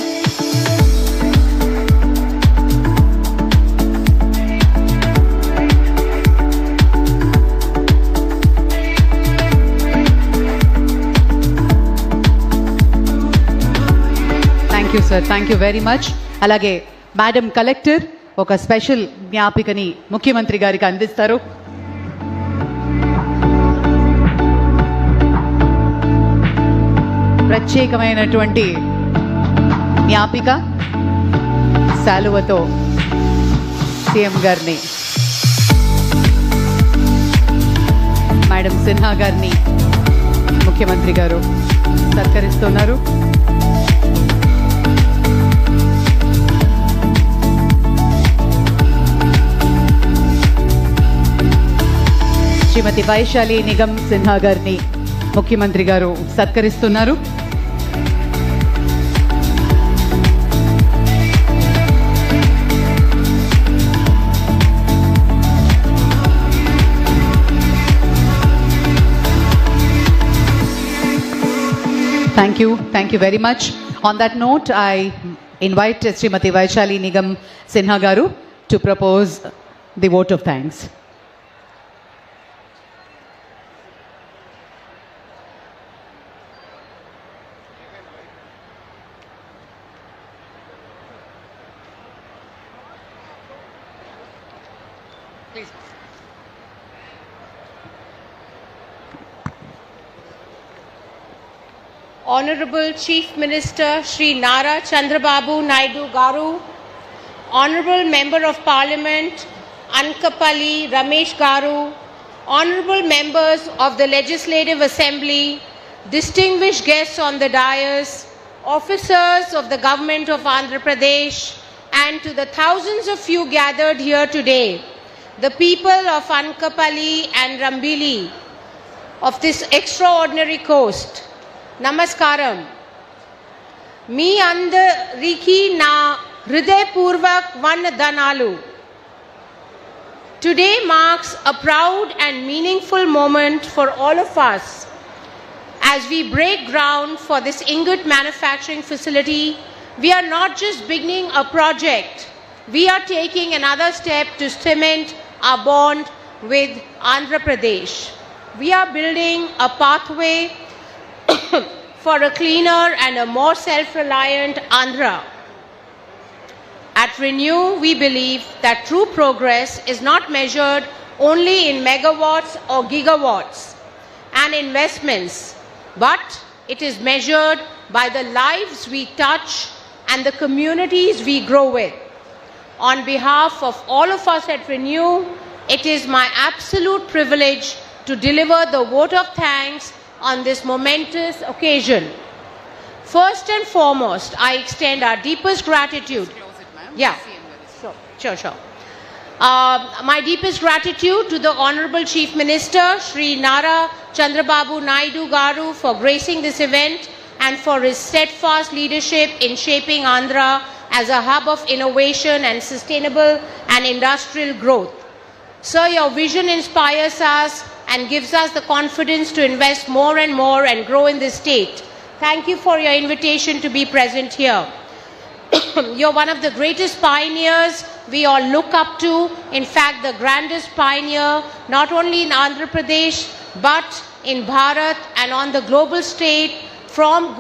A: Thank you very much. అలాగే మేడం కలెక్టర్ ఒక స్పెషల్ జ్ఞాపికని ముఖ్యమంత్రి గారికి అందిస్తారు. ప్రత్యేకమైనటువంటి జ్ఞాపిక శాలువతో సీఎం గారిని, మేడం సిన్హా గారిని ముఖ్యమంత్రి గారు సత్కరిస్తున్నారు. శ్రీమతి వైశాలి నిగమ్ సిన్హా గారిని ముఖ్యమంత్రి గారు సత్కరిస్తున్నారు. Thank you very much. On that note, I invite Srimati Vaishali Nigam Sinha garu to propose the vote of thanks. Please.
F: Honorable Chief Minister Sri Nara Chandrababu Naidu Garu, Honorable Member of Parliament Anakapalli Ramesh Garu, Honorable Members of the Legislative Assembly, distinguished guests on the dais, officers of the Government of Andhra Pradesh, and to the thousands of you gathered here today, the people of Anakapalli and Rambili of this extraordinary coast. Namaskaram. మీ అందరికీ నా హృదయపూర్వక వందనాలు. Today marks a proud and meaningful moment for all of us as we break ground for this ingot manufacturing facility. We are not just beginning a project, we are taking another step to cement our bond with Andhra Pradesh. We are building a pathway for a cleaner and a more self-reliant Andhra. At Renew, we believe that true progress is not measured only in megawatts or gigawatts and investments, but it is measured by the lives we touch and the communities we grow with. On behalf of all of us at Renew, it is my absolute privilege to deliver the vote of thanks on this momentous occasion. First and foremost, I extend our deepest gratitude. Yeah, sure. My deepest gratitude to the Honorable Chief Minister, Shri Nara Chandrababu Naidu Garu, for gracing this event and for his steadfast leadership in shaping Andhra as a hub of innovation and sustainable and industrial growth. Sir, your vision inspires us and gives us the confidence to invest more and more and grow in this state. Thank you for your invitation to be present here. You're one of the greatest pioneers we all look up to. In fact, the grandest pioneer, not only in Andhra Pradesh, but in Bharat and on the global stage, from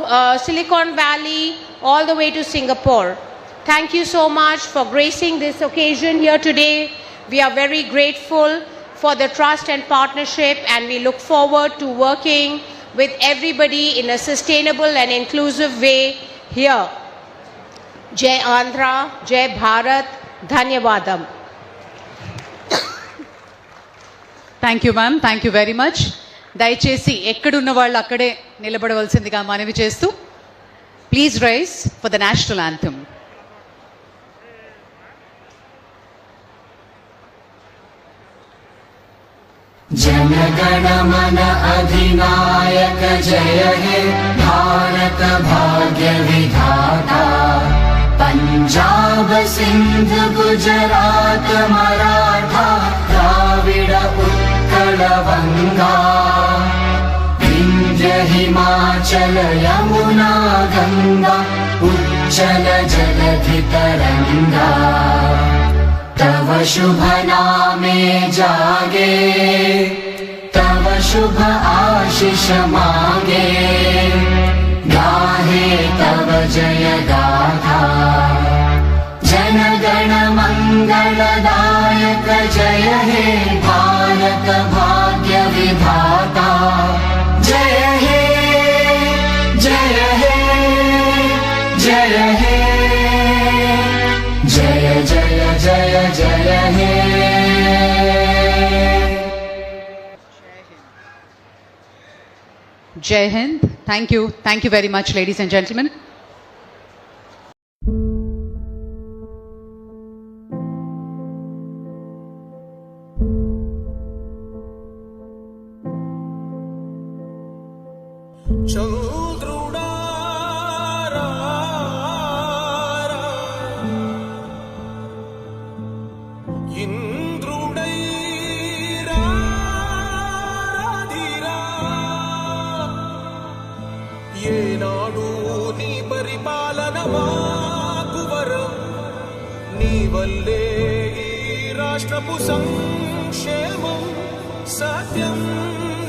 F: Silicon Valley all the way to Singapore. Thank you so much for gracing this occasion here today. We are very grateful for the trust and partnership, and we look forward to working with everybody in a sustainable and inclusive way here. Jai Andhra, Jai Bharat, Dhanyavadam.
A: Thank you ma'am, thank you very much. దయచేసి ఎక్కడున్న వాళ్ళు అక్కడే నిలబడవలసిందిగా మనవి చేస్తూ please rise for the national anthem.
J: जनगण मन अधिनायक जय हे भारत भाग्य विधाता पंजाब सिंध गुजरात मराठा द्राविड उत्कल वंगा विंध्य हिमाचल यमुना गंगा उच्चल जलधि तरंगा तव शुभ नामे जागे तव शुभ आशीष मांगे गाहे तव जय गाथा जनगण मंगलदायक जय हे भारत भाग्य विधाता जय हे जय हे जय हे जय जय जय जय हे
A: Jai Hind. Thank you very much, ladies and gentlemen.
J: ఏనాడు నీ పరిపాలన మాకు వరం నీ వల్లే ఈ రాష్ట్రపు సంక్షేమం సత్యం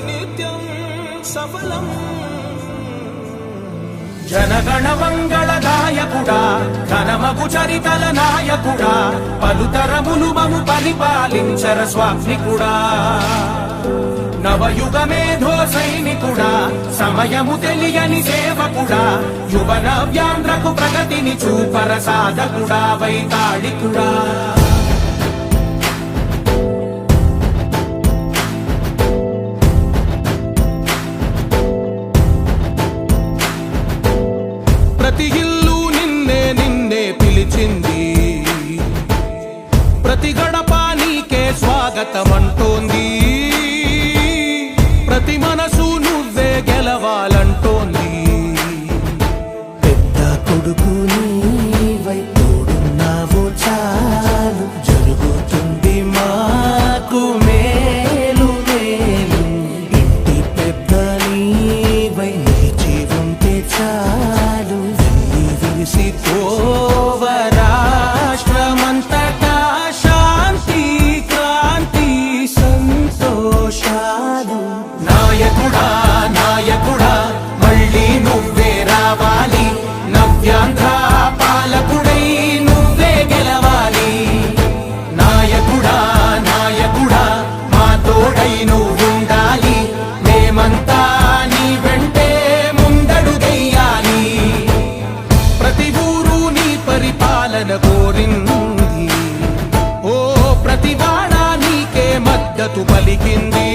J: నిత్యం సఫలం జనగణ మంగళదాయకుడా ఘనమగు చరితల నాయకుడా పలుతరములు మము పరిపాలించర స్వామికుడా నవయుగ మేధో సైనికుడా సమయము తెలియని సేవకుడా యువ నవ్యాంధ్రకు ప్రగతిని చూపర సాధకుడా వైతాళికుడా ప్రతి ఇల్లు నిన్నే నిన్నే పిలిచింది ప్రతి గడప నీకే స్వాగతమంటోంది ప్రతి మనసు నువ్వే గెలవాలంటోంది పెద్ద కొడుకు నీవై తోడున్నావు చాలు జరుగుతుంది మాకు మేలు మేలు ఇంటి పెద్ద నీవై నిలిచి ఉంటే చాలు విరిసి తోవ రాష్ట్రమంతటా శాంతి క్రాంతి సంతోషాలు నాయకుడా నాయకుడా మళ్ళీ నువ్వే రావాలి నవ్యాంధ్ర పాలకుడై నువ్వే గెలవాలి నాయకుడా నాయకుడా మా తోడై నువ్వుండాలి మేమంతా నీ వెంటే ముందడుగెయ్యాలి ప్రతి ఊరు నీ పరిపాలన కోరింది ఓ ప్రతి వాడ నీకే మద్దతు పలికింది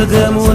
J: స్వర్గము